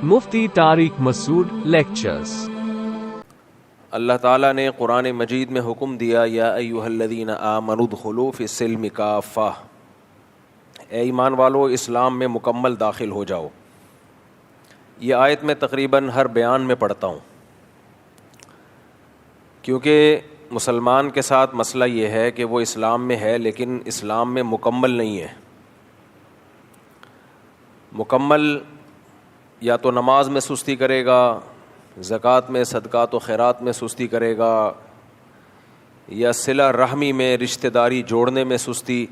مفتی طارق مسعود lectures. اللہ تعالیٰ نے قرآن مجید میں حکم دیا، یا ایھا الذین آمنوا ادخلوا فی السلم کافہ، اے ایمان والو اسلام میں مکمل داخل ہو جاؤ۔ یہ آیت میں تقریباً ہر بیان میں پڑھتا ہوں، کیونکہ مسلمان کے ساتھ مسئلہ یہ ہے کہ وہ اسلام میں ہے لیکن اسلام میں مکمل نہیں ہے۔ مکمل یا تو نماز میں سستی کرے گا، زکوٰۃ میں، صدقات و خیرات میں سستی کرے گا، یا صلہ رحمی میں، رشتہ داری جوڑنے میں سستی،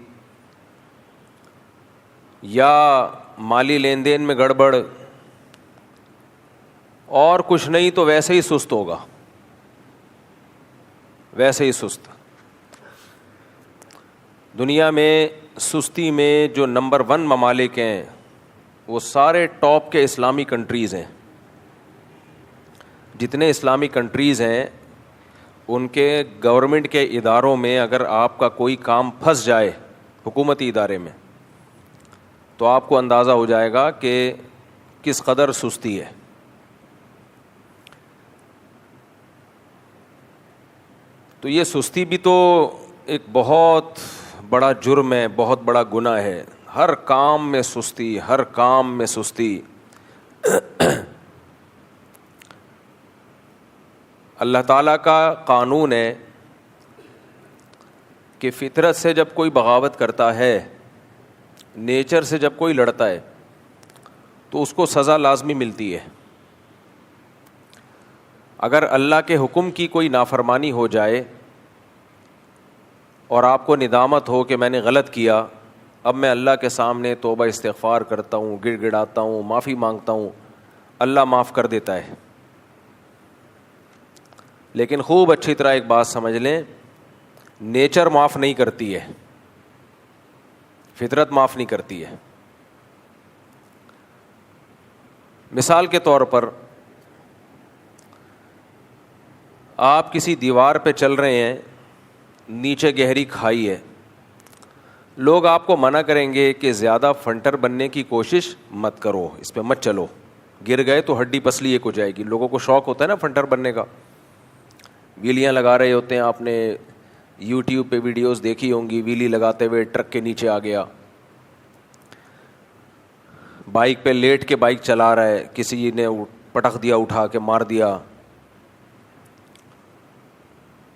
یا مالی لین دین میں گڑبڑ، اور کچھ نہیں تو ویسے ہی سست ہوگا، ویسے ہی سست۔ دنیا میں سستی میں جو نمبر 1 ممالک ہیں وہ سارے ٹاپ کے اسلامی کنٹریز ہیں۔ جتنے اسلامی کنٹریز ہیں ان کے گورنمنٹ کے اداروں میں اگر آپ کا کوئی کام پھنس جائے حکومتی ادارے میں تو آپ کو اندازہ ہو جائے گا کہ کس قدر سستی ہے۔ تو یہ سستی بھی تو ایک بہت بڑا جرم ہے، بہت بڑا گناہ ہے۔ ہر کام میں سستی، ہر کام میں سستی۔ اللہ تعالیٰ کا قانون ہے کہ فطرت سے جب کوئی بغاوت کرتا ہے، نیچر سے جب کوئی لڑتا ہے تو اس کو سزا لازمی ملتی ہے۔ اگر اللہ کے حکم کی کوئی نافرمانی ہو جائے اور آپ کو ندامت ہو کہ میں نے غلط کیا، اب میں اللہ کے سامنے توبہ استغفار کرتا ہوں، گڑ گڑاتا ہوں، معافی مانگتا ہوں، اللہ معاف کر دیتا ہے۔ لیکن خوب اچھی طرح ایک بات سمجھ لیں، نیچر معاف نہیں کرتی ہے، فطرت معاف نہیں کرتی ہے۔ مثال کے طور پر آپ کسی دیوار پہ چل رہے ہیں، نیچے گہری کھائی ہے، لوگ آپ کو منع کریں گے کہ زیادہ فنٹر بننے کی کوشش مت کرو، اس پہ مت چلو، گر گئے تو ہڈی پسلی ایک ہو جائے گی۔ لوگوں کو شوق ہوتا ہے نا فنٹر بننے کا، ویلیاں لگا رہے ہوتے ہیں، آپ نے یوٹیوب پہ ویڈیوز دیکھی ہوں گی، ویلی لگاتے ہوئے ٹرک کے نیچے آ گیا، بائک پہ لیٹ کے بائک چلا رہا ہے، کسی نے پٹخ دیا، اٹھا کے مار دیا۔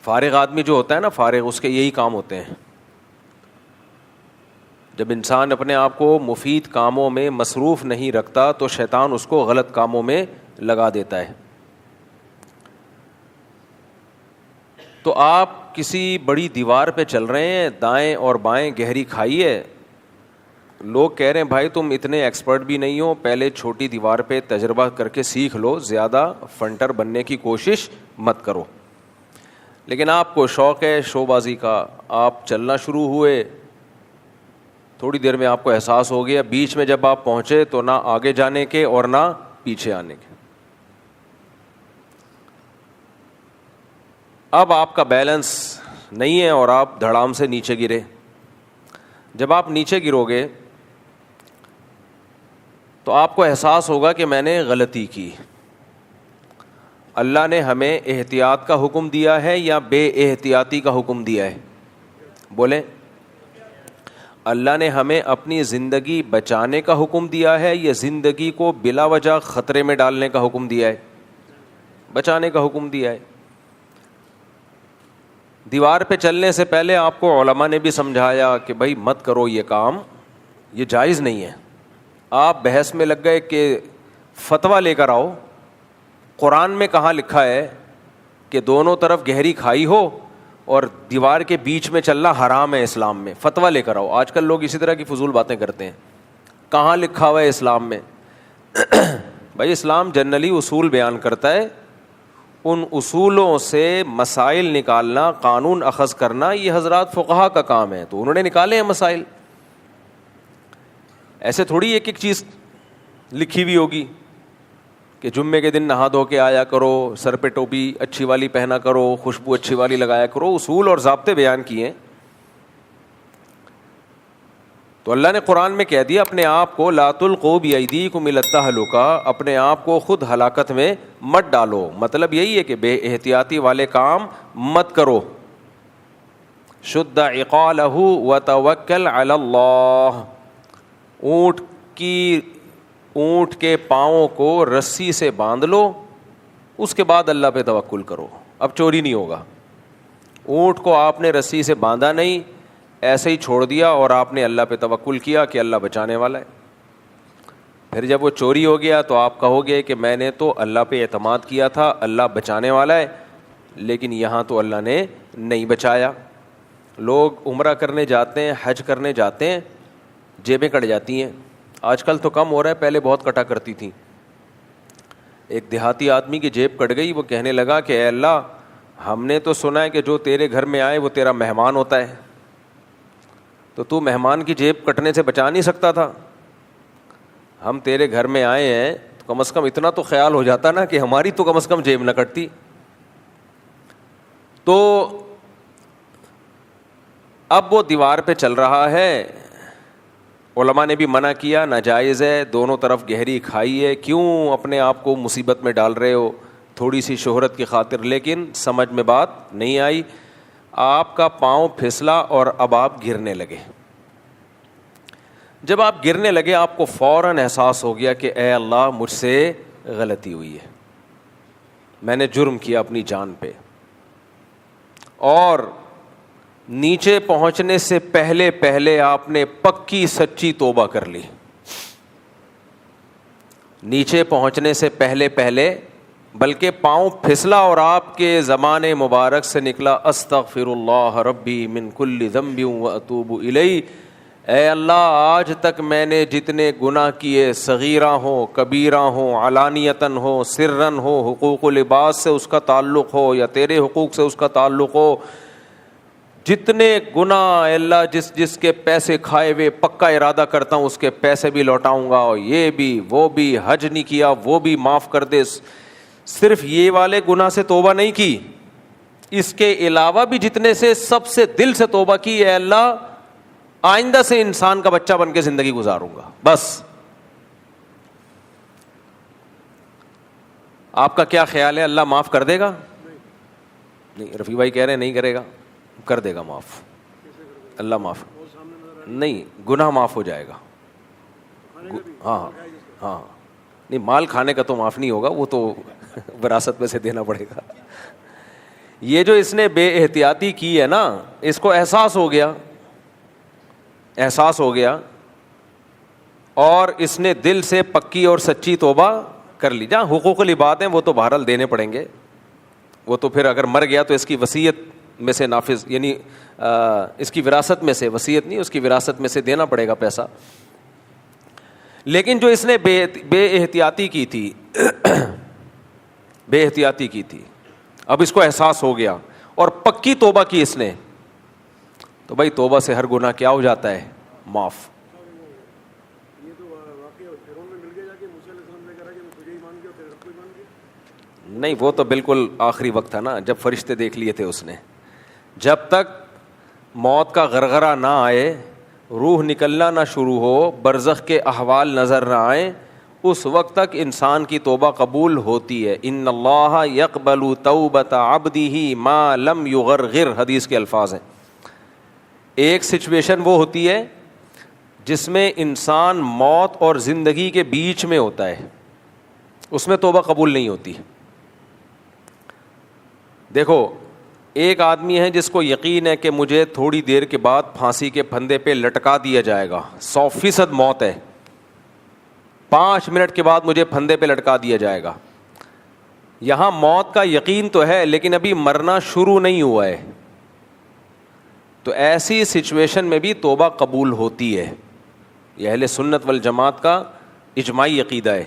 فارغ آدمی جو ہوتا ہے نا، فارغ، اس کے یہی کام ہوتے ہیں۔ جب انسان اپنے آپ کو مفید کاموں میں مصروف نہیں رکھتا تو شیطان اس کو غلط کاموں میں لگا دیتا ہے۔ تو آپ کسی بڑی دیوار پہ چل رہے ہیں، دائیں اور بائیں گہری کھائی ہے، لوگ کہہ رہے ہیں بھائی تم اتنے ایکسپرٹ بھی نہیں ہو، پہلے چھوٹی دیوار پہ تجربہ کر کے سیکھ لو، زیادہ فنٹر بننے کی کوشش مت کرو۔ لیکن آپ کو شوق ہے شو بازی کا، آپ چلنا شروع ہوئے، تھوڑی دیر میں آپ کو احساس ہو گیا، بیچ میں جب آپ پہنچے تو نہ آگے جانے کے اور نہ پیچھے آنے کے۔ اب آپ کا بیلنس نہیں ہے اور آپ دھڑام سے نیچے گرے۔ جب آپ نیچے گرو گے تو آپ کو احساس ہوگا کہ میں نے غلطی کی۔ اللہ نے ہمیں احتیاط کا حکم دیا ہے یا بے احتیاطی کا حکم دیا ہے؟ بولیں۔ اللہ نے ہمیں اپنی زندگی بچانے کا حکم دیا ہے یا زندگی کو بلا وجہ خطرے میں ڈالنے کا حکم دیا ہے؟ بچانے کا حکم دیا ہے۔ دیوار پہ چلنے سے پہلے آپ کو علماء نے بھی سمجھایا کہ بھائی مت کرو یہ کام، یہ جائز نہیں ہے۔ آپ بحث میں لگ گئے کہ فتویٰ لے کر آؤ، قرآن میں کہاں لکھا ہے کہ دونوں طرف گہری کھائی ہو اور دیوار کے بیچ میں چلنا حرام ہے اسلام میں؟ فتویٰ لے کر آؤ۔ آج کل لوگ اسی طرح کی فضول باتیں کرتے ہیں، کہاں لکھا ہوا ہے اسلام میں؟ بھائی اسلام جنرلی اصول بیان کرتا ہے، ان اصولوں سے مسائل نکالنا، قانون اخذ کرنا یہ حضرات فقہا کا کام ہے، تو انہوں نے نکالے ہیں مسائل۔ ایسے تھوڑی ایک ایک چیز لکھی ہوئی ہوگی کہ جمعے کے دن نہا دھو کے آیا کرو، سر پہ ٹوپی اچھی والی پہنا کرو، خوشبو اچھی والی لگایا کرو، اصول اور ضابطے بیان کیے ہیں۔ تو اللہ نے قرآن میں کہہ دیا اپنے آپ کو لا تلقوا بایدیکم الی التہلکہ، اپنے آپ کو خود ہلاکت میں مت ڈالو. مطلب یہی ہے کہ بے احتیاطی والے کام مت کرو. شد عقالہ وتوکل علی اللہ، اونٹ کے پاؤں کو رسی سے باندھ لو، اس کے بعد اللہ پہ توکل کرو. اب چوری نہیں ہوگا. اونٹ کو آپ نے رسی سے باندھا نہیں، ایسے ہی چھوڑ دیا اور آپ نے اللہ پہ توکل کیا کہ اللہ بچانے والا ہے. پھر جب وہ چوری ہو گیا تو آپ کہو گے کہ میں نے تو اللہ پہ اعتماد کیا تھا، اللہ بچانے والا ہے، لیکن یہاں تو اللہ نے نہیں بچایا. لوگ عمرہ کرنے جاتے ہیں، حج کرنے جاتے ہیں، جیبیں کٹ جاتی ہیں. آج کل تو کم ہو رہا ہے، پہلے بہت کٹا کرتی تھیں. ایک دیہاتی آدمی کی جیب کٹ گئی. وہ کہنے لگا کہ اے اللہ، ہم نے تو سنا ہے کہ جو تیرے گھر میں آئے وہ تیرا مہمان ہوتا ہے، تو مہمان کی جیب کٹنے سے بچا نہیں سکتا تھا؟ ہم تیرے گھر میں آئے ہیں تو کم از کم اتنا تو خیال ہو جاتا نا کہ ہماری تو کم از کم جیب نہ کٹتی. تو اب وہ دیوار پہ چل رہا ہے. علماء نے بھی منع کیا، ناجائز ہے، دونوں طرف گہری کھائی ہے، کیوں اپنے آپ کو مصیبت میں ڈال رہے ہو تھوڑی سی شہرت کی خاطر. لیکن سمجھ میں بات نہیں آئی. آپ کا پاؤں پھسلا اور اب آپ گرنے لگے. جب آپ گرنے لگے آپ کو فوراً احساس ہو گیا کہ اے اللہ مجھ سے غلطی ہوئی ہے، میں نے جرم کیا اپنی جان پہ. اور نیچے پہنچنے سے پہلے آپ نے پکی سچی توبہ کر لی. نیچے پہنچنے سے پہلے بلکہ پاؤں پھسلا اور آپ کے زبان مبارک سے نکلا استغفر اللہ ربی من کل ذنب واتوب الیہ. اے اللہ آج تک میں نے جتنے گناہ کیے، صغیرہ ہوں کبیرہ ہوں، علانیتاً ہو سرن ہو، حقوق لباس سے اس کا تعلق ہو یا تیرے حقوق سے اس کا تعلق ہو، جتنے گناہ اے اللہ جس کے پیسے کھائے ہوئے پکا ارادہ کرتا ہوں اس کے پیسے بھی لوٹاؤں گا، اور یہ بھی وہ بھی، حج نہیں کیا وہ بھی معاف کر دے. صرف یہ والے گناہ سے توبہ نہیں کی، اس کے علاوہ بھی جتنے سے سب سے دل سے توبہ کی، اے اللہ آئندہ سے انسان کا بچہ بن کے زندگی گزاروں گا. بس آپ کا کیا خیال ہے، اللہ معاف کر دے گا؟ نہیں، رفیع بھائی کہہ رہے ہیں نہیں کرے گا. کر دے گا معاف. اللہ معاف نہیں، گناہ معاف ہو جائے گا. ہاں نہیں، مال کھانے کا تو معاف نہیں ہوگا، وہ تو وراثت میں سے دینا پڑے گا. یہ جو اس نے بے احتیاطی کی ہے نا، اس کو احساس ہو گیا اور اس نے دل سے پکی اور سچی توبہ کر لی. جہاں حقوق العباد ہیں وہ تو بہرحال دینے پڑیں گے، وہ تو پھر اگر مر گیا تو اس کی وصیت میں سے نافذ، یعنی اس کی وراثت میں سے، وصیت نہیں، اس کی وراثت میں سے دینا پڑے گا پیسہ. لیکن جو اس نے بے احتیاطی کی تھی اب اس کو احساس ہو گیا اور پکی توبہ کی اس نے، تو بھائی توبہ سے ہر گناہ کیا ہو جاتا ہے، معاف. نہیں وہ تو بالکل آخری وقت تھا نا، جب فرشتے دیکھ لیے تھے اس نے. جب تک موت کا غرغرہ نہ آئے، روح نکلنا نہ شروع ہو، برزخ کے احوال نظر نہ آئیں، اس وقت تک انسان کی توبہ قبول ہوتی ہے. ان اللہ یقبل توبۃ عبدہ ما لم یغرغر، حدیث کے الفاظ ہیں. ایک سچویشن وہ ہوتی ہے جس میں انسان موت اور زندگی کے بیچ میں ہوتا ہے، اس میں توبہ قبول نہیں ہوتی. دیکھو ایک آدمی ہے جس کو یقین ہے کہ مجھے تھوڑی دیر کے بعد پھانسی کے پھندے پہ لٹکا دیا جائے گا، 100% موت ہے، 5 منٹ کے بعد مجھے پھندے پہ لٹکا دیا جائے گا. یہاں موت کا یقین تو ہے لیکن ابھی مرنا شروع نہیں ہوا ہے. تو ایسی سچویشن میں بھی توبہ قبول ہوتی ہے. یہ اہل سنت والجماعت کا اجماعی عقیدہ ہے.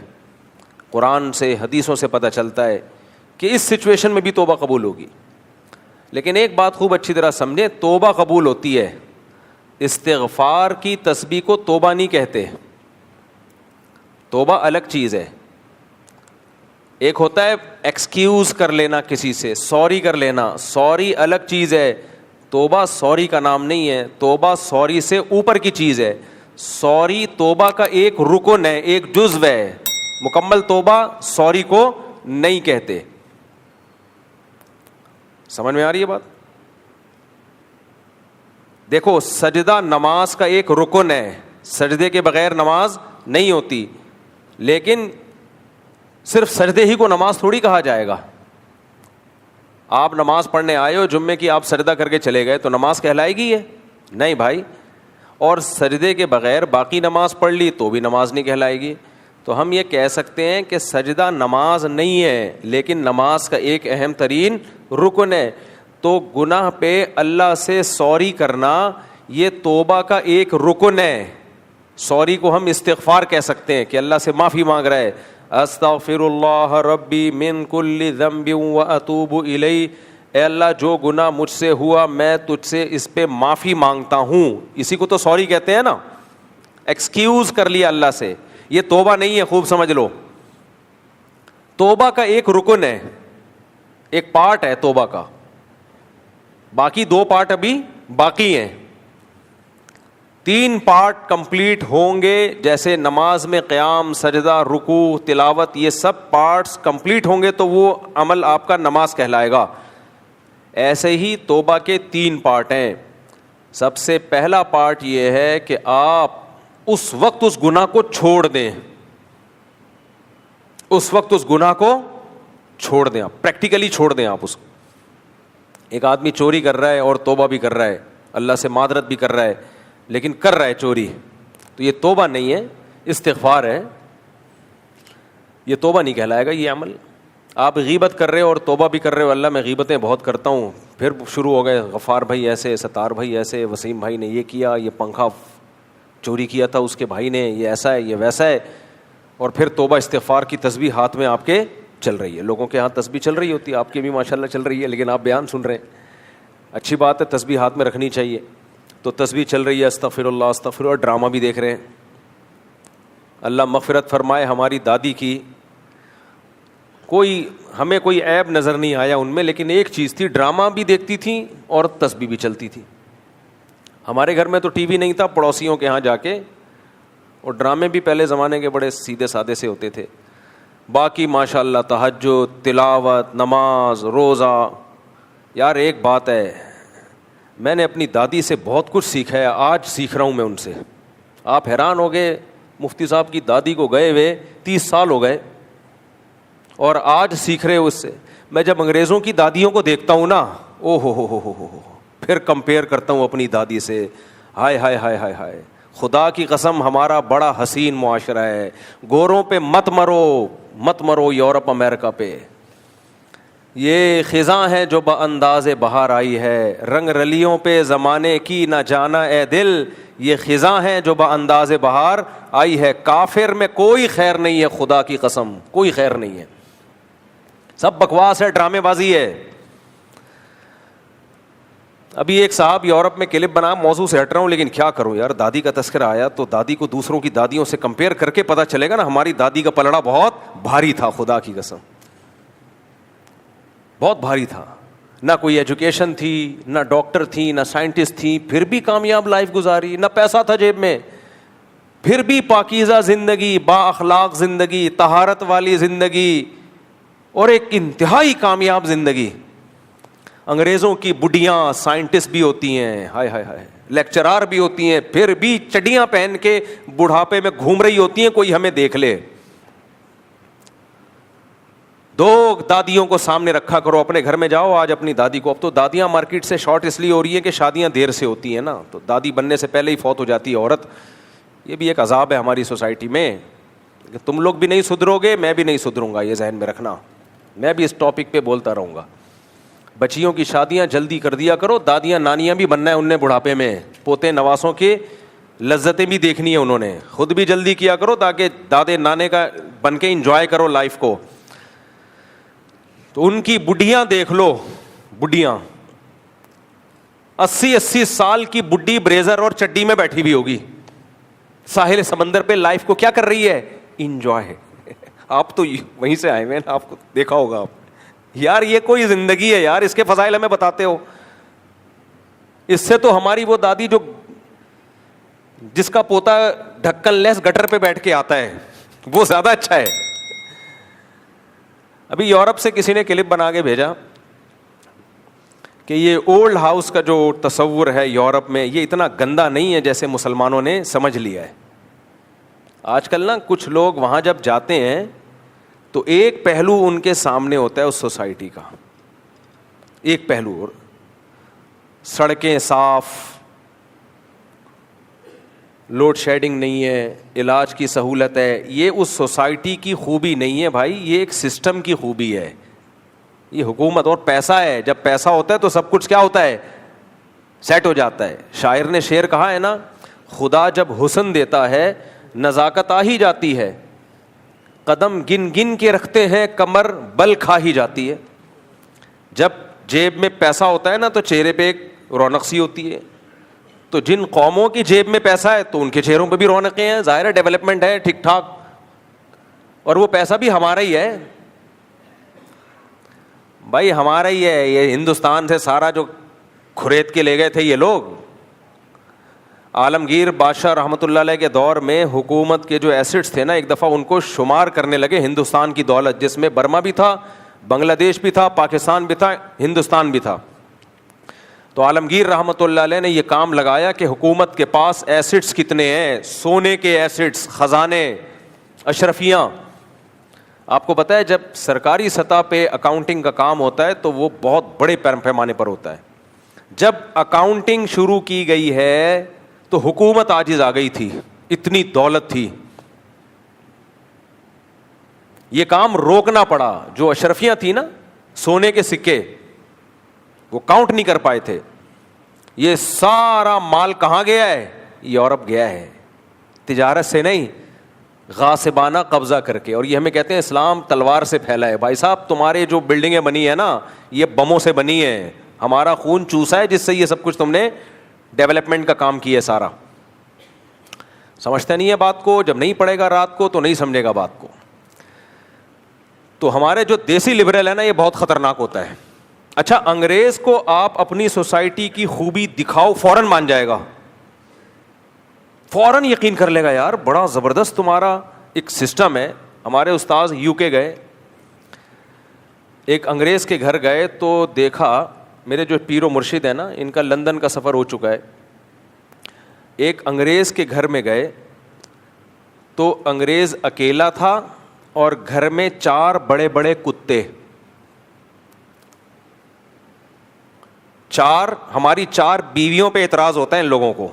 قرآن سے حدیثوں سے پتہ چلتا ہے کہ اس سچویشن میں بھی توبہ قبول ہوگی. لیکن ایک بات خوب اچھی طرح سمجھیں، توبہ قبول ہوتی ہے، استغفار کی تسبیح کو توبہ نہیں کہتے. توبہ الگ چیز ہے. ایک ہوتا ہے ایکسکیوز کر لینا کسی سے، سوری کر لینا، سوری الگ چیز ہے. توبہ سوری کا نام نہیں ہے، توبہ سوری سے اوپر کی چیز ہے. سوری توبہ کا ایک رکن ہے, ایک جزو ہے. مکمل توبہ سوری کو نہیں کہتے. سمجھ میں آ رہی ہے بات؟ دیکھو سجدہ نماز کا ایک رکن ہے, سجدے کے بغیر نماز نہیں ہوتی, لیکن صرف سجدے ہی کو نماز تھوڑی کہا جائے گا. آپ نماز پڑھنے آئے ہو جمعے کی, آپ سجدہ کر کے چلے گئے تو نماز کہلائے گی یہ؟ نہیں بھائی. اور سجدے کے بغیر باقی نماز پڑھ لی تو بھی نماز نہیں کہلائے گی. تو ہم یہ کہہ سکتے ہیں کہ سجدہ نماز نہیں ہے, لیکن نماز کا ایک اہم ترین رکن ہے. تو گناہ پہ اللہ سے سوری کرنا یہ توبہ کا ایک رکن ہے. سوری کو ہم استغفار کہہ سکتے ہیں کہ اللہ سے معافی مانگ رہا ہے, استغفر اللہ ربی من کل ذنب واتوب الیہ, اے اللہ جو گناہ مجھ سے ہوا میں تجھ سے اس پہ معافی مانگتا ہوں. اسی کو تو سوری کہتے ہیں نا, ایکسکیوز کر لیا اللہ سے. یہ توبہ نہیں ہے, خوب سمجھ لو. توبہ کا ایک رکن ہے, ایک پارٹ ہے توبہ کا, باقی دو پارٹ ابھی باقی ہیں. 3 پارٹ کمپلیٹ ہوں گے, جیسے نماز میں قیام, سجدہ, رکوع, تلاوت, یہ سب پارٹس کمپلیٹ ہوں گے تو وہ عمل آپ کا نماز کہلائے گا. ایسے ہی توبہ کے 3 پارٹ ہیں. سب سے پہلا پارٹ یہ ہے کہ آپ اس وقت اس گناہ کو چھوڑ دیں, اس وقت اس گناہ کو چھوڑ دیں, آپ پریکٹیکلی چھوڑ دیں. آپ اس ایک آدمی چوری کر رہا ہے اور توبہ بھی کر رہا ہے, اللہ سے معذرت بھی کر رہا ہے, لیکن کر رہا ہے چوری, تو یہ توبہ نہیں ہے, استغفار ہے. یہ توبہ نہیں کہلائے گا یہ عمل. آپ غیبت کر رہے ہو اور توبہ بھی کر رہے ہو, اللہ میں غیبتیں بہت کرتا ہوں, پھر شروع ہو گئے غفار بھائی ایسے, ستار بھائی ایسے, وسیم بھائی نے یہ کیا, یہ پنکھا چوری کیا تھا اس کے بھائی نے, یہ ایسا ہے, یہ ویسا ہے, اور پھر توبہ استغفار کی تسبیح ہاتھ میں آپ کے چل رہی ہے. لوگوں کے ہاتھ تسبیح چل رہی ہوتی ہے, آپ کی بھی ماشاءاللہ چل رہی ہے, لیکن آپ بیان سن رہے ہیں. اچھی بات ہے, تسبیح ہاتھ میں رکھنی چاہیے. تو تسبیح چل رہی ہے, استغفر اللہ استغفر اللہ, ڈرامہ بھی دیکھ رہے ہیں. اللہ مغفرت فرمائے ہماری دادی کی, ہمیں کوئی عیب نظر نہیں آیا ان میں, لیکن ایک چیز تھی, ڈرامہ بھی دیکھتی تھیں اور تسبیح بھی چلتی تھی. ہمارے گھر میں تو ٹی وی نہیں تھا, پڑوسیوں کے ہاں جا کے, اور ڈرامے بھی پہلے زمانے کے بڑے سیدھے سادے سے ہوتے تھے. باقی ماشاءاللہ تہجد, تلاوت, نماز, روزہ. یار ایک بات ہے, میں نے اپنی دادی سے بہت کچھ سیکھا ہے, آج سیکھ رہا ہوں میں ان سے. آپ حیران ہو گئے, مفتی صاحب کی دادی کو گئے ہوئے 30 سال ہو گئے اور آج سیکھ رہے ہو اس سے. میں جب انگریزوں کی دادیوں کو دیکھتا ہوں نا, او ہو, پھر کمپیئر کرتا ہوں اپنی دادی سے, ہائے ہائے ہائے ہائے ہائے, خدا کی قسم ہمارا بڑا حسین معاشرہ ہے. گوروں پہ مت مرو یورپ امریکہ پہ. یہ خزاں ہے جو بانداز بہار آئی ہے, رنگ رلیوں پہ زمانے کی نہ جانا اے دل. یہ خزاں ہے جو بانداز بہار آئی ہے. کافر میں کوئی خیر نہیں ہے, خدا کی قسم کوئی خیر نہیں ہے, سب بکواس ہے, ڈرامے بازی ہے. ابھی ایک صاحب یورپ میں کلپ بنا, موضوع سے ہٹ رہا ہوں لیکن کیا کروں یار, دادی کا تذکرہ آیا تو دادی کو دوسروں کی دادیوں سے کمپیئر کر کے پتہ چلے گا نا, ہماری دادی کا پلڑا بہت بھاری تھا, خدا کی قسم بہت بھاری تھا. نہ کوئی ایجوکیشن تھی, نہ ڈاکٹر تھی, نہ سائنٹسٹ تھی, پھر بھی کامیاب لائف گزاری. نہ پیسہ تھا جیب میں, پھر بھی پاکیزہ زندگی, با اخلاق زندگی, طہارت والی زندگی, اور ایک انتہائی کامیاب زندگی. انگریزوں کی بڈیاں سائنٹسٹ بھی ہوتی ہیں, ہائے ہائے ہائے, لیکچرار بھی ہوتی ہیں, پھر بھی چڈیاں پہن کے بڑھاپے میں گھوم رہی ہوتی ہیں, کوئی ہمیں دیکھ لے. 2 دادیوں کو سامنے رکھا کرو, اپنے گھر میں جاؤ آج اپنی دادی کو. اب تو دادیاں مارکیٹ سے شارٹ اس لیے ہو رہی ہیں کہ شادیاں دیر سے ہوتی ہیں نا, تو دادی بننے سے پہلے ہی فوت ہو جاتی ہے عورت. یہ بھی ایک عذاب ہے ہماری سوسائٹی میں, کہ تم لوگ بھی نہیں سدھرو گے, میں بھی نہیں سدھروں گا, یہ ذہن میں رکھنا. میں بھی اس ٹاپک پہ بولتا رہوں گا. بچیوں کی شادیاں جلدی کر دیا کرو, دادیاں نانیاں بھی بننا ہے ان نے بڑھاپے میں, پوتے نواسوں کی لذتیں بھی دیکھنی ہے انہوں نے, خود بھی جلدی کیا کرو تاکہ دادے نانے کا بن کے انجوائے کرو لائف کو. تو ان کی بڈھیاں دیکھ لو, بڈھیاں 80 سال کی بڈھی بریزر اور چڈی میں بیٹھی ہوئی ہوگی ساحل سمندر پہ, لائف کو کیا کر رہی ہے, انجوائے. آپ تو وہیں سے آئے ہوئے, آپ کو دیکھا ہوگا آپ. یار یہ کوئی زندگی ہے یار, اس کے فضائل ہمیں بتاتے ہو. اس سے تو ہماری وہ دادی جو جس کا پوتا ڈھکن لیس گٹر پہ بیٹھ کے آتا ہے وہ زیادہ اچھا ہے. ابھی یورپ سے کسی نے کلپ بنا کے بھیجا کہ یہ اولڈ ہاؤس کا جو تصور ہے یورپ میں یہ اتنا گندا نہیں ہے جیسے مسلمانوں نے سمجھ لیا ہے. آج کل نا کچھ لوگ وہاں جب جاتے ہیں تو ایک پہلو ان کے سامنے ہوتا ہے اس سوسائٹی کا, ایک پہلو, سڑکیں صاف, لوڈ شیڈنگ نہیں ہے, علاج کی سہولت ہے. یہ اس سوسائٹی کی خوبی نہیں ہے بھائی, یہ ایک سسٹم کی خوبی ہے, یہ حکومت اور پیسہ ہے. جب پیسہ ہوتا ہے تو سب کچھ کیا ہوتا ہے, سیٹ ہو جاتا ہے. شاعر نے شعر کہا ہے نا, خدا جب حسن دیتا ہے نزاکت آ ہی جاتی ہے, قدم گن گن کے رکھتے ہیں کمر بل کھا ہی جاتی ہے. جب جیب میں پیسہ ہوتا ہے نا تو چہرے پہ ایک رونق سی ہوتی ہے. تو جن قوموں کی جیب میں پیسہ ہے تو ان کے چہروں پہ بھی رونقیں ہیں, ظاہر ہے ڈیولپمنٹ ہے ٹھیک ٹھاک, اور وہ پیسہ بھی ہمارا ہی ہے بھائی, ہمارا ہی ہے. یہ ہندوستان سے سارا جو کھرید کے لے گئے تھے یہ لوگ. عالمگیر بادشاہ رحمۃ اللہ علیہ کے دور میں حکومت کے جو ایسٹس تھے نا, ایک دفعہ ان کو شمار کرنے لگے ہندوستان کی دولت, جس میں برما بھی تھا, بنگلہ دیش بھی تھا, پاکستان بھی تھا, ہندوستان بھی تھا. تو عالمگیر رحمۃ اللہ علیہ نے یہ کام لگایا کہ حکومت کے پاس ایسٹس کتنے ہیں, سونے کے ایسٹس, خزانے, اشرفیاں. آپ کو پتہ ہے جب سرکاری سطح پہ اکاؤنٹنگ کا کام ہوتا ہے تو وہ بہت بڑے پیمانے پر ہوتا ہے. جب اکاؤنٹنگ شروع کی گئی ہے تو حکومت عاجز آ گئی تھی, اتنی دولت تھی. یہ کام روکنا پڑا. جو اشرفیاں تھیں نا, سونے کے سکے, وہ کاؤنٹ نہیں کر پائے تھے. یہ سارا مال کہاں گیا ہے, یورپ گیا ہے, تجارت سے نہیں, غاصبانہ قبضہ کر کے. اور یہ ہمیں کہتے ہیں اسلام تلوار سے پھیلا ہے. بھائی صاحب تمہارے جو بلڈنگیں بنی ہیں نا یہ بموں سے بنی ہیں, ہمارا خون چوسا ہے جس سے یہ سب کچھ تم نے ڈیولپمنٹ کا کام کیا ہے سارا. سمجھتا نہیں ہے بات کو, جب نہیں پڑھے گا رات کو تو نہیں سمجھے گا بات کو. تو ہمارے جو دیسی لبرل ہے نا یہ بہت خطرناک ہوتا ہے. اچھا, انگریز کو آپ اپنی سوسائٹی کی خوبی دکھاؤ فوراً مان جائے گا, فوراً یقین کر لے گا, یار بڑا زبردست تمہارا ایک سسٹم ہے. ہمارے استاذ یو کے گئے, ایک انگریز کے گھر گئے تو دیکھا, میرے جو پیر و مرشد ہیں نا ان کا لندن کا سفر ہو چکا ہے. ایک انگریز کے گھر میں گئے تو انگریز اکیلا تھا اور گھر میں 4 بڑے بڑے کتے. 4, ہماری 4 بیویوں پہ اعتراض ہوتا ہے ان لوگوں کو,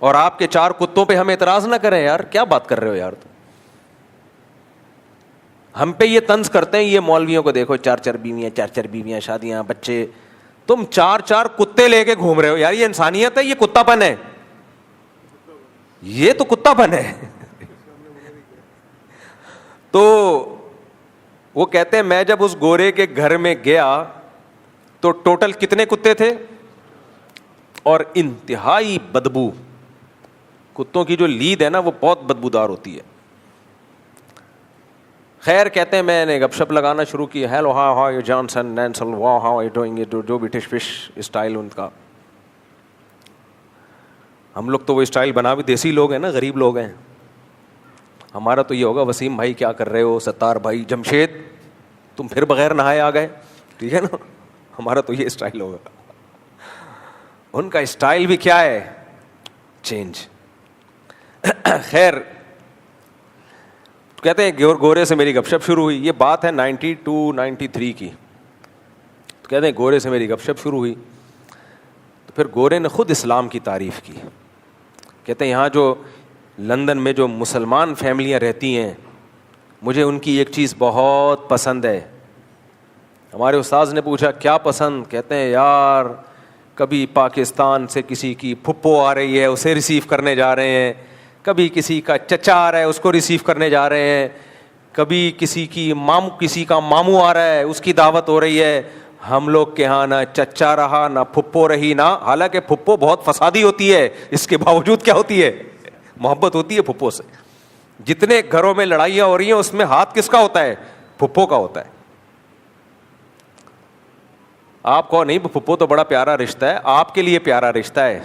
اور آپ کے 4 کتوں پہ ہم اعتراض نہ کریں. یار کیا بات کر رہے ہو یار, ہم پہ یہ طنز کرتے ہیں. یہ مولویوں کو دیکھو 4 بیویاں, 4 بیویاں, شادیاں, بچے. تم 4 کتے لے کے گھوم رہے ہو. یار یہ انسانیت ہے, یہ کتا پن ہے, یہ تو کتا پن ہے. تو وہ کہتے ہیں میں جب اس گورے کے گھر میں گیا تو ٹوٹل کتنے کتے تھے, اور انتہائی بدبو. کتوں کی جو لید ہے نا وہ بہت بدبودار ہوتی ہے. خیر کہتے ہیں میں نے گپ شپ لگانا شروع کی. ہیلو ہاؤ یو جانسن نینسل wow how you doing it, جو بھی ٹش فش اسٹائل ان کا. ہم لوگ تو وہ اسٹائل بنا بھی, دیسی لوگ ہیں نا, غریب لوگ ہیں. ہمارا تو یہ ہوگا وسیم بھائی کیا کر رہے ہو, ستار بھائی, جمشید تم پھر بغیر نہائے آ گئے, ٹھیک ہے نا. ہمارا تو یہ اسٹائل ہوگا. ان کا اسٹائل بھی کیا ہے, چینج. خیر کہتے ہیں گورے سے میری گپ شپ شروع ہوئی. یہ بات ہے 92-93 کی. تو کہتے ہیں گورے سے میری گپ شپ شروع ہوئی تو پھر گورے نے خود اسلام کی تعریف کی. کہتے ہیں یہاں جو لندن میں جو مسلمان فیملیاں رہتی ہیں مجھے ان کی ایک چیز بہت پسند ہے. ہمارے استاذ نے پوچھا کیا پسند؟ کہتے ہیں یار کبھی پاکستان سے کسی کی پھپھو آ رہی ہے اسے ریسیو کرنے جا رہے ہیں, کبھی کسی کا چچا آ رہا ہے اس کو ریسیو کرنے جا رہے ہیں, کبھی کسی کا ماموں آ رہا ہے اس کی دعوت ہو رہی ہے. ہم لوگ کے ہاں نہ چچا رہا نہ پھپھو رہی, نہ حالانکہ پھپھو بہت فسادی ہوتی ہے, اس کے باوجود کیا ہوتی ہے, محبت ہوتی ہے پھپھو سے. جتنے گھروں میں لڑائیاں ہو رہی ہیں اس میں ہاتھ کس کا ہوتا ہے, پھپھو کا ہوتا ہے. آپ کو نہیں, پھپھو تو بڑا پیارا رشتہ ہے, آپ کے لیے پیارا رشتہ ہے.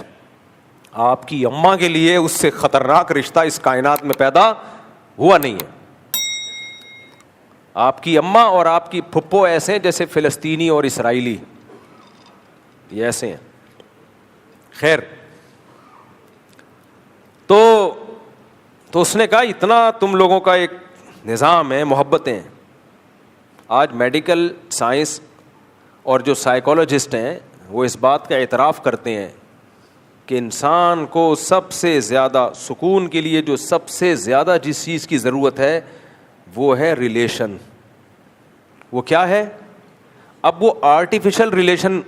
آپ کی اماں کے لیے اس سے خطرناک رشتہ اس کائنات میں پیدا ہوا نہیں ہے. آپ کی اماں اور آپ کی پھپھو ایسے ہیں جیسے فلسطینی اور اسرائیلی, یہ ایسے ہیں. خیر, تو اس نے کہا اتنا تم لوگوں کا ایک نظام ہے, محبتیں. آج میڈیکل سائنس اور جو سائیکولوجسٹ ہیں وہ اس بات کا اعتراف کرتے ہیں کہ انسان کو سب سے زیادہ سکون کے لیے جو سب سے زیادہ جس چیز کی ضرورت ہے وہ ہے ریلیشن. وہ کیا ہے؟ اب وہ آرٹیفیشل ریلیشن,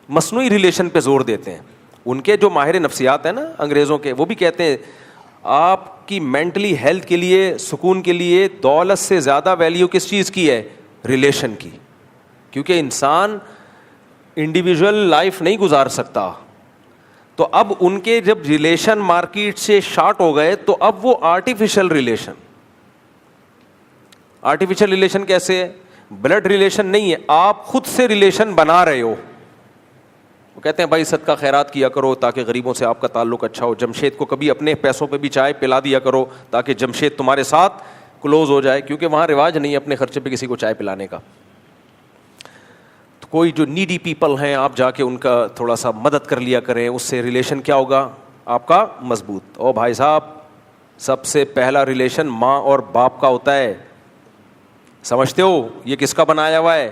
مصنوعی ریلیشن پہ زور دیتے ہیں. ان کے جو ماہر نفسیات ہیں نا انگریزوں کے, وہ بھی کہتے ہیں آپ کی مینٹلی ہیلتھ کے لیے, سکون کے لیے دولت سے زیادہ ویلیو کس چیز کی ہے؟ ریلیشن کی. کیونکہ انسان انڈیویجول لائف نہیں گزار سکتا. تو اب ان کے جب ریلیشن مارکیٹ سے شارٹ ہو گئے تو اب وہ آرٹیفیشل ریلیشن کیسے ہے؟ بلڈ ریلیشن نہیں ہے, آپ خود سے ریلیشن بنا رہے ہو. وہ کہتے ہیں بھائی صدقہ خیرات کیا کرو تاکہ غریبوں سے آپ کا تعلق اچھا ہو. جمشید کو کبھی اپنے پیسوں پہ بھی چائے پلا دیا کرو تاکہ جمشید تمہارے ساتھ کلوز ہو جائے, کیونکہ وہاں رواج نہیں ہے اپنے خرچے پہ کسی کو چائے پلانے کا. تو کوئی جو نیڈی پیپل ہیں آپ جا کے ان کا تھوڑا سا مدد کر لیا کریں, اس سے ریلیشن کیا ہوگا آپ کا؟ مضبوط. او بھائی صاحب, سب سے پہلا ریلیشن ماں اور باپ کا ہوتا ہے. سمجھتے ہو یہ کس کا بنایا ہوا ہے؟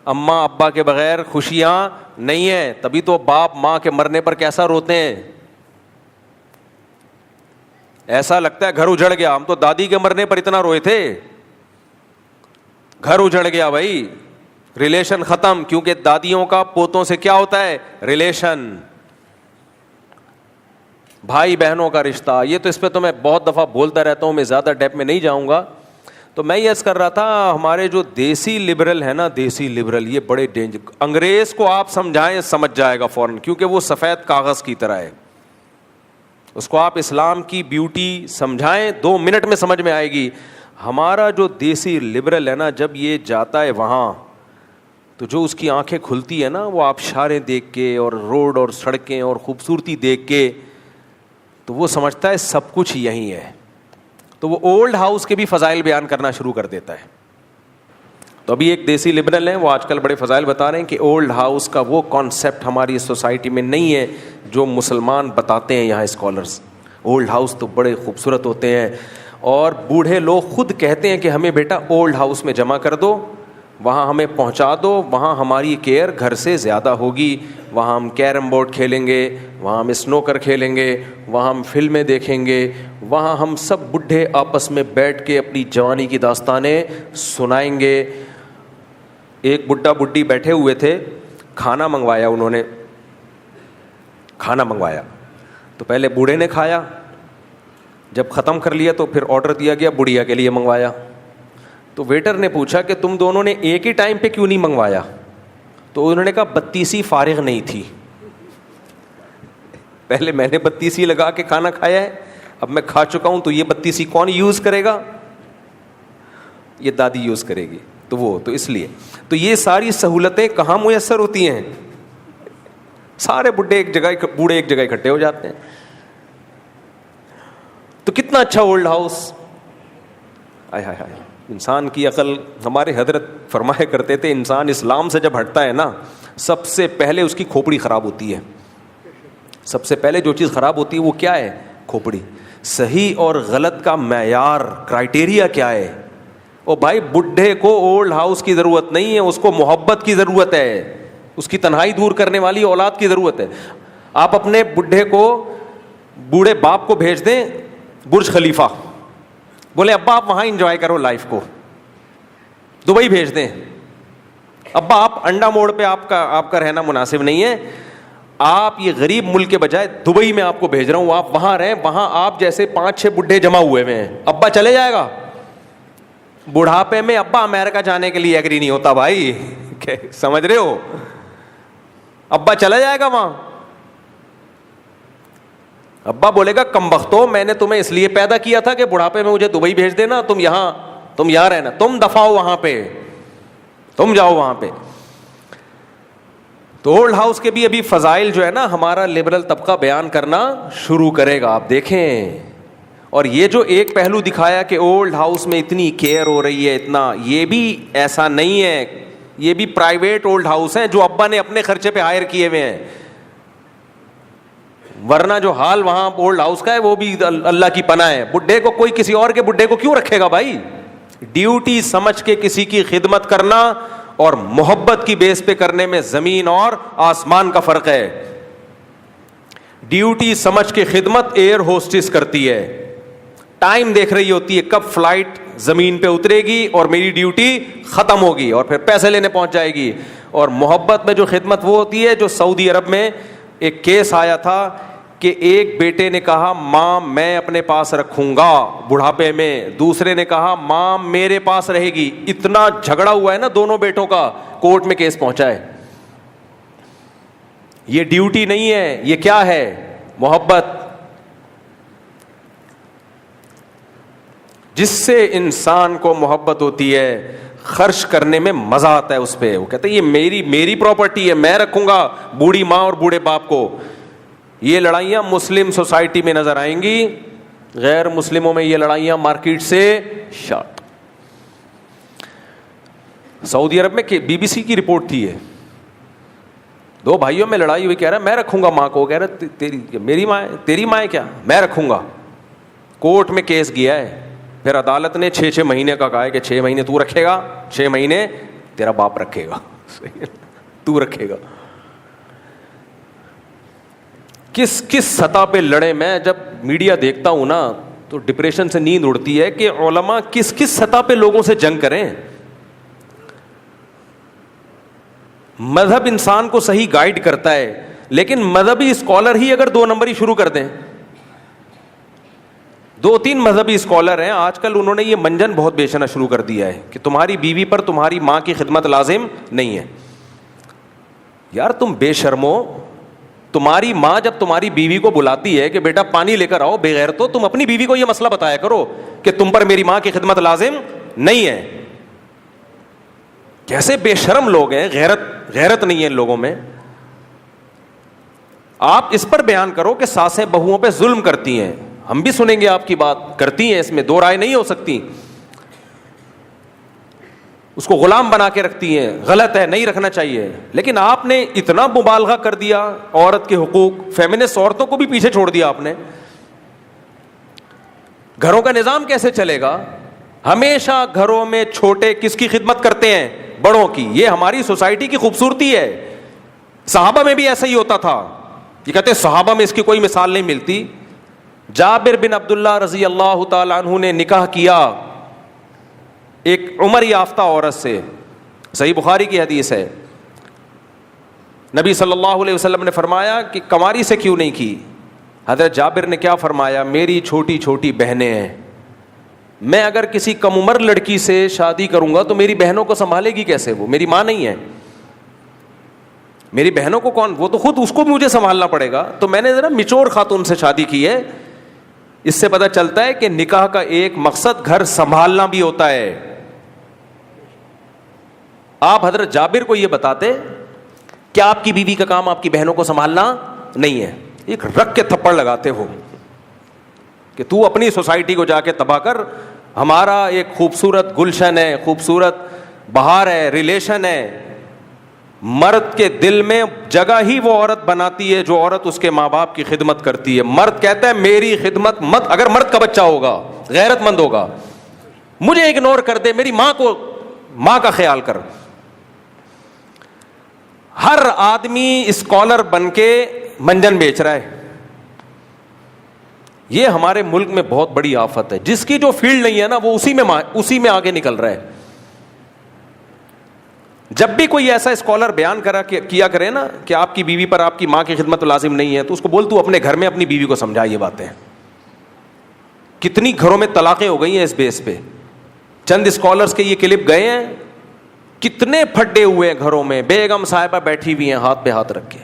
اماں ابا کے بغیر خوشیاں نہیں ہیں. تبھی تو باپ ماں کے مرنے پر کیسا روتے ہیں, ایسا لگتا ہے گھر اجڑ گیا. ہم تو دادی کے مرنے پر اتنا روئے تھے, گھر اجڑ گیا بھائی, ریلیشن ختم. کیونکہ دادیوں کا پوتوں سے کیا ہوتا ہے؟ ریلیشن. بھائی بہنوں کا رشتہ, یہ تو اس پہ تو میں بہت دفعہ بولتا رہتا ہوں, میں زیادہ ڈیپ میں نہیں جاؤں گا. تو میں یہ عرض کر رہا تھا ہمارے جو دیسی لبرل ہے نا, دیسی لبرل, یہ بڑے ڈینجر. انگریز کو آپ سمجھائیں سمجھ جائے گا فوراً, کیونکہ وہ سفید کاغذ کی طرح ہے. اس کو آپ اسلام کی بیوٹی سمجھائیں 2 منٹ میں سمجھ میں آئے گی. ہمارا جو دیسی لبرل ہے نا, جب یہ جاتا ہے وہاں تو جو اس کی آنکھیں کھلتی ہے نا, وہ آبشاریں دیکھ کے اور روڈ اور سڑکیں اور خوبصورتی دیکھ کے, تو وہ سمجھتا ہے سب کچھ یہیں ہے. تو وہ اولڈ ہاؤس کے بھی فضائل بیان کرنا شروع کر دیتا ہے. تو ابھی ایک دیسی لبرل ہیں, وہ آج کل بڑے فضائل بتا رہے ہیں کہ اولڈ ہاؤس کا وہ کانسیپٹ ہماری سوسائٹی میں نہیں ہے جو مسلمان بتاتے ہیں یہاں اسکالرز. اولڈ ہاؤس تو بڑے خوبصورت ہوتے ہیں, اور بوڑھے لوگ خود کہتے ہیں کہ ہمیں بیٹا اولڈ ہاؤس میں جمع کر دو, وہاں ہمیں پہنچا دو, وہاں ہماری کیئر گھر سے زیادہ ہوگی. وہاں ہم کیرم بورڈ کھیلیں گے, وہاں ہم اسنوکر کھیلیں گے, وہاں ہم فلمیں دیکھیں گے, وہاں ہم سب بڈھے آپس میں بیٹھ کے اپنی جوانی کی داستانیں سنائیں گے. ایک بڈھا بڈھی بیٹھے ہوئے تھے, کھانا منگوایا انہوں نے, کھانا منگوایا تو پہلے بوڑھے نے کھایا, جب ختم کر لیا تو پھر آرڈر دیا گیا بڑھیا کے لیے منگوایا. تو ویٹر نے پوچھا کہ تم دونوں نے ایک ہی ٹائم پہ کیوں نہیں منگوایا؟ تو انہوں نے کہا 32 فارغ نہیں تھی, پہلے میں نے 32 لگا کے کھانا کھایا ہے, اب میں کھا چکا ہوں تو یہ 32 کون یوز کرے گا؟ یہ دادی یوز کرے گی. تو اس لیے تو یہ ساری سہولتیں کہاں میسر ہوتی ہیں؟ سارے بوڑھے ایک جگہ اکٹھے ہو جاتے ہیں. تو کتنا اچھا اولڈ ہاؤس. ہائے ہائے ہائے, انسان کی عقل. ہمارے حضرت فرمایا کرتے تھے انسان اسلام سے جب ہٹتا ہے نا, سب سے پہلے اس کی کھوپڑی خراب ہوتی ہے. سب سے پہلے جو چیز خراب ہوتی ہے وہ کیا ہے؟ کھوپڑی. صحیح اور غلط کا معیار, کرائٹیریا کیا ہے؟ او بھائی, بڈھے کو اولڈ ہاؤس کی ضرورت نہیں ہے, اس کو محبت کی ضرورت ہے, اس کی تنہائی دور کرنے والی اولاد کی ضرورت ہے. آپ اپنے بڈھے کو, بوڑھے باپ کو بھیج دیں برج خلیفہ, بولے ابا آپ وہاں انجوائے کرو لائف کو. دبئی بھیج دیں, ابا آپ انڈا موڑ پہ آپ کا رہنا مناسب نہیں ہے, آپ یہ غریب ملک کے بجائے دبئی میں آپ کو بھیج رہا ہوں, آپ وہاں رہیں, وہاں آپ جیسے 5-6 بڈھے جمع ہوئے ہوئے ہیں. ابا چلے جائے گا. بڑھاپے میں ابا امریکہ جانے کے لیے ایگری نہیں ہوتا بھائی, سمجھ رہے ہو؟ ابا چلا جائے گا وہاں. ابا بولے گا کم بختو, میں نے تمہیں اس لیے پیدا کیا تھا کہ بڑھاپے میں مجھے دبئی بھیج دینا, تم یہاں رہنا, تم دفاع ہو وہاں پہ, تم جاؤ وہاں پہ. تو اولڈ ہاؤس کے بھی ابھی فضائل جو ہے نا ہمارا لبرل طبقہ بیان کرنا شروع کرے گا, آپ دیکھیں. اور یہ جو ایک پہلو دکھایا کہ اولڈ ہاؤس میں اتنی کیئر ہو رہی ہے اتنا, یہ بھی ایسا نہیں ہے, یہ بھی پرائیویٹ اولڈ ہاؤس ہیں جو ابا نے اپنے خرچے پہ ہائر کیے ہوئے ہیں. ورنہ جو حال وہاں اولڈ ہاؤس کا ہے وہ بھی اللہ کی پناہ ہے. بڈھے کو کوئی کسی اور کے بڈھے کو کیوں رکھے گا بھائی؟ ڈیوٹی سمجھ کے کسی کی خدمت کرنا اور محبت کی بیس پہ کرنے میں زمین اور آسمان کا فرق ہے. ڈیوٹی سمجھ کے خدمت ایئر ہوسٹس کرتی ہے, ٹائم دیکھ رہی ہوتی ہے کب فلائٹ زمین پہ اترے گی اور میری ڈیوٹی ختم ہوگی اور پھر پیسے لینے پہنچ جائے گی. اور محبت میں جو خدمت وہ ہوتی ہے جو سعودی عرب میں ایک کیس آیا تھا کہ ایک بیٹے نے کہا ماں میں اپنے پاس رکھوں گا بڑھاپے میں, دوسرے نے کہا ماں میرے پاس رہے گی. اتنا جھگڑا ہوا ہے نا دونوں بیٹوں کا, کورٹ میں کیس پہنچا ہے. یہ ڈیوٹی نہیں ہے, یہ کیا ہے؟ محبت. جس سے انسان کو محبت ہوتی ہے خرچ کرنے میں مزہ آتا ہے اس پہ. وہ کہتے ہیں یہ میری پراپرٹی ہے, میں رکھوں گا بوڑھی ماں اور بوڑھے باپ کو. یہ لڑائیاں مسلم سوسائٹی میں نظر آئیں گی, غیر مسلموں میں یہ لڑائیاں مارکیٹ سے شارٹ. سعودی عرب میں بی بی سی کی رپورٹ تھی, ہے دو بھائیوں میں لڑائی ہوئی, کہہ رہا میں رکھوں گا ماں کو, کہہ رہا میری ماں ہے, تیری ماں ہے کیا, میں رکھوں گا. کورٹ میں کیس گیا ہے, پھر عدالت نے 6 مہینے کا کہا ہے کہ 6 مہینے تو رکھے گا, 6 مہینے تیرا باپ رکھے گا, تو رکھے گا. کس سطح پہ لڑے. میں جب میڈیا دیکھتا ہوں نا تو ڈپریشن سے نیند اڑتی ہے کہ علماء کس سطح پہ لوگوں سے جنگ کریں. مذہب انسان کو صحیح گائیڈ کرتا ہے, لیکن مذہبی اسکالر ہی اگر 2 نمبر ہی شروع کر دیں. 2-3 مذہبی اسکالر ہیں آج کل, انہوں نے یہ منجن بہت بیچنا شروع کر دیا ہے کہ تمہاری بیوی پر تمہاری ماں کی خدمت لازم نہیں ہے. یار تم بے شرمو, تمہاری ماں جب تمہاری بیوی کو بلاتی ہے کہ بیٹا پانی لے کر آؤ, بغیر تو تم اپنی بیوی کو یہ مسئلہ بتایا کرو کہ تم پر میری ماں کی خدمت لازم نہیں ہے. کیسے بے شرم لوگ ہیں, غیرت نہیں ہے ان لوگوں میں. آپ اس پر بیان کرو کہ ساسیں بہوؤں پہ ظلم کرتی ہیں, ہم بھی سنیں گے آپ کی بات, کرتی ہیں, اس میں 2 رائے نہیں ہو سکتی. اس کو غلام بنا کے رکھتی ہیں, غلط ہے, نہیں رکھنا چاہیے. لیکن آپ نے اتنا مبالغہ کر دیا عورت کے حقوق, فیمنسٹ عورتوں کو بھی پیچھے چھوڑ دیا آپ نے. گھروں کا نظام کیسے چلے گا؟ ہمیشہ گھروں میں چھوٹے کس کی خدمت کرتے ہیں؟ بڑوں کی. یہ ہماری سوسائٹی کی خوبصورتی ہے. صحابہ میں بھی ایسا ہی ہوتا تھا. یہ کہتے ہیں صحابہ میں اس کی کوئی مثال نہیں ملتی. جابر بن عبداللہ رضی اللہ تعالیٰ عنہ نے نکاح کیا ایک عمر یافتہ عورت سے, صحیح بخاری کی حدیث ہے. نبی صلی اللہ علیہ وسلم نے فرمایا کہ کنواری سے کیوں نہیں کی؟ حضرت جابر نے کیا فرمایا, میری چھوٹی چھوٹی بہنیں ہیں, میں اگر کسی کم عمر لڑکی سے شادی کروں گا تو میری بہنوں کو سنبھالے گی کیسے؟ وہ میری ماں نہیں ہے, میری بہنوں کو کون, وہ تو خود اس کو مجھے سنبھالنا پڑے گا. تو میں نے ذرا میچور خاتون سے شادی کی ہے. اس سے پتہ چلتا ہے کہ نکاح کا ایک مقصد گھر سنبھالنا بھی ہوتا ہے. آپ حضرت جابر کو یہ بتاتے کہ آپ کی بیوی کا کام آپ کی بہنوں کو سنبھالنا نہیں ہے, ایک رکھ کے تھپڑ لگاتے ہو کہ تو اپنی سوسائٹی کو جا کے تباہ کر. ہمارا ایک خوبصورت گلشن ہے, خوبصورت بہار ہے, ریلیشن ہے. مرد کے دل میں جگہ ہی وہ عورت بناتی ہے جو عورت اس کے ماں باپ کی خدمت کرتی ہے. مرد کہتا ہے میری خدمت مت, اگر مرد کا بچہ ہوگا غیرت مند ہوگا, مجھے اگنور کر دے, میری ماں کا خیال کر. ہر آدمی اسکالر بن کے منجن بیچ رہا ہے. یہ ہمارے ملک میں بہت بڑی آفت ہے. جس کی جو فیلڈ نہیں ہے نا وہ اسی میں آگے نکل رہا ہے. جب بھی کوئی ایسا اسکالر بیان کیا کرے نا کہ آپ کی بیوی پر آپ کی ماں کی خدمت لازم نہیں ہے, تو اس کو بول تو اپنے گھر میں اپنی بیوی کو سمجھا یہ باتیں. کتنی گھروں میں طلاقیں ہو گئی ہیں اس بیس پہ. چند اسکالرز کے یہ کلپ گئے ہیں, کتنے پھڈے ہوئے ہیں گھروں میں. بیگم صاحبہ بیٹھی ہوئی ہیں ہاتھ پہ ہاتھ رکھ کے,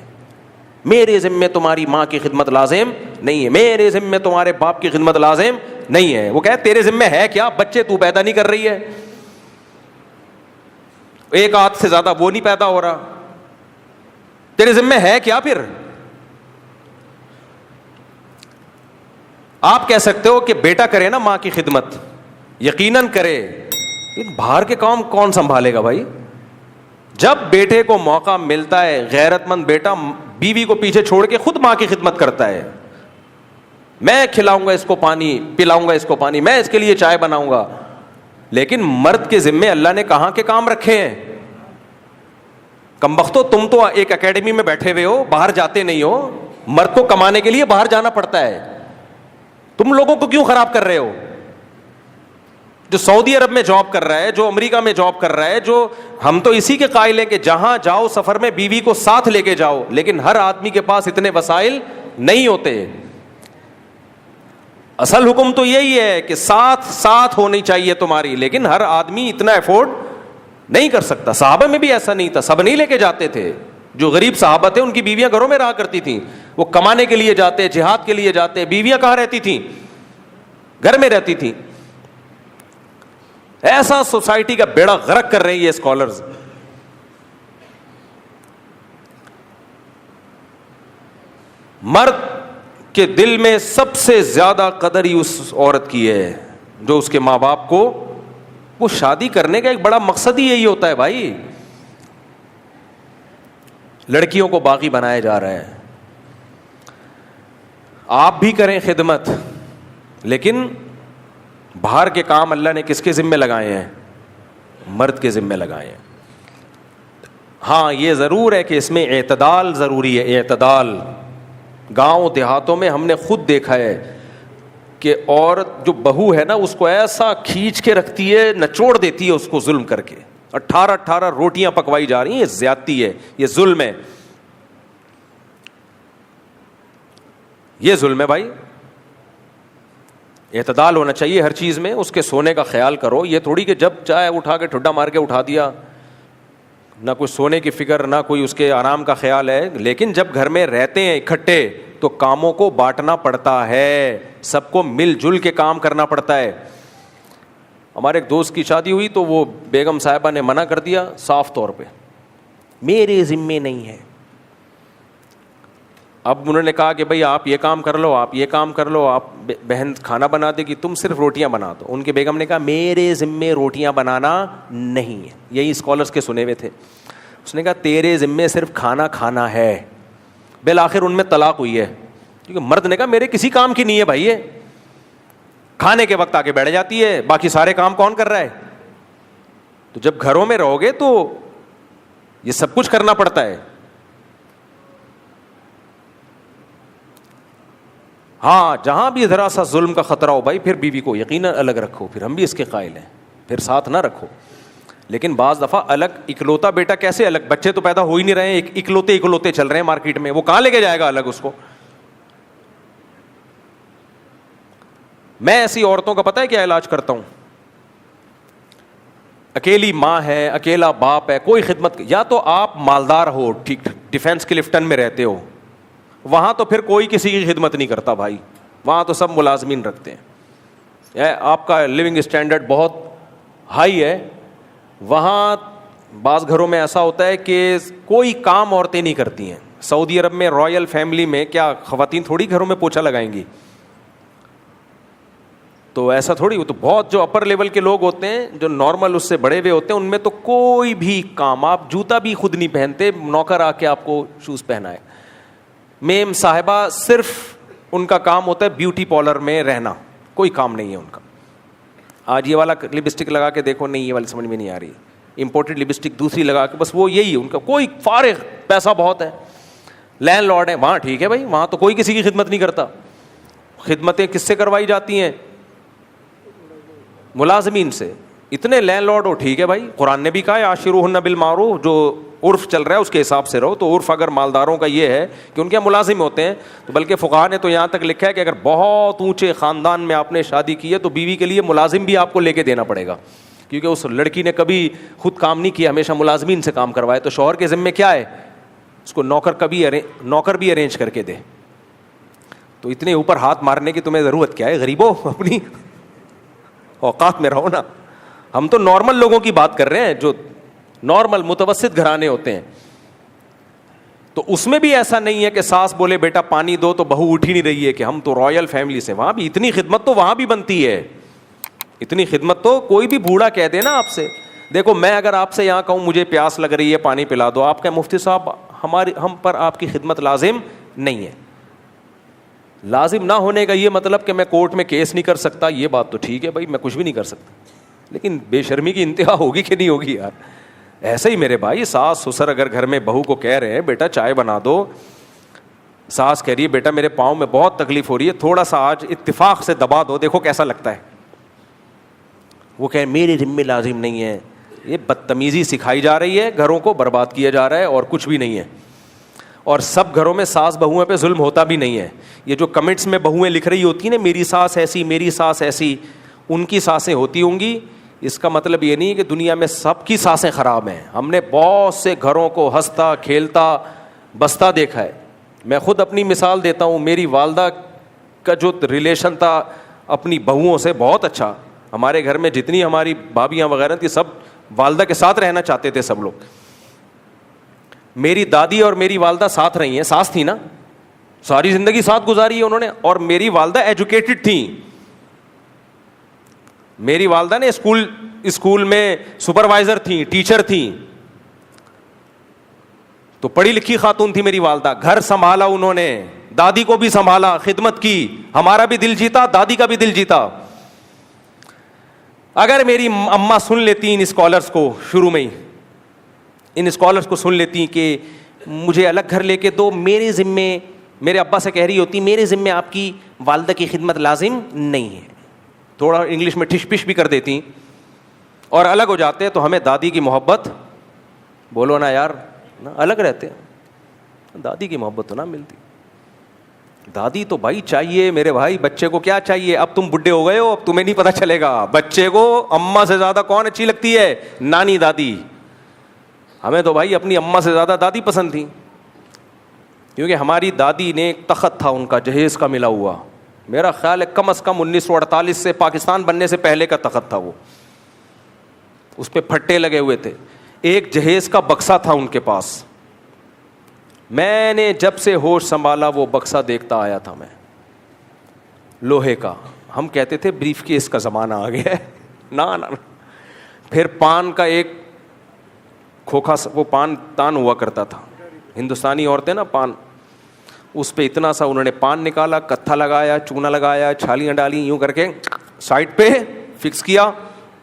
میرے ذمے تمہاری ماں کی خدمت لازم نہیں ہے, میرے ذمے تمہارے باپ کی خدمت لازم نہیں ہے. وہ کہے تیرے ذمے ہے کیا, بچے تو پیدا نہیں کر رہی ہے, ایک ہاتھ سے زیادہ وہ نہیں پیدا ہو رہا. تیرے ذمہ ہے کیا پھر؟ آپ کہہ سکتے ہو کہ بیٹا کرے نا ماں کی خدمت، یقیناً کرے، لیکن باہر کے کام کون سنبھالے گا بھائی؟ جب بیٹے کو موقع ملتا ہے، غیرت مند بیٹا بیوی کو پیچھے چھوڑ کے خود ماں کی خدمت کرتا ہے. میں کھلاؤں گا اس کو پانی، پلاؤں گا اس کو پانی، میں اس کے لیے چائے بناؤں گا. لیکن مرد کے ذمے اللہ نے کہاں کے کام رکھے ہیں؟ کمبختو، تم تو ایک اکیڈمی میں بیٹھے ہوئے ہو، باہر جاتے نہیں ہو. مرد کو کمانے کے لیے باہر جانا پڑتا ہے. تم لوگوں کو کیوں خراب کر رہے ہو؟ جو سعودی عرب میں جاب کر رہا ہے، جو امریکہ میں جاب کر رہا ہے، جو ہم تو اسی کے قائل ہیں کہ جہاں جاؤ سفر میں بیوی کو ساتھ لے کے جاؤ، لیکن ہر آدمی کے پاس اتنے وسائل نہیں ہوتے. اصل حکم تو یہی ہے کہ ساتھ ہونی چاہیے تمہاری، لیکن ہر آدمی اتنا افورڈ نہیں کر سکتا. صحابہ میں بھی ایسا نہیں تھا، سب نہیں لے کے جاتے تھے. جو غریب صحابہ تھے ان کی بیویاں گھروں میں رہا کرتی تھیں، وہ کمانے کے لیے جاتے، جہاد کے لیے جاتے، بیویاں کہاں رہتی تھیں؟ گھر میں رہتی تھیں. ایسا سوسائٹی کا بیڑا غرق کر رہے ہیں یہ اسکالرز. مرد کے دل میں سب سے زیادہ قدر ہی اس عورت کی ہے جو اس کے ماں باپ کو، وہ شادی کرنے کا ایک بڑا مقصد ہی یہی ہوتا ہے بھائی. لڑکیوں کو باغی بنایا جا رہا ہے. آپ بھی کریں خدمت، لیکن باہر کے کام اللہ نے کس کے ذمے لگائے ہیں؟ مرد کے ذمے لگائے ہیں. ہاں یہ ضرور ہے کہ اس میں اعتدال ضروری ہے. اعتدال گاؤں دیہاتوں میں ہم نے خود دیکھا ہے کہ عورت جو بہو ہے نا اس کو ایسا کھینچ کے رکھتی ہے، نچوڑ دیتی ہے اس کو ظلم کر کے. 18 روٹیاں پکوائی جا رہی ہیں، یہ زیادتی ہے، یہ ظلم ہے، یہ ظلم ہے بھائی. اعتدال ہونا چاہیے ہر چیز میں. اس کے سونے کا خیال کرو. یہ تھوڑی کہ جب چاہے اٹھا کے ٹھڈا مار کے اٹھا دیا، نہ کوئی سونے کی فکر، نہ کوئی اس کے آرام کا خیال ہے. لیکن جب گھر میں رہتے ہیں اکٹھے تو کاموں کو بانٹنا پڑتا ہے، سب کو مل جل کے کام کرنا پڑتا ہے. ہمارے ایک دوست کی شادی ہوئی تو وہ بیگم صاحبہ نے منع کر دیا صاف طور پہ، میرے ذمے نہیں ہے. اب انہوں نے کہا کہ بھائی آپ یہ کام کر لو، آپ یہ کام کر لو، آپ بہن کھانا بنا دے گی، تم صرف روٹیاں بنا دو. ان کے بیگم نے کہا میرے ذمے روٹیاں بنانا نہیں ہے. یہی اسکالرس کے سنے ہوئے تھے. اس نے کہا تیرے ذمے صرف کھانا کھانا ہے. بالآخر ان میں طلاق ہوئی ہے، کیونکہ مرد نے کہا میرے کسی کام کی نہیں ہے بھائی، یہ کھانے کے وقت آ کے بیٹھ جاتی ہے، باقی سارے کام کون کر رہا ہے؟ تو جب گھروں میں رہو گے تو یہ سب کچھ کرنا پڑتا ہے. ہاں جہاں بھی ذرا سا ظلم کا خطرہ ہو بھائی، پھر بیوی کو یقیناً الگ رکھو، پھر ہم بھی اس کے قائل ہیں، پھر ساتھ نہ رکھو. لیکن بعض دفعہ الگ اکلوتا بیٹا کیسے الگ؟ بچے تو پیدا ہو ہی نہیں رہے ہیں، اکلوتے چل رہے ہیں مارکیٹ میں، وہ کہاں لے کے جائے گا الگ اس کو؟ میں ایسی عورتوں کا پتہ ہے کیا علاج کرتا ہوں؟ اکیلی ماں ہے، اکیلا باپ ہے، کوئی خدمت، یا تو آپ مالدار ہو، ٹھیک ڈیفینس کلفٹن میں رہتے ہو، وہاں تو پھر کوئی کسی کی خدمت نہیں کرتا بھائی، وہاں تو سب ملازمین رکھتے ہیں، آپ کا لیونگ اسٹینڈرڈ بہت ہائی ہے. وہاں بعض گھروں میں ایسا ہوتا ہے کہ کوئی کام عورتیں نہیں کرتی ہیں. سعودی عرب میں رائل فیملی میں کیا خواتین تھوڑی گھروں میں پوچھا لگائیں گی؟ تو ایسا تھوڑی. وہ تو بہت جو اپر لیول کے لوگ ہوتے ہیں، جو نارمل اس سے بڑے ہوئے ہوتے ہیں، ان میں تو کوئی بھی کام، آپ جوتا بھی خود نہیں پہنتے، نوکر آ کے آپ کو شوز پہنائے. میم صاحبہ صرف ان کا کام ہوتا ہے بیوٹی پارلر میں رہنا، کوئی کام نہیں ہے ان کا. آج یہ والا لپسٹک لگا کے دیکھو، نہیں یہ والی سمجھ میں نہیں آ رہی، امپورٹڈ لپسٹک دوسری لگا کے، بس وہ یہی ان کا. کوئی فارغ، پیسہ بہت ہے، لینڈ لارڈ ہے وہاں، ٹھیک ہے بھائی، وہاں تو کوئی کسی کی خدمت نہیں کرتا. خدمتیں کس سے کروائی جاتی ہیں؟ ملازمین سے. اتنے لینڈ لارڈ ہو، ٹھیک ہے بھائی، قرآن نے بھی کہا ہے عاشروہن بالمعروف، جو عرف چل رہا ہے اس کے حساب سے رہو. تو عرف اگر مالداروں کا یہ ہے کہ ان کے ملازم ہوتے ہیں، تو بلکہ فقہا نے تو یہاں تک لکھا ہے کہ اگر بہت اونچے خاندان میں آپ نے شادی کی ہے تو بیوی کے لیے ملازم بھی آپ کو لے کے دینا پڑے گا، کیونکہ اس لڑکی نے کبھی خود کام نہیں کیا، ہمیشہ ملازمین سے کام کروائے. تو شوہر کے ذمے کیا ہے؟ اس کو نوکر بھی ارینج کر کے دے. تو اتنے اوپر ہاتھ مارنے کی تمہیں ضرورت کیا ہے؟ غریبو، اپنی اوقات میں رہو نا. ہم تو نارمل لوگوں کی بات کر رہے ہیں، جو نارمل متوسط گھرانے ہوتے ہیں. تو اس میں بھی ایسا نہیں ہے کہ ساس بولے بیٹا پانی دو تو بہو اٹھ ہی نہیں رہی ہے کہ ہم تو رائل فیملی سے. وہاں بھی اتنی خدمت تو وہاں بھی بنتی ہے, اتنی خدمت تو کوئی بھی بوڑھا کہہ دے نا آپ سے. دیکھو میں اگر آپ سے یہاں کہوں مجھے پیاس لگ رہی ہے پانی پلا دو, آپ کہ مفتی صاحب ہم پر آپ کی خدمت لازم نہیں ہے. لازم نہ ہونے کا یہ مطلب کہ میں کورٹ میں کیس نہیں کر سکتا, یہ بات تو ٹھیک ہے بھائی, میں کچھ بھی نہیں کر سکتا, لیکن بے شرمی کی انتہا ہوگی کہ نہیں ہوگی یار. ایسے ہی میرے بھائی ساس سسر اگر گھر میں بہو کو کہہ رہے ہیں بیٹا چائے بنا دو, ساس کہہ رہی ہے بیٹا میرے پاؤں میں بہت تکلیف ہو رہی ہے, تھوڑا سا آج اتفاق سے دبا دو, دیکھو کیسا لگتا ہے. وہ کہ میری ذمہ لازم نہیں ہے. یہ بدتمیزی سکھائی جا رہی ہے, گھروں کو برباد کیا جا رہا ہے اور کچھ بھی نہیں ہے. اور سب گھروں میں ساس بہوؤں پہ ظلم ہوتا بھی نہیں ہے. یہ جو کمنٹس میں بہویں لکھ رہی ہوتی ہیں نا میری ساس ایسی میری ساس ایسی, ان کی ساسیں ہوتی ہوں گی, اس کا مطلب یہ نہیں کہ دنیا میں سب کی ساسیں خراب ہیں. ہم نے بہت سے گھروں کو ہنستا کھیلتا بستا دیکھا ہے. میں خود اپنی مثال دیتا ہوں, میری والدہ کا جو ریلیشن تھا اپنی بہوؤں سے بہت اچھا. ہمارے گھر میں جتنی ہماری بھابیاں وغیرہ تھی سب والدہ کے ساتھ رہنا چاہتے تھے سب لوگ. میری دادی اور میری والدہ ساتھ رہی ہیں, ساس تھی نا, ساری زندگی ساتھ گزاری ہے انہوں نے. اور میری والدہ ایجوکیٹڈ تھیں. میری والدہ نے اسکول میں سپروائزر تھیں, ٹیچر تھیں, تو پڑھی لکھی خاتون تھی میری والدہ. گھر سنبھالا انہوں نے, دادی کو بھی سنبھالا, خدمت کی, ہمارا بھی دل جیتا, دادی کا بھی دل جیتا. اگر میری اماں سن لیتی ان اسکالرس کو, شروع میں ہی ان اسکالرس کو سن لیتی کہ مجھے الگ گھر لے کے دو, میرے ذمے, میرے ابا سے کہہ رہی ہوتی میرے ذمے آپ کی والدہ کی خدمت لازم نہیں ہے, تھوڑا انگلش میں ٹھش پش بھی کر دیتی اور الگ ہو جاتے, تو ہمیں دادی کی محبت, بولو نا یار, الگ رہتے ہیں, دادی کی محبت تو نہ ملتی. دادی تو بھائی چاہیے میرے بھائی. بچے کو کیا چاہیے, اب تم بڈھے ہو گئے ہو, اب تمہیں نہیں پتہ چلے گا. بچے کو اماں سے زیادہ کون اچھی لگتی ہے, نانی دادی. ہمیں تو بھائی اپنی اماں سے زیادہ دادی پسند تھی, کیونکہ ہماری دادی نے ایک تخت تھا ان کا جہیز کا ملا ہوا, میرا خیال ہے کم از کم 1948 سے پاکستان بننے سے پہلے کا تخت تھا وہ, اس پہ پھٹے لگے ہوئے تھے. ایک جہیز کا بکسا تھا ان کے پاس. میں نے جب سے ہوش سنبھالا وہ بکسا دیکھتا آیا تھا میں, لوہے کا. ہم کہتے تھے بریف کیس کا زمانہ آ گیا ہے. نہ پھر پان کا ایک کھوکھا, وہ پان تان ہوا کرتا تھا, ہندوستانی عورتیں نا پان, اس پہ اتنا سا انہوں نے پان نکالا, کتھا لگایا, چونا لگایا, چھالیاں ڈالی, یوں کر کے سائڈ پہ فکس کیا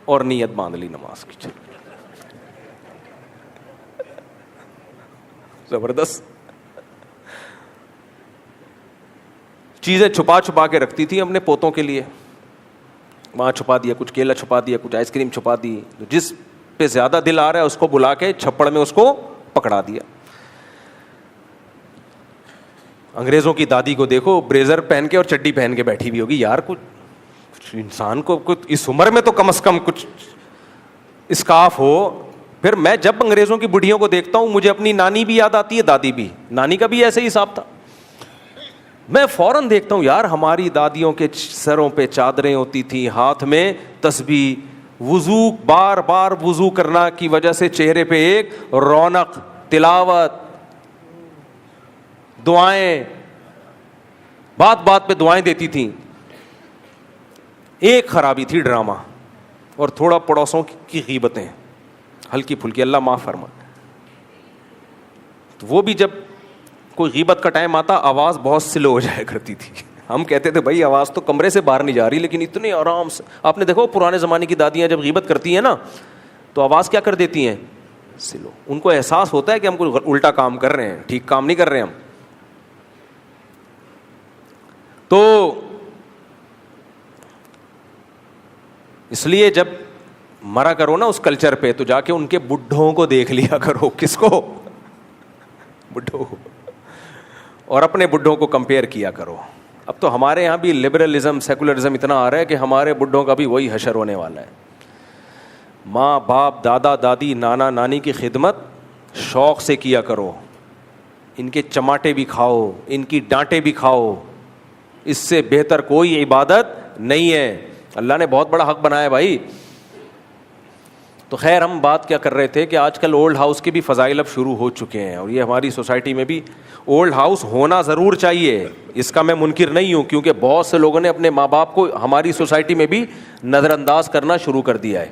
اور نیت باندھ لی نماز کی. زبردست چیزیں چھپا چھپا کے رکھتی تھی اپنے پوتوں کے لیے. وہاں چھپا دیا, کچھ کیلا چھپا دیا, کچھ آئس کریم چھپا دی, جس پہ زیادہ دل آ رہا ہے اس کو بلا کے چھپڑ میں اس کو پکڑا دیا. انگریزوں کی دادی کو دیکھو, بریزر پہن کے اور چڈی پہن کے بیٹھی ہوئی ہوگی. یار کچھ انسان کو کچھ اس عمر میں تو کم از کم کچھ اسکارف ہو. پھر میں جب انگریزوں کی بڑھیوں کو دیکھتا ہوں مجھے اپنی نانی بھی یاد آتی ہے, دادی بھی. نانی کا بھی ایسے ہی حساب تھا. میں فوراً دیکھتا ہوں یار ہماری دادیوں کے سروں پہ چادریں ہوتی تھیں, ہاتھ میں تسبیح, وضو بار بار وضو کرنا کی وجہ سے چہرے پہ ایک رونق, تلاوت, دعائیں, بات بات پہ دعائیں دیتی تھیں. ایک خرابی تھی ڈرامہ اور تھوڑا پڑوسوں کی غیبتیں ہلکی پھلکی, اللہ معاف فرما. تو وہ بھی جب کوئی غیبت کا ٹائم آتا آواز بہت سلو ہو جایا کرتی تھی. ہم کہتے تھے بھائی آواز تو کمرے سے باہر نہیں جا رہی, لیکن اتنے آرام سے. آپ نے دیکھو پرانے زمانے کی دادیاں جب غیبت کرتی ہیں نا تو آواز کیا کر دیتی ہیں, سلو. ان کو احساس ہوتا ہے کہ ہم کوئی الٹا کام کر رہے ہیں, ٹھیک کام نہیں کر رہے ہم. تو اس لیے جب مرا کرو نا اس کلچر پہ تو جا کے ان کے بڈھوں کو دیکھ لیا کرو. کس کو, بڈھوں, اور اپنے بڈھوں کو کمپیئر کیا کرو. اب تو ہمارے یہاں بھی لبرلزم سیکولرزم اتنا آ رہا ہے کہ ہمارے بڈھوں کا بھی وہی حشر ہونے والا ہے. ماں باپ دادا دادی نانا نانی کی خدمت شوق سے کیا کرو, ان کے چماٹے بھی کھاؤ, ان کی ڈانٹے بھی کھاؤ, اس سے بہتر کوئی عبادت نہیں ہے. اللہ نے بہت بڑا حق بنایا ہے بھائی. تو خیر ہم بات کیا کر رہے تھے کہ آج کل اولڈ ہاؤس کے بھی فضائل اب شروع ہو چکے ہیں, اور یہ ہماری سوسائٹی میں بھی اولڈ ہاؤس ہونا ضرور چاہیے, اس کا میں منکر نہیں ہوں, کیونکہ بہت سے لوگوں نے اپنے ماں باپ کو ہماری سوسائٹی میں بھی نظر انداز کرنا شروع کر دیا ہے.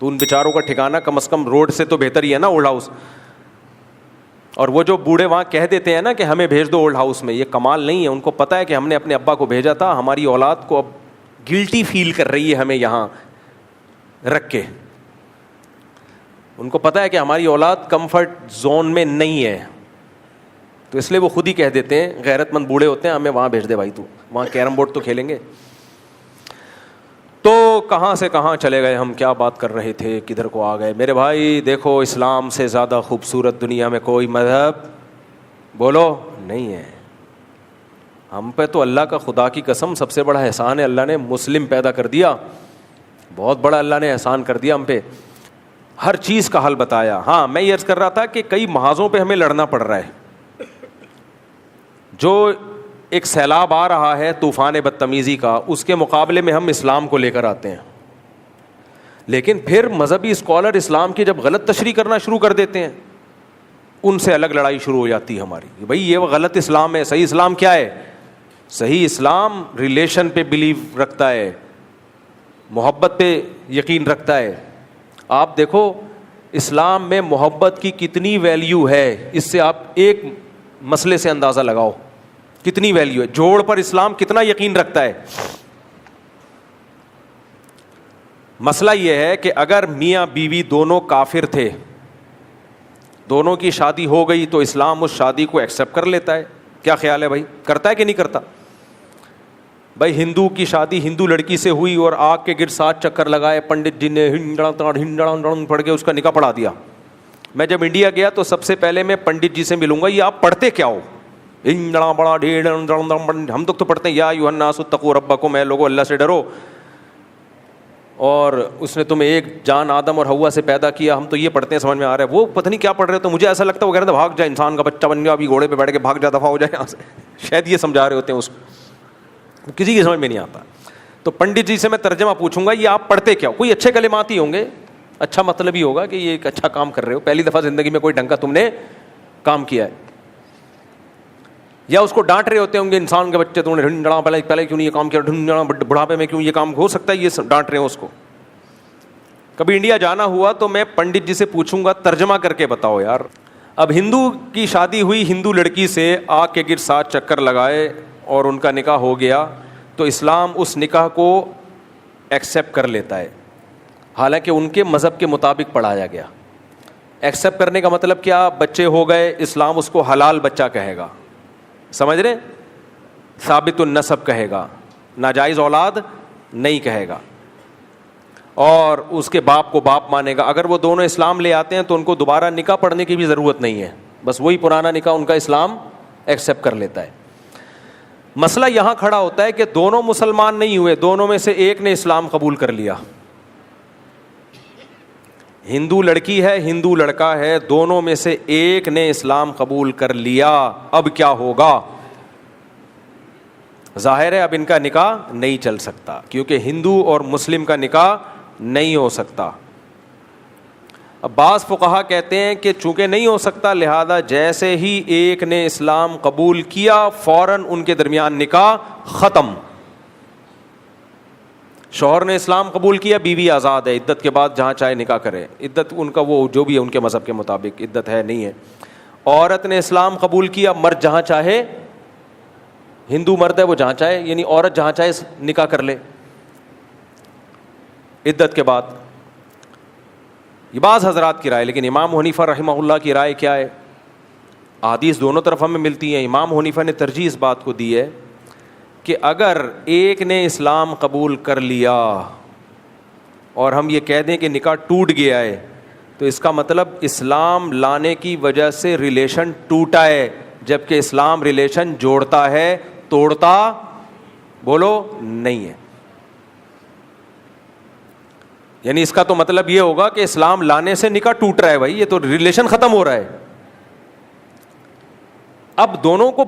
تو ان بیچاروں کا ٹھکانہ کم از کم روڈ سے تو بہتر ہی ہے نا اولڈ ہاؤس. اور وہ جو بوڑھے وہاں کہہ دیتے ہیں نا کہ ہمیں بھیج دو اولڈ ہاؤس میں, یہ کمال نہیں ہے. ان کو پتہ ہے کہ ہم نے اپنے ابا کو بھیجا تھا, ہماری اولاد کو اب گلٹی فیل کر رہی ہے ہمیں یہاں رکھ کے. ان کو پتہ ہے کہ ہماری اولاد کمفرٹ زون میں نہیں ہے, تو اس لیے وہ خود ہی کہہ دیتے ہیں, غیرت مند بوڑھے ہوتے ہیں, ہمیں وہاں بھیج دے بھائی, تو وہاں کیرم بورڈ تو کھیلیں گے. تو کہاں سے کہاں چلے گئے ہم, کیا بات کر رہے تھے, کدھر کو آ گئے میرے بھائی. دیکھو اسلام سے زیادہ خوبصورت دنیا میں کوئی مذہب بولو نہیں ہے. ہم پہ تو اللہ کا خدا کی قسم سب سے بڑا احسان ہے, اللہ نے مسلم پیدا کر دیا, بہت بڑا اللہ نے احسان کر دیا ہم پہ, ہر چیز کا حل بتایا. ہاں میں یہ عرض کر رہا تھا کہ کئی محاذوں پہ ہمیں لڑنا پڑ رہا ہے. جو ایک سیلاب آ رہا ہے طوفان بدتمیزی کا, اس کے مقابلے میں ہم اسلام کو لے کر آتے ہیں, لیکن پھر مذہبی اسکالر اسلام کی جب غلط تشریح کرنا شروع کر دیتے ہیں, ان سے الگ لڑائی شروع ہو جاتی ہے ہماری. بھائی یہ غلط اسلام ہے, صحیح اسلام کیا ہے؟ صحیح اسلام ریلیشن پہ بلیو رکھتا ہے, محبت پہ یقین رکھتا ہے. آپ دیکھو اسلام میں محبت کی کتنی ویلیو ہے, اس سے آپ ایک مسئلے سے اندازہ لگاؤ کتنی ویلیو ہے. جوڑ پر اسلام کتنا یقین رکھتا ہے. مسئلہ یہ ہے کہ اگر میاں بیوی دونوں کافر تھے, دونوں کی شادی ہو گئی, تو اسلام اس شادی کو ایکسیپٹ کر لیتا ہے. کیا خیال ہے بھائی, کرتا ہے کہ نہیں کرتا؟ بھائی ہندو کی شادی ہندو لڑکی سے ہوئی اور آگ کے گرد 7 چکر لگائے, پنڈت جی نے ہنڈڑا پڑھ کے اس کا نکاح پڑھا دیا. میں جب انڈیا گیا تو سب سے پہلے میں پنڈت جی سے ملوں گا, یہ آپ پڑھتے کیا ہو؟ ہم تو پڑھتے ہیں یا ایھا الناس اتقوا ربکم, اے لوگو اللہ سے ڈرو, اور اس نے تمہیں ایک جان آدم اور حوا سے پیدا کیا. ہم تو یہ پڑھتے ہیں, سمجھ میں آ رہا ہے. وہ پتہ نہیں کیا پڑھ رہے تو مجھے ایسا لگتا ہے وہ کہہ رہے تھے بھاگ جا, انسان کا بچہ بن جا, ابھی گھوڑے پہ بیٹھ کے بھاگ جا, دفعہ ہو جائے یہاں سے. شاید یہ سمجھا رہے ہوتے ہیں اس کو, کسی کی سمجھ میں نہیں آتا. تو پنڈت جی سے میں ترجمہ پوچھوں گا, یہ آپ پڑھتے کیا ہو؟ کوئی اچھے کلمات ہی ہوں گے, اچھا مطلب ہی ہوگا کہ یہ ایک اچھا کام کر رہے ہو, پہلی دفعہ زندگی میں کوئی ڈھنگ کا تم نے کام کیا ہے. یا اس کو ڈانٹ رہے ہوتے ہوں گے, انسان کے بچے تم نے ڈھنڈڑا پہلے کیوں نہیں یہ کام کیا, ڈھنڈڑا بڑھاپے میں کیوں یہ کام, ہو سکتا ہے یہ ڈانٹ رہے ہوں اس کو. کبھی انڈیا جانا ہوا تو میں پنڈت جی سے پوچھوں گا ترجمہ کر کے بتاؤ یار. اب ہندو کی شادی ہوئی ہندو لڑکی سے, آگ کے گرد 7 چکر لگائے اور ان کا نکاح ہو گیا, تو اسلام اس نکاح کو ایکسیپٹ کر لیتا ہے, حالانکہ ان کے مذہب کے مطابق پڑھایا گیا. ایکسیپٹ کرنے کا مطلب کیا؟ بچے ہو گئے, اسلام اس کو حلال بچہ کہے گا, سمجھ رہے, ثابت النسب کہے گا, ناجائز اولاد نہیں کہے گا, اور اس کے باپ کو باپ مانے گا. اگر وہ دونوں اسلام لے آتے ہیں تو ان کو دوبارہ نکاح پڑھنے کی بھی ضرورت نہیں ہے, بس وہی پرانا نکاح ان کا اسلام ایکسیپٹ کر لیتا ہے. مسئلہ یہاں کھڑا ہوتا ہے کہ دونوں مسلمان نہیں ہوئے, دونوں میں سے ایک نے اسلام قبول کر لیا. ہندو لڑکی ہے, ہندو لڑکا ہے, دونوں میں سے ایک نے اسلام قبول کر لیا. اب کیا ہوگا؟ ظاہر ہے اب ان کا نکاح نہیں چل سکتا, کیونکہ ہندو اور مسلم کا نکاح نہیں ہو سکتا. اب بعض فقہا کہتے ہیں کہ چونکہ نہیں ہو سکتا, لہذا جیسے ہی ایک نے اسلام قبول کیا فوراً ان کے درمیان نکاح ختم. شوہر نے اسلام قبول کیا, بیوی آزاد ہے, عدت کے بعد جہاں چاہے نکاح کرے. عدت ان کا وہ جو بھی ہے ان کے مذہب کے مطابق عدت ہے نہیں ہے. عورت نے اسلام قبول کیا, مرد جہاں چاہے, ہندو مرد ہے وہ جہاں چاہے, یعنی عورت جہاں چاہے نکاح کر لے عدت کے بعد. یہ بعض حضرات کی رائے, لیکن امام حنیفہ رحمہ اللہ کی رائے کیا ہے؟ احادیث دونوں طرف ہمیں ملتی ہیں. امام حنیفہ نے ترجیح اس بات کو دی ہے کہ اگر ایک نے اسلام قبول کر لیا اور ہم یہ کہہ دیں کہ نکاح ٹوٹ گیا ہے, تو اس کا مطلب اسلام لانے کی وجہ سے ریلیشن ٹوٹا ہے, جبکہ اسلام ریلیشن جوڑتا ہے, توڑتا بولو نہیں ہے. یعنی اس کا تو مطلب یہ ہوگا کہ اسلام لانے سے نکاح ٹوٹ رہا ہے, بھائی یہ تو ریلیشن ختم ہو رہا ہے. اب دونوں کو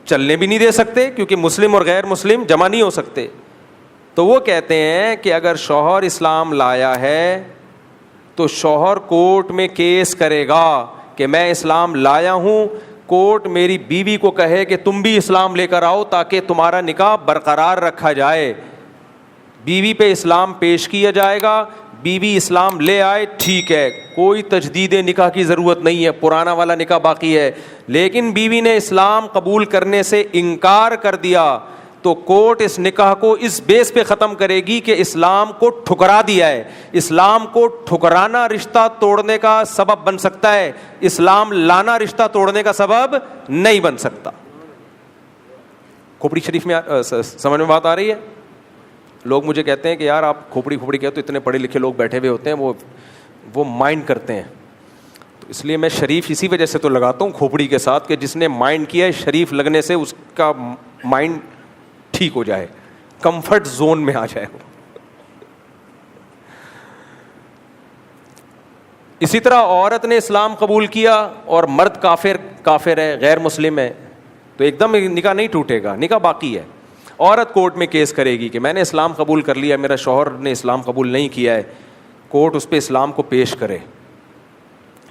چلنے بھی نہیں دے سکتے کیونکہ مسلم اور غیر مسلم جمع نہیں ہو سکتے. تو وہ کہتے ہیں کہ اگر شوہر اسلام لایا ہے تو شوہر کورٹ میں کیس کرے گا کہ میں اسلام لایا ہوں, کورٹ میری بیوی کو کہے کہ تم بھی اسلام لے کر آؤ تاکہ تمہارا نکاح برقرار رکھا جائے. بیوی پہ اسلام پیش کیا جائے گا, بیوی اسلام لے آئے, ٹھیک ہے, کوئی تجدید نکاح کی ضرورت نہیں ہے, پرانا والا نکاح باقی ہے. لیکن بیوی نے اسلام قبول کرنے سے انکار کر دیا تو کورٹ اس نکاح کو اس بیس پہ ختم کرے گی کہ اسلام کو ٹھکرا دیا ہے. اسلام کو ٹھکرانا رشتہ توڑنے کا سبب بن سکتا ہے, اسلام لانا رشتہ توڑنے کا سبب نہیں بن سکتا. کھوپڑی شریف میں سمجھ میں بات آ رہی ہے؟ لوگ مجھے کہتے ہیں کہ یار آپ کھوپڑی کہتے تو اتنے پڑھے لکھے لوگ بیٹھے ہوئے ہوتے ہیں, وہ مائنڈ کرتے ہیں. تو اس لیے میں شریف اسی وجہ سے تو لگاتا ہوں کھوپڑی کے ساتھ کہ جس نے مائنڈ کیا ہے, شریف لگنے سے اس کا مائنڈ ٹھیک ہو جائے, کمفرٹ زون میں آ جائے. اسی طرح عورت نے اسلام قبول کیا اور مرد کافر ہے, غیر مسلم ہے, تو ایک دم نکاح نہیں ٹوٹے گا, نکاح باقی ہے. عورت کورٹ میں کیس کرے گی کہ میں نے اسلام قبول کر لیا, میرا شوہر نے اسلام قبول نہیں کیا ہے. کورٹ اس پہ اسلام کو پیش کرے,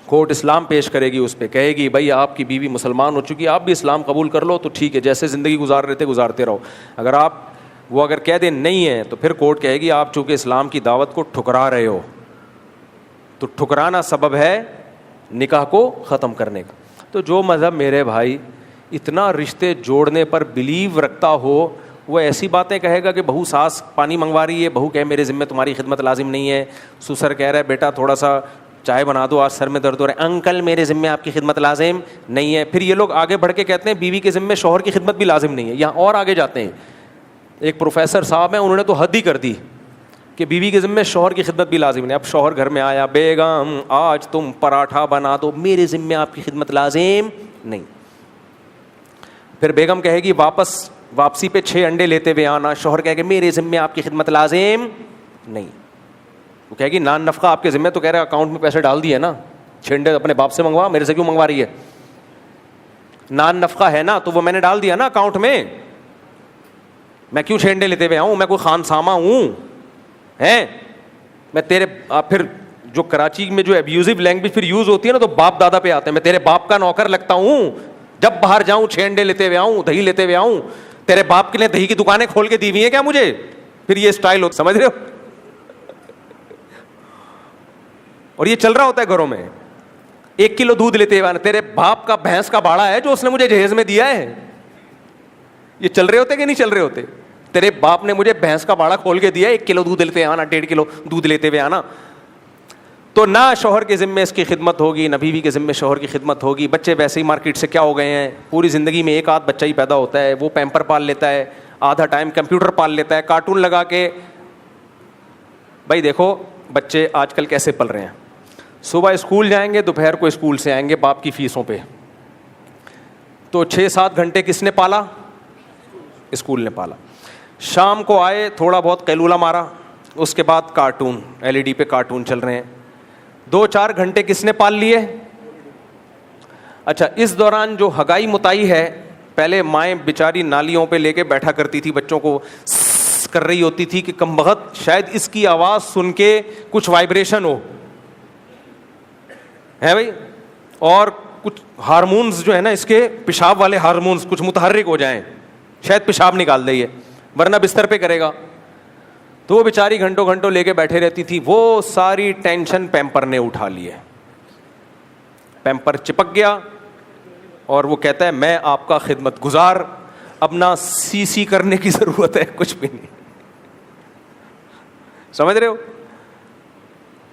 کورٹ اسلام پیش کرے گی, اس پہ کہے گی بھائی آپ کی بیوی مسلمان ہو چکی ہے, آپ بھی اسلام قبول کر لو تو ٹھیک ہے, جیسے زندگی گزار رہے تھے گزارتے رہو. اگر کہہ دیں نہیں ہے تو پھر کورٹ کہے گی آپ چونکہ اسلام کی دعوت کو ٹھکرا رہے ہو, تو ٹھکرانا سبب ہے نکاح کو ختم کرنے کا. تو جو مذہب میرے بھائی اتنا رشتے جوڑنے پر بلیو رکھتا ہو, وہ ایسی باتیں کہے گا کہ بہو ساس پانی منگوا رہی ہے, بہو کہے میرے ذمہ تمہاری خدمت لازم نہیں ہے, سسر کہہ رہا ہے بیٹا تھوڑا سا چائے بنا دو آج سر میں درد ہو رہا ہے, انکل میرے ذمہ آپ کی خدمت لازم نہیں ہے. پھر یہ لوگ آگے بڑھ کے کہتے ہیں بیوی کے ذمہ شوہر کی خدمت بھی لازم نہیں ہے. یہاں اور آگے جاتے ہیں, ایک پروفیسر صاحب ہیں, انہوں نے تو حد ہی کر دی کہ بیوی کے ذمہ شوہر کی خدمت بھی لازم نہیں. اب شوہر گھر میں آیا, بیگم آج تم پراٹھا بنا دو, میرے ذمہ آپ کی خدمت لازم نہیں. پھر بیگم کہے گی واپسی پہ 6 انڈے لیتے ہوئے آنا, شوہر کہے گا میرے ذمہ آپ کی خدمت لازم نہیں. وہ کہے گی نان نفقہ آپ کے ذمہ, تو کہہ رہے اکاؤنٹ میں پیسے ڈال دیے نا, 6 انڈے اپنے باپ سے منگوا, میرے سے کیوں منگوا رہی ہے؟ نان نفقہ ہے نا تو وہ میں نے ڈال دیا نا اکاؤنٹ میں, میں کیوں 6 انڈے لیتے ہوئے آؤں؟ میں کوئی خان سامہ ہوں ہیں؟ میں تیرے پھر جو کراچی میں جو ابیوزو لینگویج پھر یوز ہوتی ہے نا, تو باپ دادا پہ آتے ہیں, میں تیرے باپ کا نوکر لگتا ہوں, جب باہر جاؤں 6 انڈے لیتے ہوئے آؤں, دہی لیتے ہوئے آؤں, تیرے باپ کے لیے دہی کی دکانیں کھول کے دی ہوئی ہیں کیا مجھے؟ پھر یہ اسٹائل ہو, سمجھ رہے ہو؟ اور یہ چل رہا ہوتا ہے گھروں میں, 1 کلو دودھ لیتے ہوئے, تیرے باپ کا بھینس کا باڑا ہے جو اس نے مجھے جہیز میں دیا ہے. یہ چل رہے ہوتے کہ نہیں چل رہے ہوتے؟ تیرے باپ نے مجھے بھینس کا باڑا کھول کے دیا, 1 کلو دودھ لیتے آنا, 1.5 کلو دودھ لیتے ہوئے آنا. تو نہ شوہر کے ذمے اس کی خدمت ہوگی, نہ بیوی کے ذمے شوہر کی خدمت ہوگی. بچے ویسے ہی مارکیٹ سے کیا ہو گئے ہیں, پوری زندگی میں 1 آدھ بچہ ہی پیدا ہوتا ہے, وہ پیمپر پال لیتا ہے, آدھا ٹائم کمپیوٹر پال لیتا ہے, کارٹون لگا کے. بھائی دیکھو بچے آج کل کیسے پل رہے ہیں, صبح اسکول جائیں گے, دوپہر کو اسکول سے آئیں گے باپ کی فیسوں پہ, تو 6-7 گھنٹے کس نے پالا؟ اسکول نے پالا. شام کو آئے, تھوڑا بہت قیلولہ مارا, اس کے بعد کارٹون, LED پہ کارٹون چل رہے ہیں, 2-4 گھنٹے کس نے پال لیے؟ اچھا, اس دوران جو ہگائی متائی ہے, پہلے مائیں بیچاری نالیوں پہ لے کے بیٹھا کرتی تھی, بچوں کو کر رہی ہوتی تھی کہ کم بخت شاید اس کی آواز سن کے کچھ وائبریشن ہو, ہے بھائی, اور کچھ ہارمونز جو ہے نا اس کے پیشاب والے ہارمونز کچھ متحرک ہو جائیں, شاید پیشاب نکال دے, ورنہ بستر پہ کرے گا. تو وہ بیچاری گھنٹوں گھنٹوں لے کے بیٹھے رہتی تھی. وہ ساری ٹینشن پیمپر نے اٹھا لی ہے, پیمپر چپک گیا اور وہ کہتا ہے میں آپ کا خدمت گزار, اب نہ سی کرنے کی ضرورت ہے, کچھ بھی نہیں. سمجھ رہے ہو؟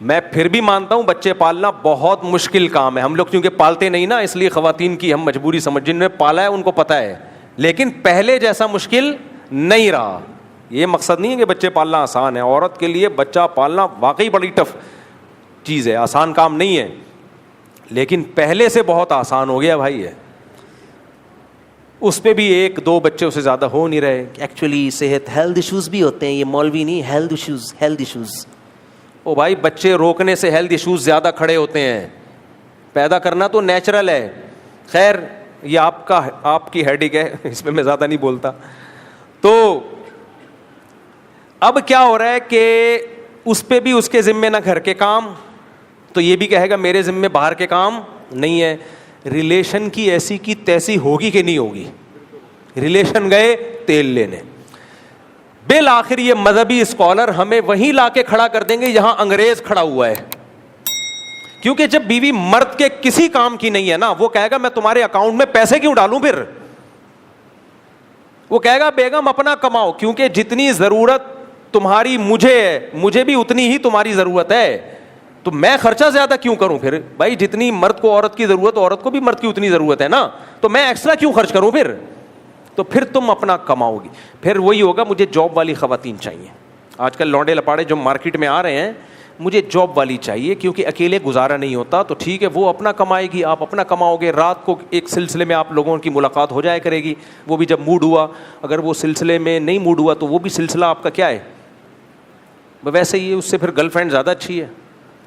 میں پھر بھی مانتا ہوں بچے پالنا بہت مشکل کام ہے. ہم لوگ کیونکہ پالتے نہیں نا, اس لیے خواتین کی ہم مجبوری سمجھ, جن نے پالا ہے ان کو پتہ ہے, لیکن پہلے جیسا مشکل نہیں رہا. یہ مقصد نہیں ہے کہ بچے پالنا آسان ہے, عورت کے لیے بچہ پالنا واقعی بڑی ٹف چیز ہے, آسان کام نہیں ہے, لیکن پہلے سے بہت آسان ہو گیا بھائی. ہے اس پہ بھی 1-2 بچے اسے زیادہ ہو نہیں رہے. ایکچولی صحت ہیلتھ ایشوز بھی ہوتے ہیں, یہ مولوی نہیں, ہیلتھ ایشوز. او بھائی بچے روکنے سے ہیلتھ ایشوز زیادہ کھڑے ہوتے ہیں, پیدا کرنا تو نیچرل ہے. خیر یہ آپ کی ہیڈک ہے, اس پہ میں زیادہ نہیں بولتا. تو اب کیا ہو رہا ہے کہ اس پہ بھی اس کے ذمے نہ گھر کے کام, تو یہ بھی کہے گا میرے ذمے باہر کے کام نہیں ہے. ریلیشن کی ایسی کی تیسی ہوگی کہ نہیں ہوگی؟ ریلیشن گئے تیل لینے. بالآخر یہ مذہبی اسکالر ہمیں وہیں لا کے کھڑا کر دیں گے جہاں انگریز کھڑا ہوا ہے. کیونکہ جب بیوی مرد کے کسی کام کی نہیں ہے نا, وہ کہے گا میں تمہارے اکاؤنٹ میں پیسے کیوں ڈالوں, پھر وہ کہے گا بیگم اپنا کماؤ, کیونکہ جتنی ضرورت تمہاری مجھے ہے مجھے بھی اتنی ہی تمہاری ضرورت ہے, تو میں خرچہ زیادہ کیوں کروں پھر؟ بھائی جتنی مرد کو عورت کی ضرورت, عورت کو بھی مرد کی اتنی ضرورت ہے نا, تو میں ایکسٹرا کیوں خرچ کروں پھر؟ تو پھر تم اپنا کماؤ گی. پھر وہی ہوگا مجھے جاب والی خواتین چاہیے. آج کل لونڈے لپاڑے جو مارکیٹ میں آ رہے ہیں, مجھے جاب والی چاہیے کیونکہ اکیلے گزارا نہیں ہوتا. تو ٹھیک ہے, وہ اپنا کمائے گی, آپ اپنا کماؤ گے. رات کو ایک سلسلے میں آپ لوگوں کی ملاقات ہو جائے کرے گی, وہ بھی جب موڈ ہوا. اگر وہ سلسلے میں نہیں موڈ ہوا تو وہ بھی سلسلہ آپ کا کیا ہے, ویسے ہی اس سے پھر گرل فرینڈ زیادہ اچھی ہے.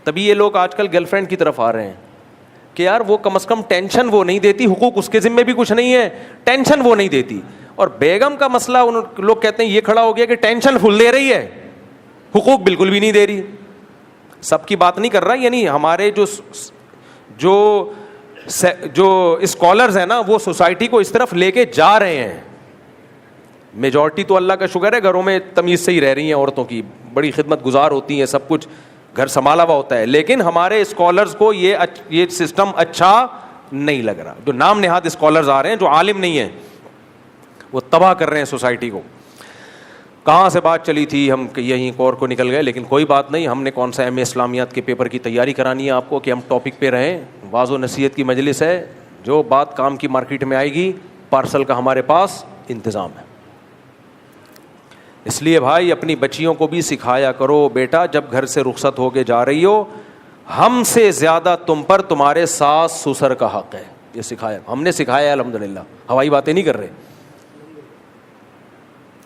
تبھی یہ لوگ آج کل گرل فرینڈ کی طرف آ رہے ہیں کہ یار وہ کم از کم ٹینشن وہ نہیں دیتی, حقوق اس کے ذمے بھی کچھ نہیں ہے, ٹینشن وہ نہیں دیتی. اور بیگم کا مسئلہ ان لوگ کہتے ہیں یہ کھڑا ہو گیا کہ ٹینشن فل دے رہی ہے, حقوق بالکل بھی نہیں دے رہی. سب کی بات نہیں کر رہا, یعنی ہمارے جو اسکالرز ہیں نا, وہ سوسائٹی کو اس طرف لے کے جا رہے ہیں. میجورٹی تو اللہ کا شکر ہے گھروں میں تمیز سے ہی رہ رہی ہیں, عورتوں کی بڑی خدمت گزار ہوتی ہیں, سب کچھ گھر سنبھالا ہوا ہوتا ہے. لیکن ہمارے اسکالرز کو یہ سسٹم اچھا نہیں لگ رہا. جو نام نہاد اسکالرز آ رہے ہیں, جو عالم نہیں ہیں, وہ تباہ کر رہے ہیں سوسائٹی کو. کہاں سے بات چلی تھی, ہم یہیں کور کو نکل گئے. لیکن کوئی بات نہیں, ہم نے کون سا ایم اے اسلامیات کے پیپر کی تیاری کرانی ہے آپ کو کہ ہم ٹاپک پہ رہیں. واضح و نصیحت کی مجلس ہے, جو بات کام کی مارکیٹ میں آئے گی پارسل کا ہمارے پاس انتظام ہے. اس لیے بھائی اپنی بچیوں کو بھی سکھایا کرو, بیٹا جب گھر سے رخصت ہو کے جا رہی ہو, ہم سے زیادہ تم پر تمہارے ساس سسر کا حق ہے. یہ سکھایا, ہم نے سکھایا ہے الحمدللہ, ہوائی باتیں نہیں کر رہے.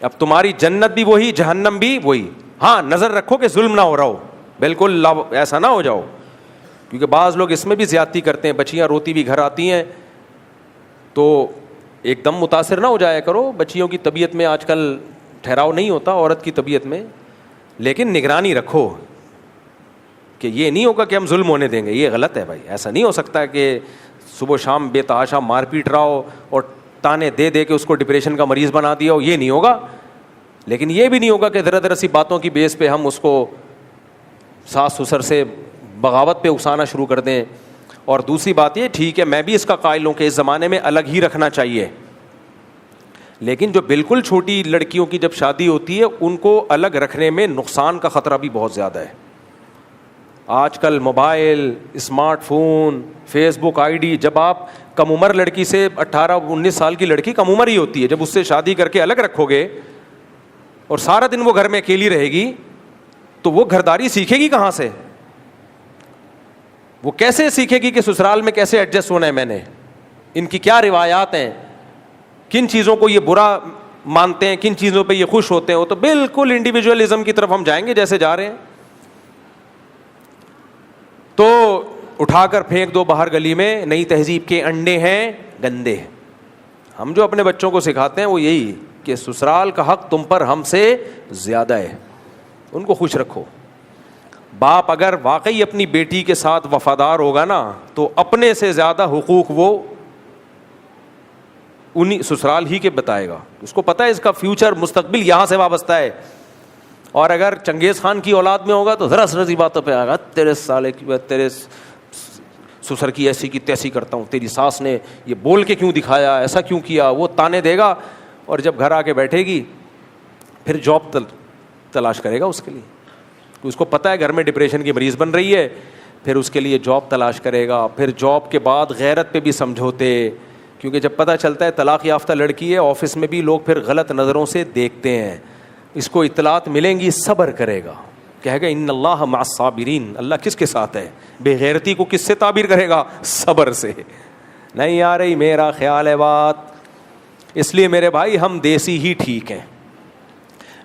اب تمہاری جنت بھی وہی, جہنم بھی وہی. ہاں نظر رکھو کہ ظلم نہ ہو رہا ہو, بالکل ایسا نہ ہو جاؤ, کیونکہ بعض لوگ اس میں بھی زیادتی کرتے ہیں. بچیاں روتی بھی گھر آتی ہیں تو ایک دم متاثر نہ ہو جایا کرو. بچیوں کی طبیعت میں آج کل ٹھہراؤ نہیں ہوتا, عورت کی طبیعت میں. لیکن نگرانی رکھو کہ یہ نہیں ہوگا کہ ہم ظلم ہونے دیں گے, یہ غلط ہے بھائی. ایسا نہیں ہو سکتا کہ صبح شام بے تحاشا مار پیٹ رہا ہو اور تانے دے دے کے اس کو ڈپریشن کا مریض بنا دیا ہو, یہ نہیں ہوگا. لیکن یہ بھی نہیں ہوگا کہ ذرا ذرا سی باتوں کی بیس پہ ہم اس کو ساس سسر سے بغاوت پہ اکسانا شروع کر دیں. اور دوسری بات یہ, ٹھیک ہے میں بھی اس کا قائل ہوں کہ اس زمانے میں الگ ہی رکھنا چاہیے, لیکن جو بالکل چھوٹی لڑکیوں کی جب شادی ہوتی ہے ان کو الگ رکھنے میں نقصان کا خطرہ بھی بہت زیادہ ہے. آج کل mobile, smart phone, Facebook I D, جب آپ کم عمر لڑکی سے 18-19 سال کی لڑکی کم عمر ہی ہوتی ہے, جب اس سے شادی کر کے الگ رکھو گے اور سارا دن وہ گھر میں اکیلی رہے گی, تو وہ گھرداری سیکھے گی کہاں سے؟ وہ کیسے سیکھے گی کہ سسرال میں کیسے ایڈجسٹ ہونا ہے, میں نے ان کی کیا روایات ہیں, کن چیزوں کو یہ برا مانتے ہیں, کن چیزوں پہ یہ خوش ہوتے ہیں. وہ تو بالکل انڈیویجولزم کی طرف ہم جائیں گے جیسے جا رہے ہیں. تو اٹھا کر پھینک دو باہر گلی میں, نئی تہذیب کے انڈے ہیں گندے. ہم جو اپنے بچوں کو سکھاتے ہیں وہ یہی کہ سسرال کا حق تم پر ہم سے زیادہ ہے, ان کو خوش رکھو. باپ اگر واقعی اپنی بیٹی کے ساتھ وفادار ہوگا نا, تو اپنے سے زیادہ حقوق وہ انہی سسرال ہی کے بتائے گا. اس کو پتہ ہے اس کا فیوچر مستقبل یہاں سے وابستہ ہے. اور اگر چنگیز خان کی اولاد میں ہوگا تو ذرا سی باتوں پہ آئے گا, تیرے سالے کی تیرے سسر کی ایسی کی تیسی کرتا ہوں, تیری ساس نے یہ بول کے کیوں دکھایا, ایسا کیوں کیا, وہ تانے دے گا. اور جب گھر آ کے بیٹھے گی پھر جاب تلاش کرے گا اس کے لیے. اس کو پتہ ہے گھر میں ڈپریشن کی مریض بن رہی ہے, پھر اس کے لیے جاب تلاش کرے گا. پھر جاب کے بعد غیرت پہ بھی سمجھوتے, کیونکہ جب پتہ چلتا ہے طلاق یافتہ لڑکی ہے, آفس میں بھی لوگ پھر غلط نظروں سے دیکھتے ہیں. اس کو اطلاعات ملیں گی, صبر کرے گا, کہے گا ان اللہ مع الصابرین, اللہ کس کے ساتھ ہے, بے غیرتی کو کس سے تعبیر کرے گا, صبر سے. نہیں آ رہی میرا خیال ہے بات. اس لیے میرے بھائی ہم دیسی ہی ٹھیک ہیں.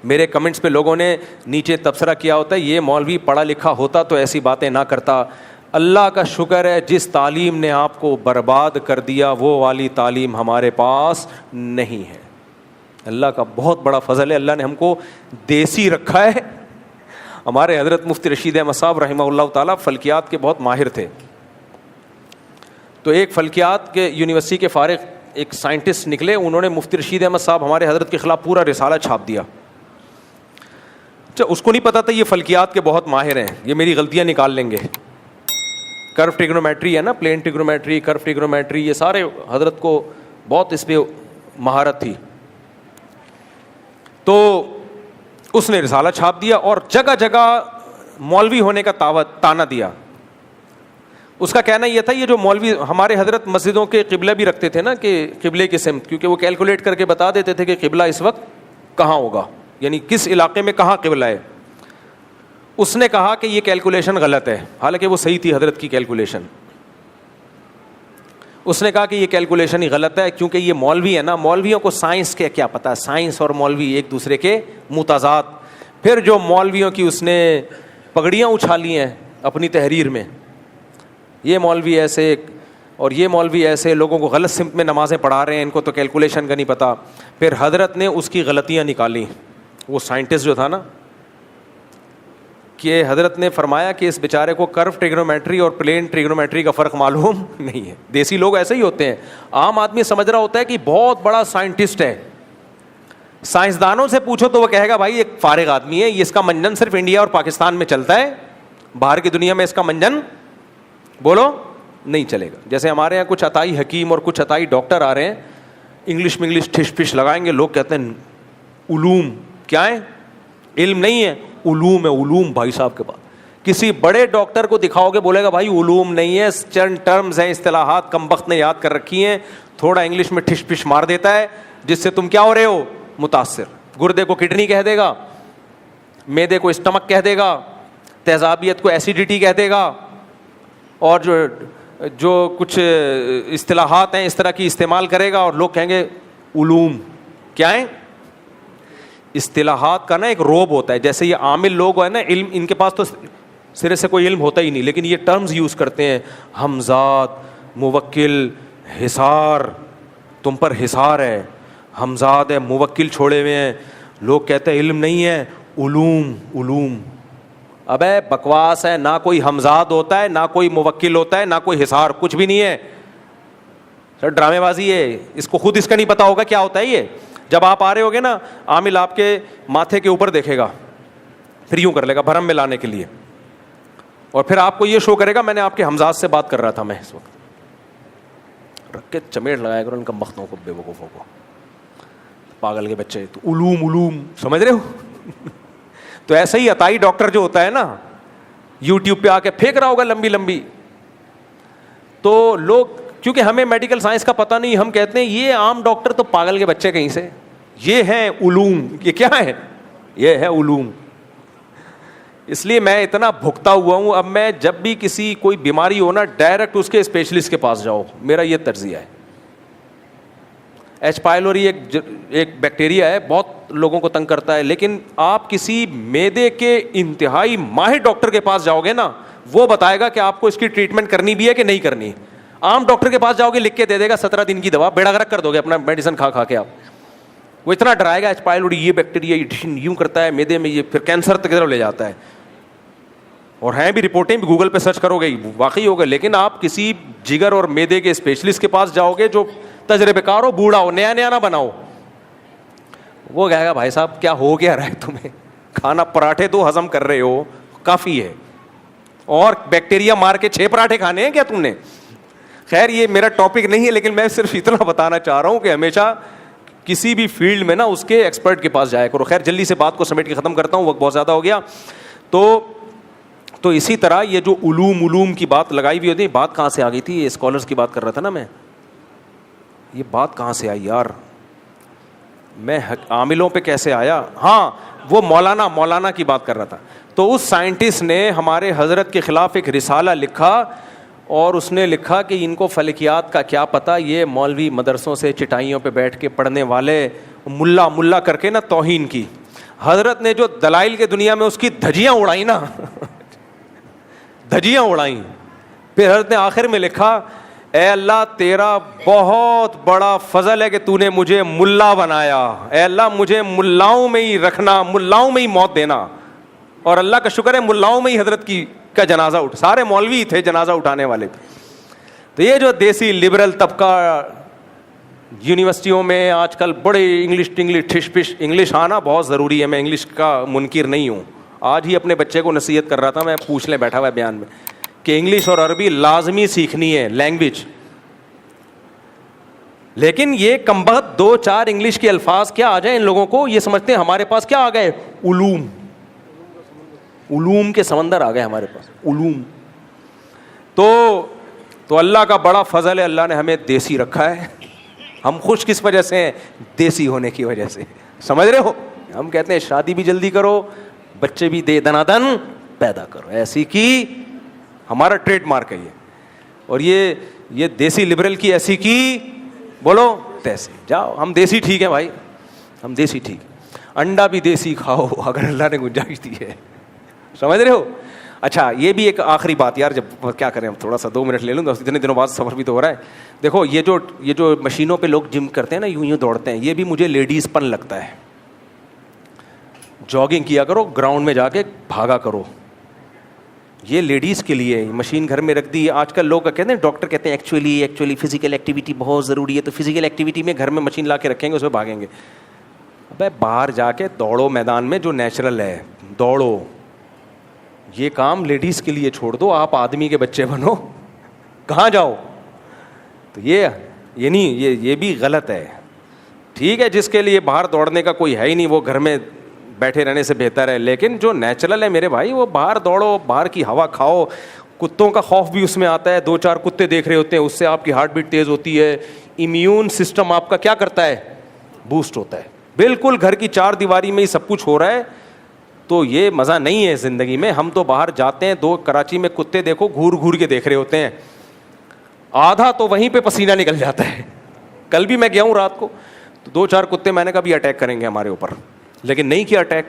میرے کمنٹس پہ لوگوں نے نیچے تبصرہ کیا ہوتا ہے یہ مولوی پڑھا لکھا ہوتا تو ایسی باتیں نہ کرتا. اللہ کا شکر ہے جس تعلیم نے آپ کو برباد کر دیا وہ والی تعلیم ہمارے پاس نہیں ہے. اللہ کا بہت بڑا فضل ہے, اللہ نے ہم کو دیسی رکھا ہے. ہمارے حضرت مفتی رشید احمد صاحب رحمہ اللہ تعالیٰ فلکیات کے بہت ماہر تھے. تو ایک فلکیات کے یونیورسٹی کے فارغ ایک سائنٹسٹ نکلے, انہوں نے مفتی رشید احمد صاحب ہمارے حضرت کے خلاف پورا رسالہ چھاپ دیا. اس کو نہیں پتا تھا یہ فلکیات کے بہت ماہر ہیں, یہ میری غلطیاں نکال لیں گے. کرو ٹریگنومیٹری ہے نا, پلین ٹریگنومیٹری, کرو ٹریگنومیٹری, یہ سارے حضرت کو بہت اس پہ مہارت تھی. تو اس نے رسالہ چھاپ دیا اور جگہ جگہ مولوی ہونے کا تانا دیا. اس کا کہنا یہ تھا یہ جو مولوی, ہمارے حضرت مسجدوں کے قبلہ بھی رکھتے تھے نا کہ قبلے کی سمت, کیونکہ وہ کیلکولیٹ کر کے بتا دیتے تھے کہ قبلہ اس وقت کہاں ہوگا, یعنی کس علاقے میں کہاں قبلہ ہے. اس نے کہا کہ یہ کیلکولیشن غلط ہے, حالانکہ وہ صحیح تھی حضرت کی کیلکولیشن. اس نے کہا کہ یہ کیلکولیشن ہی غلط ہے, کیونکہ یہ مولوی ہے نا, مولویوں کو سائنس کے کیا پتا, سائنس اور مولوی ایک دوسرے کے متضاد. پھر جو مولویوں کی اس نے پگڑیاں اچھالی ہیں اپنی تحریر میں, یہ مولوی ایسے اور یہ مولوی ایسے, لوگوں کو غلط سمت میں نمازیں پڑھا رہے ہیں, ان کو تو کیلکولیشن کا نہیں پتا. پھر حضرت نے اس کی غلطیاں نکالی. وہ سائنٹسٹ جو تھا نا, کہ حضرت نے فرمایا کہ اس بیچارے کو کرو ٹریگنومیٹری اور پلین ٹریگنومیٹری کا فرق معلوم نہیں ہے. دیسی لوگ ایسے ہی ہوتے ہیں, عام آدمی سمجھ رہا ہوتا ہے کہ بہت بڑا سائنٹسٹ ہے. سائنسدانوں سے پوچھو تو وہ کہے گا بھائی ایک فارغ آدمی ہے, یہ اس کا منجن صرف انڈیا اور پاکستان میں چلتا ہے, باہر کی دنیا میں اس کا منجن بولو نہیں چلے گا. جیسے ہمارے یہاں کچھ عطائی حکیم اور کچھ عطائی ڈاکٹر آ رہے ہیں, انگلش میں انگلش ٹھش پش لگائیں گے, لوگ کہتے ہیں علوم کیا ہے, علم نہیں ہے, علوم ہے. علوم بھائی صاحب کے پاس کسی بڑے ڈاکٹر کو دکھاؤ گے بولے گا بھائی علوم نہیں ہے, چند ٹرمز ہیں, اصطلاحات کم وقت نے یاد کر رکھی ہیں, تھوڑا انگلش میں ٹھش پش مار دیتا ہے, جس سے تم کیا ہو رہے ہو, متاثر. گردے کو کڈنی کہہ دے گا, معدے کو اسٹمک کہہ دے گا, تیزابیت کو ایسیڈیٹی کہہ دے گا, اور جو کچھ اصطلاحات ہیں اس طرح کی استعمال کرے گا, اور لوگ کہیں گے علوم کیا ہے. اصطلاحات کا نا ایک روب ہوتا ہے, جیسے یہ عامل لوگ ہیں نا, علم ان کے پاس تو سرے سے کوئی علم ہوتا ہی نہیں, لیکن یہ ٹرمز یوز کرتے ہیں, حمزاد, موکل, حصار, تم پر حصار ہے, حمزاد ہے, موکل چھوڑے ہوئے ہیں, لوگ کہتے ہیں علم نہیں ہے, علوم. علوم ابے بکواس ہے, نہ کوئی حمزاد ہوتا ہے, نہ کوئی موکل ہوتا ہے, نہ کوئی حصار, کچھ بھی نہیں ہے. سر ڈرامے بازی ہے, اس کو خود اس کا نہیں پتا ہوگا کیا ہوتا ہے یہ. جب آپ آ رہے ہوگے نا, عامل آپ کے ماتھے کے اوپر دیکھے گا, پھر یوں کر لے گا بھرم میں لانے کے لیے, اور پھر آپ کو یہ شو کرے گا میں نے آپ کے حمزاد سے بات کر رہا تھا. میں اس وقت رکھ کے چمیٹ لگایا کرو ان کا مختوں کو, بے وقوفوں کو, پاگل کے بچے. تو علوم علوم سمجھ رہے ہو. تو ایسا ہی عطائی ڈاکٹر جو ہوتا ہے نا, یوٹیوب پہ آ کے پھینک رہا ہوگا لمبی لمبی, تو لوگ کیونکہ ہمیں میڈیکل سائنس کا پتہ نہیں, ہم کہتے ہیں یہ عام ڈاکٹر تو پاگل کے بچے کہیں سے, یہ ہیں علوم. یہ کیا ہے, یہ ہے علوم. اس لیے میں اتنا بھگتا ہوا ہوں, اب میں جب بھی کسی کوئی بیماری ہو نا, ڈائریکٹ اس کے اسپیشلسٹ کے پاس جاؤ, میرا یہ طرزیہ ہے. ایچ پائلوری ایک بیکٹیریا ہے, بہت لوگوں کو تنگ کرتا ہے, لیکن آپ کسی معدے کے انتہائی ماہر ڈاکٹر کے پاس جاؤ گے نا, وہ بتائے گا کہ آپ کو اس کی ٹریٹمنٹ کرنی بھی ہے کہ نہیں کرنی. عام ڈاکٹر کے پاس جاؤ گے, لکھ کے دے دے گا 17 دن کی دوا, بیڑا غرق کر دو گے اپنا میڈیسن کھا کھا کے. آپ وہ اتنا ڈرائے گا, ایچ پائلوری یہ بیکٹیریا یوں کرتا ہے معدے میں, یہ پھر کینسر تک لے جاتا ہے. اور ہیں بھی رپورٹیں بھی, گوگل پہ سرچ کرو گے واقعی ہوگا. لیکن آپ کسی جگر اور معدے کے اسپیشلسٹ کے پاس جاؤ گے جو تجربے کار ہو, بوڑھا ہو, نیا نیا نہ بناؤ, وہ کہے گا بھائی صاحب کیا ہو گیا رہا ہے تمہیں, کھانا پراٹھے تو ہضم کر رہے ہو کافی ہے, اور بیکٹیریا مار کے 6 پراٹھے کھانے ہیں کیا تم نے. خیر یہ میرا ٹاپک نہیں ہے, لیکن میں صرف اتنا بتانا چاہ رہا ہوں کہ ہمیشہ کسی بھی فیلڈ میں نا اس کے ایکسپرٹ کے پاس جایا کرو. خیر جلدی سے بات کو سمیٹ کے ختم کرتا ہوں, وقت بہت زیادہ ہو گیا. تو اسی طرح یہ جو علوم کی بات لگائی ہوئی ہوتی ہے, بات کہاں سے آ گئی تھی, یہ اسکالرس کی بات کر رہا تھا نا میں, یہ بات کہاں سے آئی یار, میں عاملوں پہ کیسے آیا, ہاں وہ مولانا کی بات کر رہا تھا. تو اس سائنٹسٹ نے ہمارے حضرت کے خلاف ایک رسالہ لکھا, اور اس نے لکھا کہ ان کو فلکیات کا کیا پتہ, یہ مولوی مدرسوں سے چٹائیوں پہ بیٹھ کے پڑھنے والے ملا کر کے نا توہین کی. حضرت نے جو دلائل کے دنیا میں اس کی دھجیاں اڑائی نا, دھجیاں اڑائیں. پھر حضرت نے آخر میں لکھا, اے اللہ تیرا بہت بڑا فضل ہے کہ تو نے مجھے ملا بنایا, اے اللہ مجھے ملاؤں میں ہی رکھنا, ملاؤں میں ہی موت دینا. اور اللہ کا شکر ہے ملاؤں میں ہی حضرت کی کا جنازہ سارے مولوی تھے جنازہ اٹھانے والے تھے. تو یہ جو دیسی لبرل طبقہ یونیورسٹیوں میں آج کل بڑے انگلش ٹھش پش, انگلش آنا بہت ضروری ہے, میں انگلش کا منکر نہیں ہوں. آج ہی اپنے بچے کو نصیحت کر رہا تھا میں, پوچھ لیں بیٹھا ہوا ہے بیان میں, کہ انگلش اور عربی لازمی سیکھنی ہے لینگویج. لیکن یہ کمبخت 2-4 انگلش کے الفاظ کیا آ جائیں ان لوگوں کو, یہ سمجھتے ہیں ہمارے پاس کیا آ گئے, علوم کے سمندر آ گئے ہمارے پاس, علوم. تو اللہ کا بڑا فضل ہے, اللہ نے ہمیں دیسی رکھا ہے. ہم خوش کس وجہ سے ہیں, دیسی ہونے کی وجہ سے, سمجھ رہے ہو. ہم کہتے ہیں شادی بھی جلدی کرو, بچے بھی دنادن پیدا کرو, ایسی کی ہمارا ٹریڈ مارک ہے یہ. اور یہ دیسی لبرل کی ایسی کی بولو تیسے جاؤ, ہم دیسی ٹھیک ہے بھائی, ہم دیسی ٹھیک. انڈا بھی دیسی کھاؤ اگر اللہ نے گنجائش دی ہے, سمجھ رہے ہو. اچھا یہ بھی ایک آخری بات یار, جب کیا کریں ہم تھوڑا سا 2 منٹ لے لوں, اتنے دنوں بعد سفر بھی تو ہو رہا ہے. دیکھو یہ جو مشینوں پہ لوگ جم کرتے ہیں نا, یوں دوڑتے ہیں, یہ بھی مجھے لیڈیز پن لگتا ہے. جاگنگ کیا کرو, گراؤنڈ میں جا کے بھاگا کرو, یہ لیڈیز کے لیے. مشین گھر میں رکھ دی, آج کل لوگ کہتے ہیں, ڈاکٹر کہتے ہیں ایکچولی فزیکل ایکٹیویٹی بہت ضروری ہے, تو فزیکل ایکٹیویٹی میں گھر میں مشین لا کے رکھیں گے, اس پہ بھاگیں گے. ابے باہر جا کے دوڑو میدان میں, جو نیچرل ہے دوڑو. یہ کام لیڈیز کے لیے چھوڑ دو, آپ آدمی کے بچے بنو, کہاں جاؤ. تو یہ نہیں, یہ بھی غلط ہے. ٹھیک ہے, جس کے لیے باہر دوڑنے کا کوئی ہے ہی نہیں, وہ گھر میں بیٹھے رہنے سے بہتر ہے. لیکن جو نیچرل ہے میرے بھائی, وہ باہر دوڑو, باہر کی ہوا کھاؤ. کتوں کا خوف بھی اس میں آتا ہے, 2-4 کتے دیکھ رہے ہوتے ہیں, اس سے آپ کی ہارٹ بیٹ تیز ہوتی ہے, امیون سسٹم آپ کا کیا کرتا ہے, بوسٹ ہوتا ہے. بالکل گھر کی 4 دیواری میں ہی سب کچھ ہو رہا ہے. تو یہ مزہ نہیں ہے زندگی میں. ہم تو باہر جاتے ہیں, 2 کراچی میں کتے دیکھو گھور کے دیکھ رہے ہوتے ہیں, آدھا تو وہیں پہ پسینہ نکل جاتا ہے. کل بھی میں گیا ہوں رات کو, تو 2-4 کتے میں نے کہا بھی اٹیک کریں گے ہمارے اوپر, لیکن نہیں کیا اٹیک.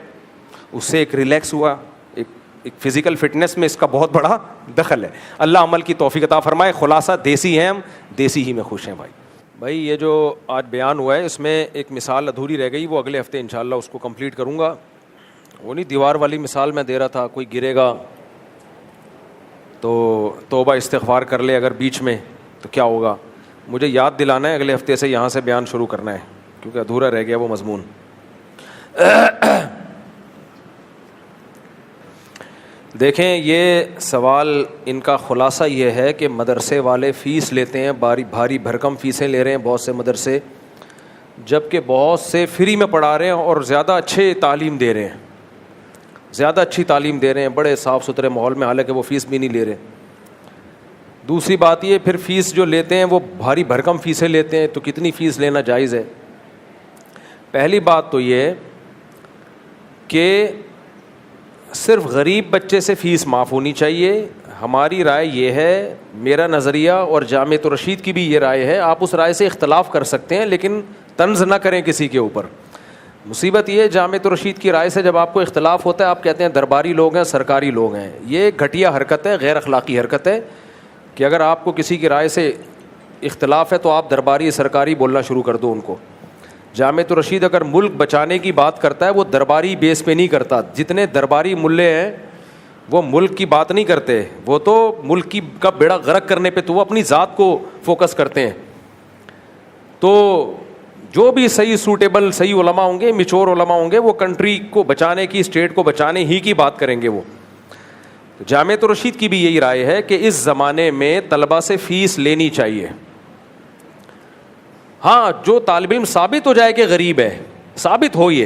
اس سے ایک ریلیکس ہوا, ایک فزیکل فٹنس میں اس کا بہت بڑا دخل ہے. اللہ عمل کی توفیق عطا فرمائے. خلاصہ دیسی ہیں ہم, دیسی ہی میں خوش ہیں بھائی. یہ جو آج بیان ہوا ہے اس میں ایک مثال ادھوری رہ گئی, وہ اگلے ہفتے انشاءاللہ اس کو کمپلیٹ کروں گا. وہ نہیں دیوار والی مثال میں دے رہا تھا, کوئی گرے گا تو توبہ استغفار کر لے اگر بیچ میں تو کیا ہوگا. مجھے یاد دلانا ہے, اگلے ہفتے سے یہاں سے بیان شروع کرنا ہے, کیونکہ ادھورا رہ گیا وہ مضمون. دیکھیں یہ سوال ان کا خلاصہ یہ ہے کہ مدرسے والے فیس لیتے ہیں, بھاری بھرکم فیسیں لے رہے ہیں بہت سے مدرسے, جبکہ بہت سے فری میں پڑھا رہے ہیں اور زیادہ اچھی تعلیم دے رہے ہیں, بڑے صاف ستھرے ماحول میں, حالانکہ وہ فیس بھی نہیں لے رہے. دوسری بات یہ, پھر فیس جو لیتے ہیں وہ بھاری بھرکم فیسیں لیتے ہیں, تو کتنی فیس لینا جائز ہے. پہلی بات تو یہ کہ صرف غریب بچے سے فیس معاف ہونی چاہیے. ہماری رائے یہ ہے, میرا نظریہ اور جامعۃ الرشید کی بھی یہ رائے ہے, آپ اس رائے سے اختلاف کر سکتے ہیں لیکن طنز نہ کریں کسی کے اوپر. مصیبت یہ ہے جامعۃ الرشید کی رائے سے جب آپ کو اختلاف ہوتا ہے, آپ کہتے ہیں درباری لوگ ہیں, سرکاری لوگ ہیں. یہ گھٹیا حرکت ہے, غیر اخلاقی حرکت ہے, کہ اگر آپ کو کسی کی رائے سے اختلاف ہے تو آپ درباری سرکاری بولنا شروع کر دو ان کو. جامعۃ الرشید اگر ملک بچانے کی بات کرتا ہے وہ درباری بیس پہ نہیں کرتا. جتنے درباری ملے ہیں وہ ملک کی بات نہیں کرتے, وہ تو ملک کا بیڑا غرق کرنے پہ, تو وہ اپنی ذات کو فوکس کرتے ہیں. تو جو بھی صحیح سوٹیبل صحیح علماء ہوں گے, میچور علماء ہوں گے, وہ کنٹری کو بچانے کی, اسٹیٹ کو بچانے ہی کی بات کریں گے وہ. جامعۃ الرشید کی بھی یہی رائے ہے کہ اس زمانے میں طلبہ سے فیس لینی چاہیے. ہاں جو طالب علم ثابت ہو جائے کہ غریب ہے, ثابت ہو, یہ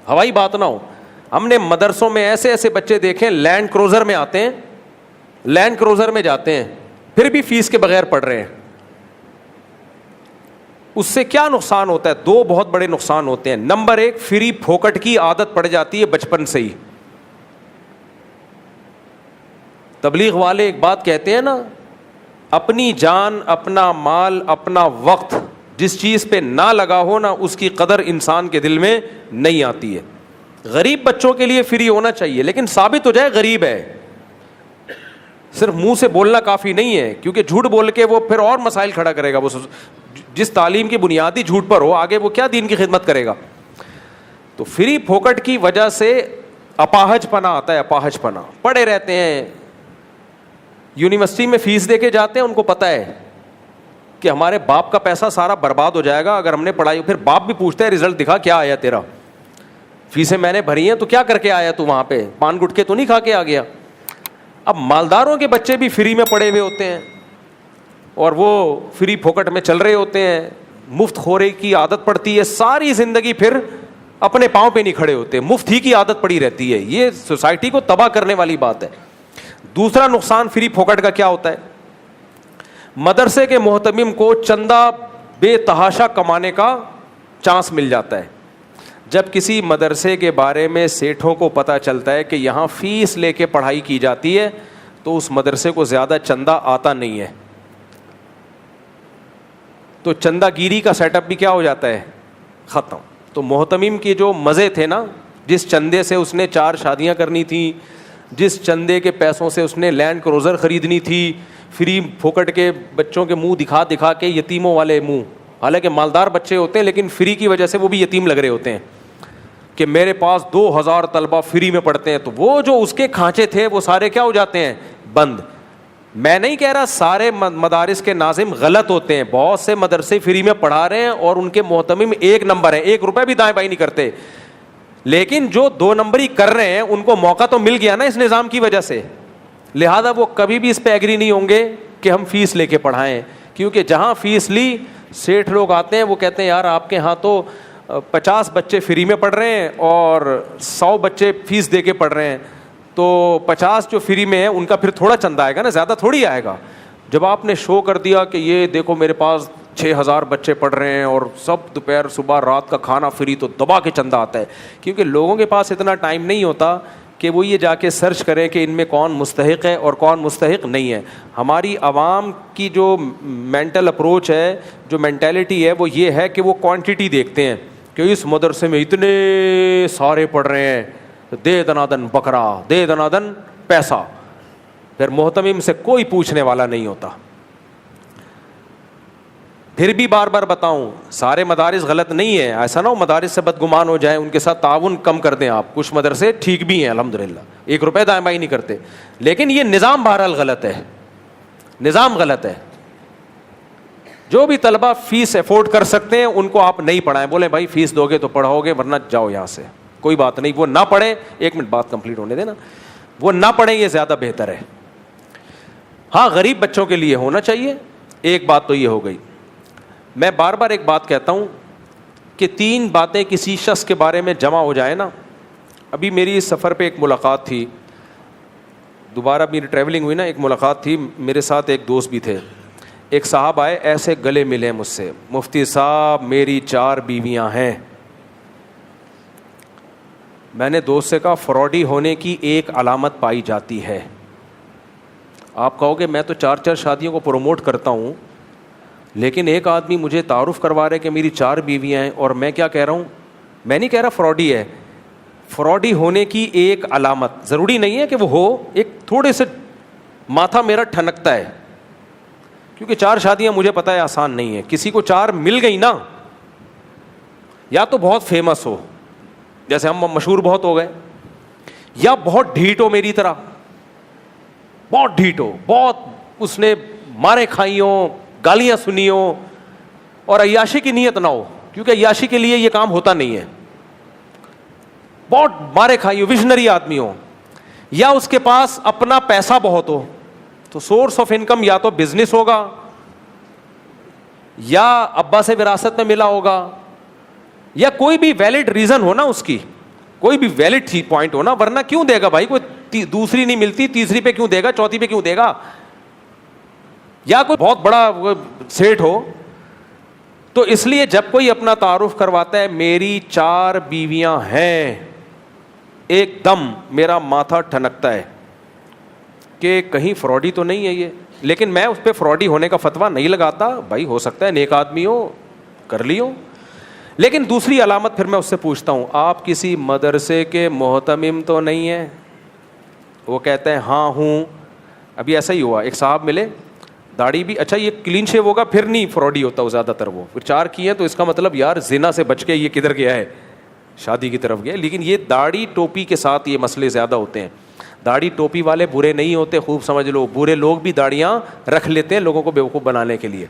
ہوائی بات نہ ہو. ہم نے مدرسوں میں ایسے بچے دیکھیں لینڈ کروزر میں آتے ہیں, لینڈ کروزر میں جاتے ہیں, پھر بھی فیس کے بغیر پڑھ رہے ہیں. اس سے کیا نقصان ہوتا ہے؟ 2 بہت بڑے نقصان ہوتے ہیں. نمبر 1, فری پھوکٹ کی عادت پڑ جاتی ہے بچپن سے ہی. تبلیغ والے ایک بات کہتے ہیں نا, اپنی جان, اپنا مال, اپنا وقت جس چیز پہ نہ لگا ہو نا, اس کی قدر انسان کے دل میں نہیں آتی ہے. غریب بچوں کے لیے فری ہونا چاہیے, لیکن ثابت ہو جائے غریب ہے. صرف منہ سے بولنا کافی نہیں ہے, کیونکہ جھوٹ بول کے وہ پھر اور مسائل کھڑا کرے گا. وہ جس تعلیم کی بنیادی جھوٹ پر ہو, آگے وہ کیا دین کی خدمت کرے گا. تو فری پھوکٹ کی وجہ سے اپاہج پنا آتا ہے, اپاہج پنا. پڑے رہتے ہیں, یونیورسٹی میں فیس دے کے جاتے ہیں, ان کو پتا ہے کہ ہمارے باپ کا پیسہ سارا برباد ہو جائے گا اگر ہم نے پڑھائی. پھر باپ بھی پوچھتا ہے رزلٹ دکھا کیا آیا تیرا, فیسیں میں نے بھری ہیں تو کیا کر کے آیا تو وہاں پہ, پان گٹکے تو نہیں کھا کے آ گیا. اب مالداروں کے بچے بھی فری میں پڑے ہوئے ہوتے ہیں اور وہ فری پھوکٹ میں چل رہے ہوتے ہیں, مفت خورے کی عادت پڑتی ہے, ساری زندگی پھر اپنے پاؤں پہ نہیں کھڑے ہوتے, مفت ہی کی عادت پڑی رہتی ہے. یہ سوسائٹی کو تباہ کرنے والی بات ہے. دوسرا نقصان فری پھوکٹ کا کیا ہوتا ہے, مدرسے کے محتمم کو چندہ بے تحاشا کمانے کا چانس مل جاتا ہے. جب کسی مدرسے کے بارے میں سیٹھوں کو پتہ چلتا ہے کہ یہاں فیس لے کے پڑھائی کی جاتی ہے تو اس مدرسے کو زیادہ چندہ آتا نہیں ہے, تو چندہ گیری کا سیٹ اپ بھی کیا ہو جاتا ہے, ختم. تو محتمم کے جو مزے تھے نا, جس چندے سے اس نے 4 شادیاں کرنی تھیں, جس چندے کے پیسوں سے اس نے لینڈ کروزر خریدنی تھی, فری پھوکٹ کے بچوں کے منہ دکھا دکھا کے, یتیموں والے منہ, حالانکہ مالدار بچے ہوتے ہیں لیکن فری کی وجہ سے وہ بھی یتیم لگ رہے ہوتے ہیں کہ میرے پاس 2000 طلبہ فری میں پڑھتے ہیں, تو وہ جو اس کے کھانچے تھے وہ سارے کیا ہو جاتے ہیں, بند. میں نہیں کہہ رہا سارے مدارس کے ناظم غلط ہوتے ہیں, بہت سے مدرسے فری میں پڑھا رہے ہیں اور ان کے محتمم 1 نمبر ہیں, 1 روپے بھی دائیں بائیں نہیں کرتے, لیکن جو 2 نمبری کر رہے ہیں ان کو موقع تو مل گیا نا اس نظام کی وجہ سے, لہذا وہ کبھی بھی اس پہ ایگری نہیں ہوں گے کہ ہم فیس لے کے پڑھائیں, کیونکہ جہاں فیس لی سیٹھ لوگ آتے ہیں وہ کہتے ہیں یار آپ کے ہاں تو 50 بچے فری میں پڑھ رہے ہیں اور 100 بچے فیس دے کے پڑھ رہے ہیں, تو 50 جو فری میں ہیں ان کا پھر تھوڑا چندہ آئے گا نا, زیادہ تھوڑی آئے گا. جب آپ نے شو کر دیا کہ یہ دیکھو میرے پاس 6000 بچے پڑھ رہے ہیں اور سب دوپہر صبح رات کا کھانا فری, تو دبا کے چندہ آتا ہے, کیونکہ لوگوں کے پاس اتنا ٹائم نہیں ہوتا کہ وہ یہ جا کے سرچ کریں کہ ان میں کون مستحق ہے اور کون مستحق نہیں ہے. ہماری عوام کی جو مینٹل اپروچ ہے, جو مینٹیلٹی ہے, وہ یہ ہے کہ وہ کوانٹٹی دیکھتے ہیں کہ اس مدرسے میں اتنے سارے پڑھ رہے ہیں, دے دنادن بکرا, دے دنادن پیسہ. پھر محتمم سے کوئی پوچھنے والا نہیں ہوتا. پھر بھی بار بار بتاؤں, سارے مدارس غلط نہیں ہے, ایسا نہ ہو مدارس سے بدگمان ہو جائیں, ان کے ساتھ تعاون کم کر دیں آپ. کچھ مدرسے ٹھیک بھی ہیں الحمدللہ, 1 روپے دائیں بائیں نہیں کرتے, لیکن یہ نظام بہرحال غلط ہے, نظام غلط ہے. جو بھی طلبہ فیس افورڈ کر سکتے ہیں ان کو آپ نہیں پڑھائیں, بولیں بھائی فیس دو گے تو پڑھاؤ گے ورنہ جاؤ یہاں سے, کوئی بات نہیں. وہ نہ پڑھیں, 1 منٹ بات کمپلیٹ ہونے دینا, وہ نہ پڑھیں یہ زیادہ بہتر ہے. ہاں غریب بچوں کے لیے ہونا چاہیے. ایک بات تو یہ ہو گئی. میں بار بار ایک بات کہتا ہوں کہ 3 باتیں کسی شخص کے بارے میں جمع ہو جائے نا. ابھی میری اس سفر پہ ایک ملاقات تھی, دوبارہ میری ٹریولنگ ہوئی نا, ایک ملاقات تھی, میرے ساتھ ایک دوست بھی تھے. ایک صاحب آئے, ایسے گلے ملے مجھ سے, مفتی صاحب میری 4 بیویاں ہیں. میں نے دوست سے کہا فراڈی ہونے کی ایک علامت پائی جاتی ہے. آپ کہو گے میں تو 4 شادیوں کو پروموٹ کرتا ہوں, لیکن ایک آدمی مجھے تعارف کروا رہے کہ میری 4 بیویاں ہیں, اور میں کیا کہہ رہا ہوں, میں نہیں کہہ رہا فراڈی ہے. فراڈی ہونے کی ایک علامت, ضروری نہیں ہے کہ وہ ہو, ایک تھوڑے سے ماتھا میرا ٹھنکتا ہے, کیونکہ 4 شادیاں مجھے پتا ہے آسان نہیں ہے. کسی کو 4 مل گئی نا, یا تو بہت فیمس ہو, جیسے ہم مشہور بہت ہو گئے, یا بہت ڈھیٹ ہو میری طرح, بہت ڈھیٹ ہو, بہت اس نے مارے کھائی ہوں, گالیاں سنی ہوں, اور عیاشی کی نیت نہ ہو, کیونکہ عیاشی کے لیے یہ کام ہوتا نہیں ہے. بہت مارے کھائی ہو, ویژنری آدمی ہو, یا اس کے پاس اپنا پیسہ بہت ہو, تو سورس آف انکم یا تو بزنس ہوگا, یا ابا سے وراثت میں ملا ہوگا, یا کوئی بھی ویلڈ ریزن ہو نا, اس کی کوئی بھی ویلڈ پوائنٹ ہو نا, ورنہ کیوں دے گا بھائی, کوئی دوسری نہیں ملتی, تیسری پہ کیوں دے گا, چوتھی پہ کیوں دے گا. یا کوئی بہت بڑا سیٹ ہو. تو اس لیے جب کوئی اپنا تعارف کرواتا ہے میری 4 بیویاں ہیں, ایک دم میرا ماتھا ٹھنکتا ہے کہ کہیں فراڈی تو نہیں ہے یہ. لیکن میں اس پہ فراڈی ہونے کا فتویٰ نہیں لگاتا, بھائی ہو سکتا ہے نیک آدمی ہو, کر لیو. لیکن دوسری علامت پھر میں اس سے پوچھتا ہوں, آپ کسی مدرسے کے محتمم تو نہیں ہیں؟ وہ کہتے ہیں ہاں ہوں. ابھی ایسا ہی ہوا, ایک صاحب ملے, داڑھی بھی, اچھا یہ کلین شیو ہوگا پھر نہیں فراڈی ہوتا وہ زیادہ تر. وہ پھر 4 کی ہیں تو اس کا مطلب یار زنا سے بچ کے یہ کدھر گیا ہے, شادی کی طرف گئے. لیکن یہ داڑھی ٹوپی کے ساتھ یہ مسئلے زیادہ ہوتے ہیں. داڑھی ٹوپی والے برے نہیں ہوتے, خوب سمجھ لو, برے لوگ بھی داڑیاں رکھ لیتے ہیں لوگوں کو بیوقوف بنانے کے لیے.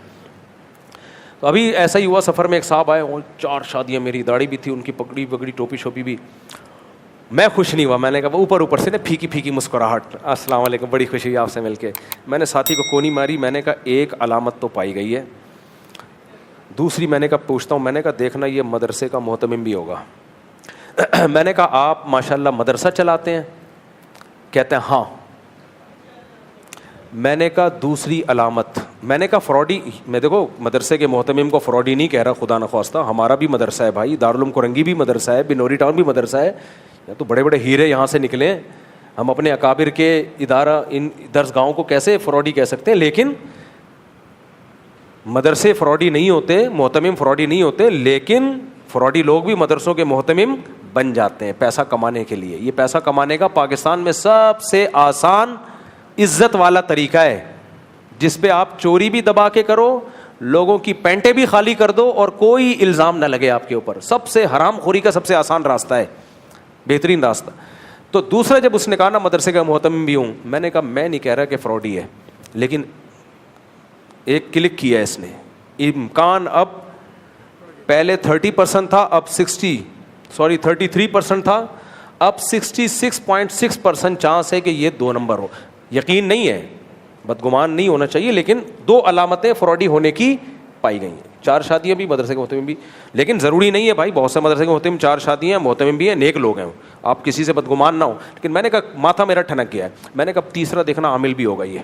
تو ابھی ایسا ہی ہوا, سفر میں ایک صاحب آئے, 4 شادیاں, میری داڑھی بھی تھی, ان کی پگڑی وگڑی ٹوپی شوپی بھی. میں خوش نہیں ہوا, میں نے کہا اوپر سے نا پھیکی پھیکی مسکراہٹ, السلام علیکم, بڑی خوشی ہوئی آپ سے مل کے. میں نے ساتھی کو کونی ماری, میں نے کہا ایک علامت تو پائی گئی ہے. دوسری میں نے کہا پوچھتا ہوں, میں نے کہا دیکھنا یہ مدرسے کا محتمم بھی ہوگا. میں نے کہا آپ ماشاءاللہ مدرسہ چلاتے ہیں؟ کہتے ہیں ہاں. میں نے کہا دوسری علامت, میں نے کہا فراڈی, میں دیکھو مدرسے کے محتمم کو فراڈی نہیں کہہ رہا خدا نخواستہ, ہمارا بھی مدرسہ ہے بھائی, دارالعلوم کرنگی بھی مدرسہ ہے, بنوری ٹاؤن بھی مدرسہ ہے, تو بڑے بڑے ہیرے یہاں سے نکلے. ہم اپنے اکابر کے ادارہ ان درس گاہوں کو کیسے فراڈی کہہ سکتے ہیں؟ لیکن مدرسے فراڈی نہیں ہوتے, محتمم فراڈی نہیں ہوتے, لیکن فراڈی لوگ بھی مدرسوں کے محتمم بن جاتے ہیں پیسہ کمانے کے لیے. یہ پیسہ کمانے کا پاکستان میں سب سے آسان عزت والا طریقہ ہے, جس پہ آپ چوری بھی دبا کے کرو, لوگوں کی پینٹیں بھی خالی کر دو اور کوئی الزام نہ لگے آپ کے اوپر. سب سے حرام خوری کا سب سے آسان راستہ ہے, بہترین راستہ. تو دوسرا جب اس نے کہا نا مدرسے کا محتمم بھی ہوں, میں نے کہا میں نہیں کہہ رہا کہ فراڈی ہے, لیکن ایک کلک کیا اس نے, امکان اب پہلے 30% تھا, اب 33% تھا, اب 66.6% چانس ہے کہ یہ 2 نمبر ہو. یقین نہیں ہے, بدگمان نہیں ہونا چاہیے, لیکن 2 علامتیں فراڈی ہونے کی پائی گئی ہیں. 4 شادیاں بھی مدرسے کے محتمم بھی, لیکن ضروری نہیں ہے بھائی, بہت سے مدرسے کے محتمم 4 شادیاں محتمم بھی ہیں, نیک لوگ ہیں, آپ کسی سے بدگمان نہ ہو. لیکن میں نے کہا ماتھا میرا ٹھنک گیا ہے, میں نے کہا تیسرا دیکھنا عامل بھی ہوگا یہ.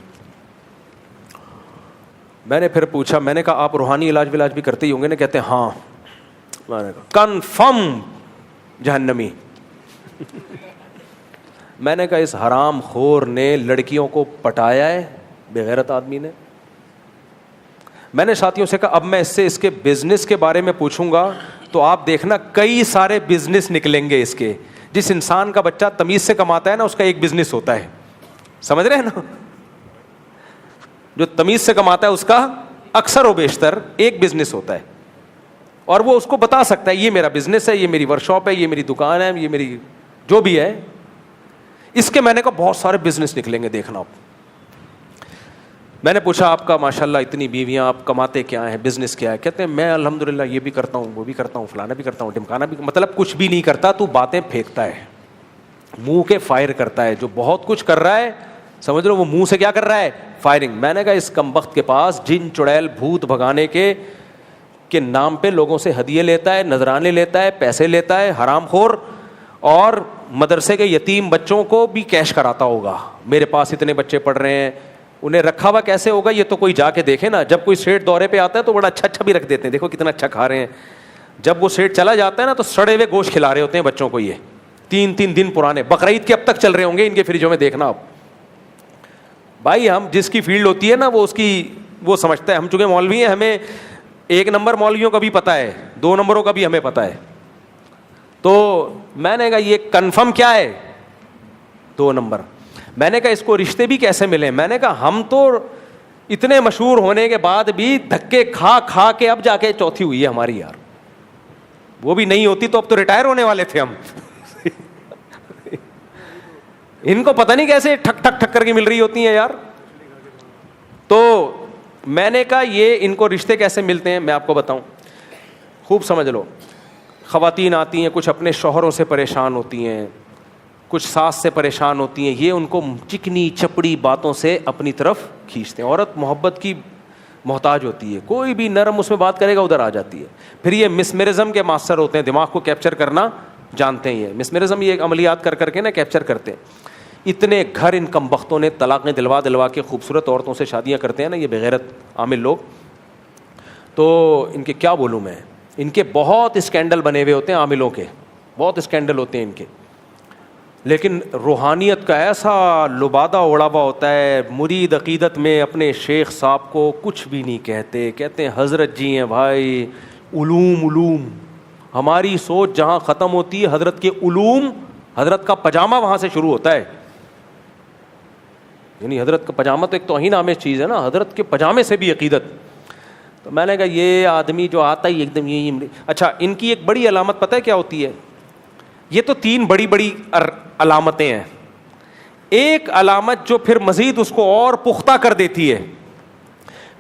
میں نے پھر پوچھا, میں نے کہا آپ روحانی علاج بھی کرتے ہی ہوں گے نا؟ کہتے ہیں ہاں. میں نے کہا کنفرم جہنمی. میں نے کہا اس حرام خور نے لڑکیوں کو پٹایا ہے, بغیرت آدمی نے. میں نے ساتھیوں سے کہا اب میں اس سے اس کے بزنس کے بارے میں پوچھوں گا تو آپ دیکھنا کئی سارے بزنس نکلیں گے اس کے. جس انسان کا بچہ تمیز سے کماتا ہے نا, اس کا ایک بزنس ہوتا ہے, سمجھ رہے ہیں نا؟ جو تمیز سے کماتا ہے اس کا اکثر و بیشتر ایک بزنس ہوتا ہے, اور وہ اس کو بتا سکتا ہے یہ میرا بزنس ہے, یہ میری ورک شاپ ہے, یہ میری دکان ہے, یہ میری جو بھی ہے. اس کے میں نے کہا بہت سارے بزنس نکلیں گے, دیکھنا آپ. میں نے پوچھا آپ کا ماشاءاللہ اتنی بیویاں, آپ کماتے کیا ہیں, بزنس کیا ہے؟ کہتے ہیں میں الحمدللہ یہ بھی کرتا ہوں, وہ بھی کرتا ہوں, فلانا بھی کرتا ہوں, ڈمکانا بھی. مطلب کچھ بھی نہیں کرتا, تو باتیں پھینکتا ہے, منہ کے فائر کرتا ہے. جو بہت کچھ کر رہا ہے سمجھ لو وہ منہ سے کیا کر رہا ہے, فائرنگ. میں نے کہا اس کمبخت کے پاس جن چڑیل بھوت بھگانے کے نام پہ لوگوں سے ہدیے لیتا ہے, نذرانے لیتا ہے, پیسے لیتا ہے, حرام خور, اور مدرسے کے یتیم بچوں کو بھی کیش کراتا ہوگا. میرے پاس اتنے بچے پڑھ رہے ہیں, انہیں رکھا ہوا کیسے ہوگا یہ تو کوئی جا کے دیکھے نا. جب کوئی سیٹ دورے پہ آتا ہے تو بڑا اچھا بھی رکھ دیتے ہیں, دیکھو کتنا اچھا کھا رہے ہیں. جب وہ سیٹ چلا جاتا ہے نا تو سڑے ہوئے گوشت کھلا رہے ہوتے ہیں بچوں کو, یہ 3 دن پرانے, بقرعید کے اب تک چل رہے ہوں گے ان کے فریجوں میں, دیکھنا آپ. بھائی ہم جس کی فیلڈ ہوتی ہے نا وہ اس کی وہ سمجھتا ہے. ہم چونکہ مولوی ہیں, ہمیں 1 نمبر مولویوں کا بھی پتہ ہے, 2 نمبروں کا بھی ہمیں پتہ ہے. تو میں نے کہا یہ کنفرم کیا ہے, 2 نمبر. میں نے کہا اس کو رشتے بھی کیسے ملے؟ میں نے کہا ہم تو اتنے مشہور ہونے کے بعد بھی دھکے کھا کے اب جا کے چوتھی ہوئی ہے ہماری یار. وہ بھی نہیں ہوتی تو اب تو ریٹائر ہونے والے تھے ہم. ان کو پتہ نہیں کیسے ٹھک کر کے مل رہی ہوتی ہیں یار. تو میں نے کہا یہ ان کو رشتے کیسے ملتے ہیں میں آپ کو بتاؤں, خوب سمجھ لو. خواتین آتی ہیں, کچھ اپنے شوہروں سے پریشان ہوتی ہیں, کچھ ساس سے پریشان ہوتی ہیں, یہ ان کو چکنی چپڑی باتوں سے اپنی طرف کھینچتے ہیں. عورت محبت کی محتاج ہوتی ہے, کوئی بھی نرم اس میں بات کرے گا ادھر آ جاتی ہے. پھر یہ مسمرزم کے ماسٹر ہوتے ہیں, دماغ کو کیپچر کرنا جانتے ہیں. یہ مسمرزم یہ عملیات کر کے نا کیپچر کرتے ہیں. اتنے گھر ان کم بختوں نے طلاقیں دلوا کے خوبصورت عورتوں سے شادیاں کرتے ہیں نا یہ بغیرت عامل لوگ. تو ان کے کیا بولوں میں, ان کے بہت اسکینڈل بنے ہوئے ہوتے ہیں, عاملوں کے بہت اسکینڈل ہوتے ہیں ان کے. لیکن روحانیت کا ایسا لبادہ اڑا ہوا ہوتا ہے, مرید عقیدت میں اپنے شیخ صاحب کو کچھ بھی نہیں کہتے, کہتے ہیں حضرت جی ہیں بھائی, علوم. ہماری سوچ جہاں ختم ہوتی ہے حضرت کے علوم, حضرت کا پجامہ وہاں سے شروع ہوتا ہے. یعنی حضرت کا پجامہ تو ایک توہین آمیز چیز ہے نا, حضرت کے پجامے سے بھی عقیدت. تو میں نے کہا یہ آدمی جو آتا ہی ایک دم یہی. اچھا ان کی ایک بڑی علامت پتہ ہے کیا ہوتی ہے, یہ تو 3 بڑی بڑی علامتیں ہیں. ایک علامت جو پھر مزید اس کو اور پختہ کر دیتی ہے,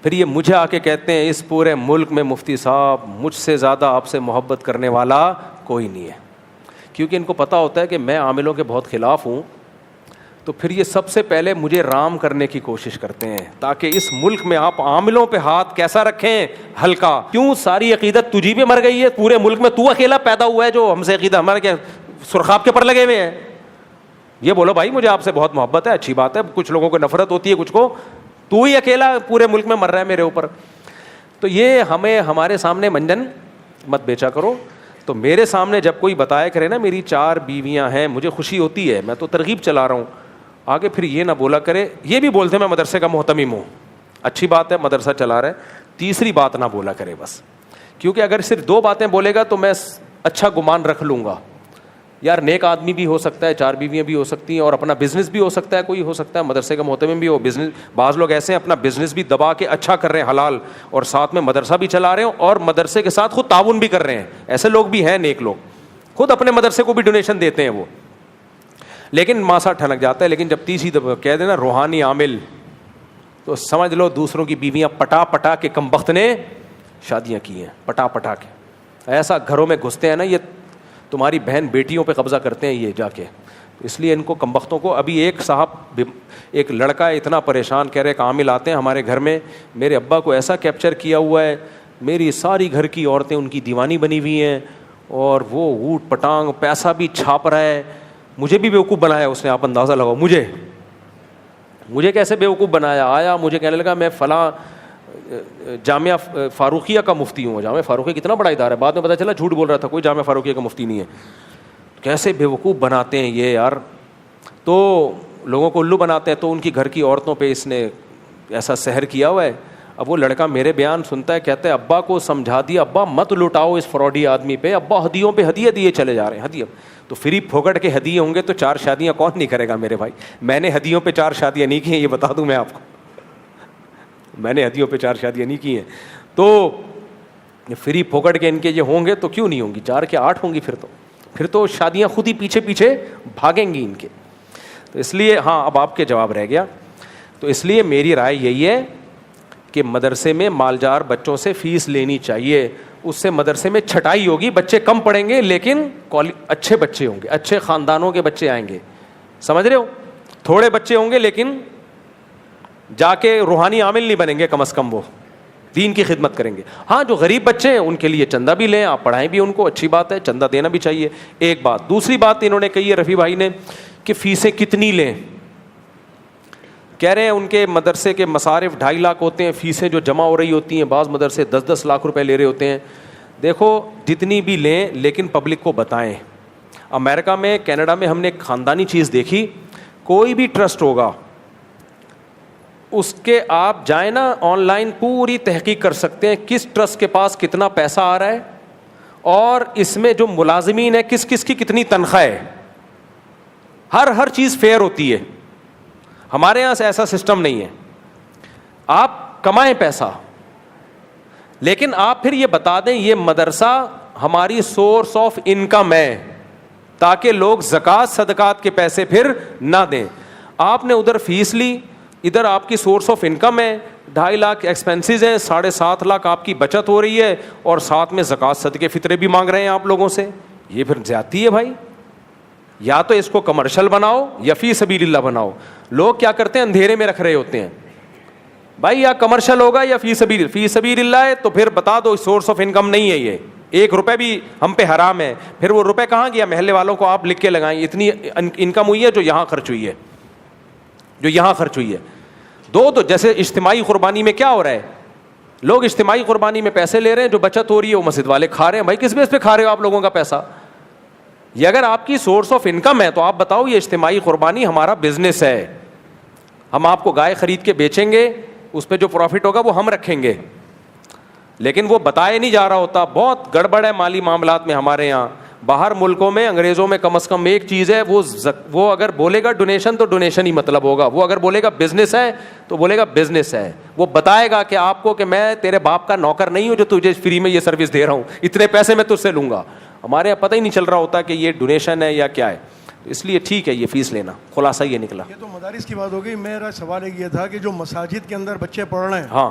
پھر یہ مجھے آ کے کہتے ہیں اس پورے ملک میں مفتی صاحب مجھ سے زیادہ آپ سے محبت کرنے والا کوئی نہیں ہے. کیونکہ ان کو پتہ ہوتا ہے کہ میں عاملوں کے بہت خلاف ہوں, تو پھر یہ سب سے پہلے مجھے رام کرنے کی کوشش کرتے ہیں تاکہ اس ملک میں آپ عاملوں پہ ہاتھ کیسا رکھیں, ہلکا. کیوں ساری عقیدت تجھی پہ مر گئی ہے, پورے ملک میں تو اکیلا پیدا ہوا ہے جو ہم سے عقیدت, ہمارے کیا سرخاب کے پر لگے ہوئے ہیں. یہ بولو بھائی مجھے آپ سے بہت محبت ہے, اچھی بات ہے, کچھ لوگوں کو نفرت ہوتی ہے, کچھ کو تو ہی اکیلا پورے ملک میں مر رہا ہے میرے اوپر. تو یہ ہمیں ہمارے سامنے منجن مت بیچا کرو. تو میرے سامنے جب کوئی بتایا کرے نا میری 4 بیویاں ہیں, مجھے خوشی ہوتی ہے, میں تو ترغیب چلا رہا ہوں. آگے پھر یہ نہ بولا کرے, یہ بھی بولتے میں مدرسے کا محتمم ہوں, اچھی بات ہے, مدرسہ چلا رہا ہے, تیسری بات نہ بولا کرے بس. کیونکہ اگر صرف 2 باتیں بولے گا تو میں اچھا گمان رکھ لوں گا, یار نیک آدمی بھی ہو سکتا ہے, 4 بیویاں بھی ہو سکتی ہیں, اور اپنا بزنس بھی ہو سکتا ہے, کوئی ہو سکتا ہے مدرسے کا محتمم بھی ہو. بزنس بعض لوگ ایسے ہیں اپنا بزنس بھی دبا کے اچھا کر رہے ہیں حلال, اور ساتھ میں مدرسہ بھی چلا رہے ہیں, اور مدرسے کے ساتھ خود تعاون بھی کر رہے ہیں. ایسے لوگ بھی ہیں, نیک لوگ, خود اپنے مدرسے کو بھی ڈونیشن دیتے ہیں وہ. لیکن ماسا ٹھنک جاتا ہے. لیکن جب تیسری دفعہ کہہ دینا روحانی عامل, تو سمجھ لو دوسروں کی بیویاں پٹا پٹا کے کمبخت نے شادیاں کی ہیں, پٹا پٹا کے. ایسا گھروں میں گھستے ہیں نا, یہ تمہاری بہن بیٹیوں پہ قبضہ کرتے ہیں یہ جا کے. اس لیے ان کو کمبختوں کو. ابھی ایک صاحب, ایک لڑکا اتنا پریشان, کہہ رہے ایک عامل آتے ہیں ہمارے گھر میں, میرے ابا کو ایسا کیپچر کیا ہوا ہے, میری ساری گھر کی عورتیں ان کی دیوانی بنی ہوئی ہیں, اور وہ اوٹ پٹانگ پیسہ بھی چھاپ رہا ہے. مجھے بھی بیوقوف بنایا اس نے, آپ اندازہ لگاؤ مجھے کیسے بیوقوف بنایا. آیا مجھے کہنے لگا میں فلاں جامعہ فاروقیہ کا مفتی ہوں. جامعہ فاروقیہ کتنا بڑا ادارہ ہے, بعد میں پتہ چلا جھوٹ بول رہا تھا, کوئی جامعہ فاروقیہ کا مفتی نہیں ہے. کیسے بیوقوف بناتے ہیں یہ یار, تو لوگوں کو الو بناتے ہیں. تو ان کی گھر کی عورتوں پہ اس نے ایسا سحر کیا ہوا ہے. اب وہ لڑکا میرے بیان سنتا ہے, کہتا ہے ابا کو سمجھا دیا, ابا مت لٹاؤ اس فراڈی آدمی پہ, ابا ہدیوں پہ ہدیے دیے چلے جا رہے ہیں. ہدیہ تو فری پھوکٹ کے ہدیے ہوں گے تو 4 شادیاں کون نہیں کرے گا میرے بھائی. میں نے ہدیوں پہ 4 شادیاں نہیں کی ہیں, یہ بتا دوں میں آپ کو, میں نے ہدیوں پہ 4 شادیاں نہیں کی ہیں. تو فری پھوکٹ کے ان کے یہ ہوں گے تو کیوں نہیں ہوں گی, 4 کے 8 ہوں گی. پھر تو شادیاں خود ہی پیچھے پیچھے بھاگیں گی ان کے. تو اس لیے ہاں اب آپ کے جواب رہ گیا. تو اس لیے میری رائے یہی ہے کہ مدرسے میں مالدار بچوں سے فیس لینی چاہیے. اس سے مدرسے میں چھٹائی ہوگی, بچے کم پڑھیں گے لیکن اچھے بچے ہوں گے, اچھے خاندانوں کے بچے آئیں گے. سمجھ رہے ہو, تھوڑے بچے ہوں گے لیکن جا کے روحانی عامل نہیں بنیں گے, کم از کم وہ دین کی خدمت کریں گے. ہاں جو غریب بچے ہیں ان کے لیے چندہ بھی لیں, آپ پڑھائیں بھی ان کو, اچھی بات ہے, چندہ دینا بھی چاہیے. ایک بات. دوسری بات انہوں نے کہی ہے رفیع بھائی نے کہ فیسیں کتنی لیں. کہہ رہے ہیں ان کے مدرسے کے مصارف 2.5 لاکھ ہوتے ہیں, فیسیں جو جمع ہو رہی ہوتی ہیں بعض مدرسے 10-10 لاکھ روپے لے رہے ہوتے ہیں. دیکھو جتنی بھی لیں لیکن پبلک کو بتائیں. امریکہ میں, کینیڈا میں ہم نے ایک خاندانی چیز دیکھی, کوئی بھی ٹرسٹ ہوگا اس کے آپ جائیں نا آن لائن پوری تحقیق کر سکتے ہیں کس ٹرسٹ کے پاس کتنا پیسہ آ رہا ہے, اور اس میں جو ملازمین ہے کس کس کی کتنی تنخواہ ہے. ہر چیز فیئر ہوتی ہے. ہمارے یہاں سے ایسا سسٹم نہیں ہے. آپ کمائیں پیسہ, لیکن آپ پھر یہ بتا دیں یہ مدرسہ ہماری سورس آف انکم ہے, تاکہ لوگ زکوٰۃ صدقات کے پیسے پھر نہ دیں. آپ نے ادھر فیس لی, ادھر آپ کی سورس آف انکم ہے, 2.5 لاکھ ایکسپینسز ہیں, 7.5 لاکھ آپ کی بچت ہو رہی ہے, اور ساتھ میں زکوٰۃ صدقے فطرے بھی مانگ رہے ہیں آپ لوگوں سے. یہ پھر زیادتی ہے بھائی. یا تو اس کو کمرشل بناؤ یا فی سبیل اللہ بناؤ. لوگ کیا کرتے ہیں, اندھیرے میں رکھ رہے ہوتے ہیں بھائی, یا کمرشل ہوگا یا فی سبیل اللہ ہے, تو پھر بتا دو سورس آف انکم نہیں ہے, یہ 1 روپے بھی ہم پہ حرام ہے. پھر وہ روپے کہاں گیا, محلے والوں کو آپ لکھ کے لگائیں اتنی انکم ہوئی ہے جو یہاں خرچ ہوئی ہے, جو یہاں خرچ ہوئی ہے. تو جیسے اجتماعی قربانی میں کیا ہو رہا ہے, لوگ اجتماعی قربانی میں پیسے لے رہے ہیں, جو بچت ہو رہی ہے وہ مسجد والے کھا رہے ہیں. بھائی کس بیس پہ کھا رہے ہو آپ لوگوں کا پیسہ؟ یہ اگر آپ کی سورس آف انکم ہے تو آپ بتاؤ یہ اجتماعی قربانی ہمارا بزنس ہے, ہم آپ کو گائے خرید کے بیچیں گے, اس پہ جو پروفٹ ہوگا وہ ہم رکھیں گے. لیکن وہ بتایا نہیں جا رہا ہوتا. بہت گڑبڑ ہے مالی معاملات میں ہمارے یہاں. باہر ملکوں میں, انگریزوں میں کم از کم ایک چیز ہے, وہ اگر بولے گا ڈونیشن تو ڈونیشن ہی مطلب ہوگا, وہ اگر بولے گا بزنس ہے تو بولے گا بزنس ہے. وہ بتائے گا کہ آپ کو کہ میں تیرے باپ کا نوکر نہیں ہوں جو تجھے فری میں یہ سروس دے رہا ہوں, اتنے پیسے میں تجھ سے لوں گا. ہمارے یہاں پتہ ہی نہیں چل رہا ہوتا کہ یہ ڈونیشن ہے یا کیا ہے. اس لیے ٹھیک ہے یہ فیس لینا. خلاصہ یہ نکلا. یہ تو مدارس کی بات ہو گئی. میرا سوال یہ تھا کہ جو مساجد کے اندر بچے پڑھ رہے ہیں, ہاں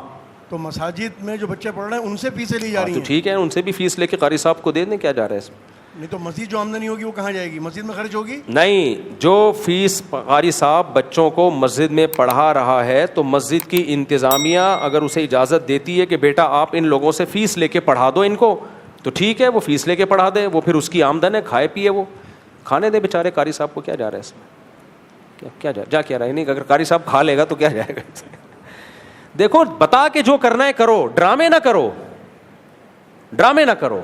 تو مساجد میں جو بچے پڑھ رہے ہیں ان سے فیسیں لی جا رہی تو ہیں. ٹھیک ہے, ان سے بھی فیس لے کے قاری صاحب کو دے دیں, کیا جا رہا ہے اس میں. نہیں تو مسجد جو آمدنی ہوگی وہ کہاں جائے گی؟ مسجد میں خرچ ہوگی. نہیں, جو فیس قاری صاحب بچوں کو مسجد میں پڑھا رہا ہے تو مسجد کی انتظامیہ اگر اسے اجازت دیتی ہے کہ بیٹا آپ ان لوگوں سے فیس لے کے پڑھا دو ان کو, تو ٹھیک ہے, وہ فیس لے کے پڑھا دے, وہ پھر اس کی آمدن ہے, کھائے پیے, وہ کھانے دے بیچارے قاری صاحب کو. کیا جا رہا ہے اس میں, کیا کیا رہا ہے. نہیں, اگر قاری صاحب کھا لے گا تو کیا جائے گا. دیکھو بتا کے جو کرنا ہے کرو, ڈرامے نہ کرو, ڈرامے نہ کرو.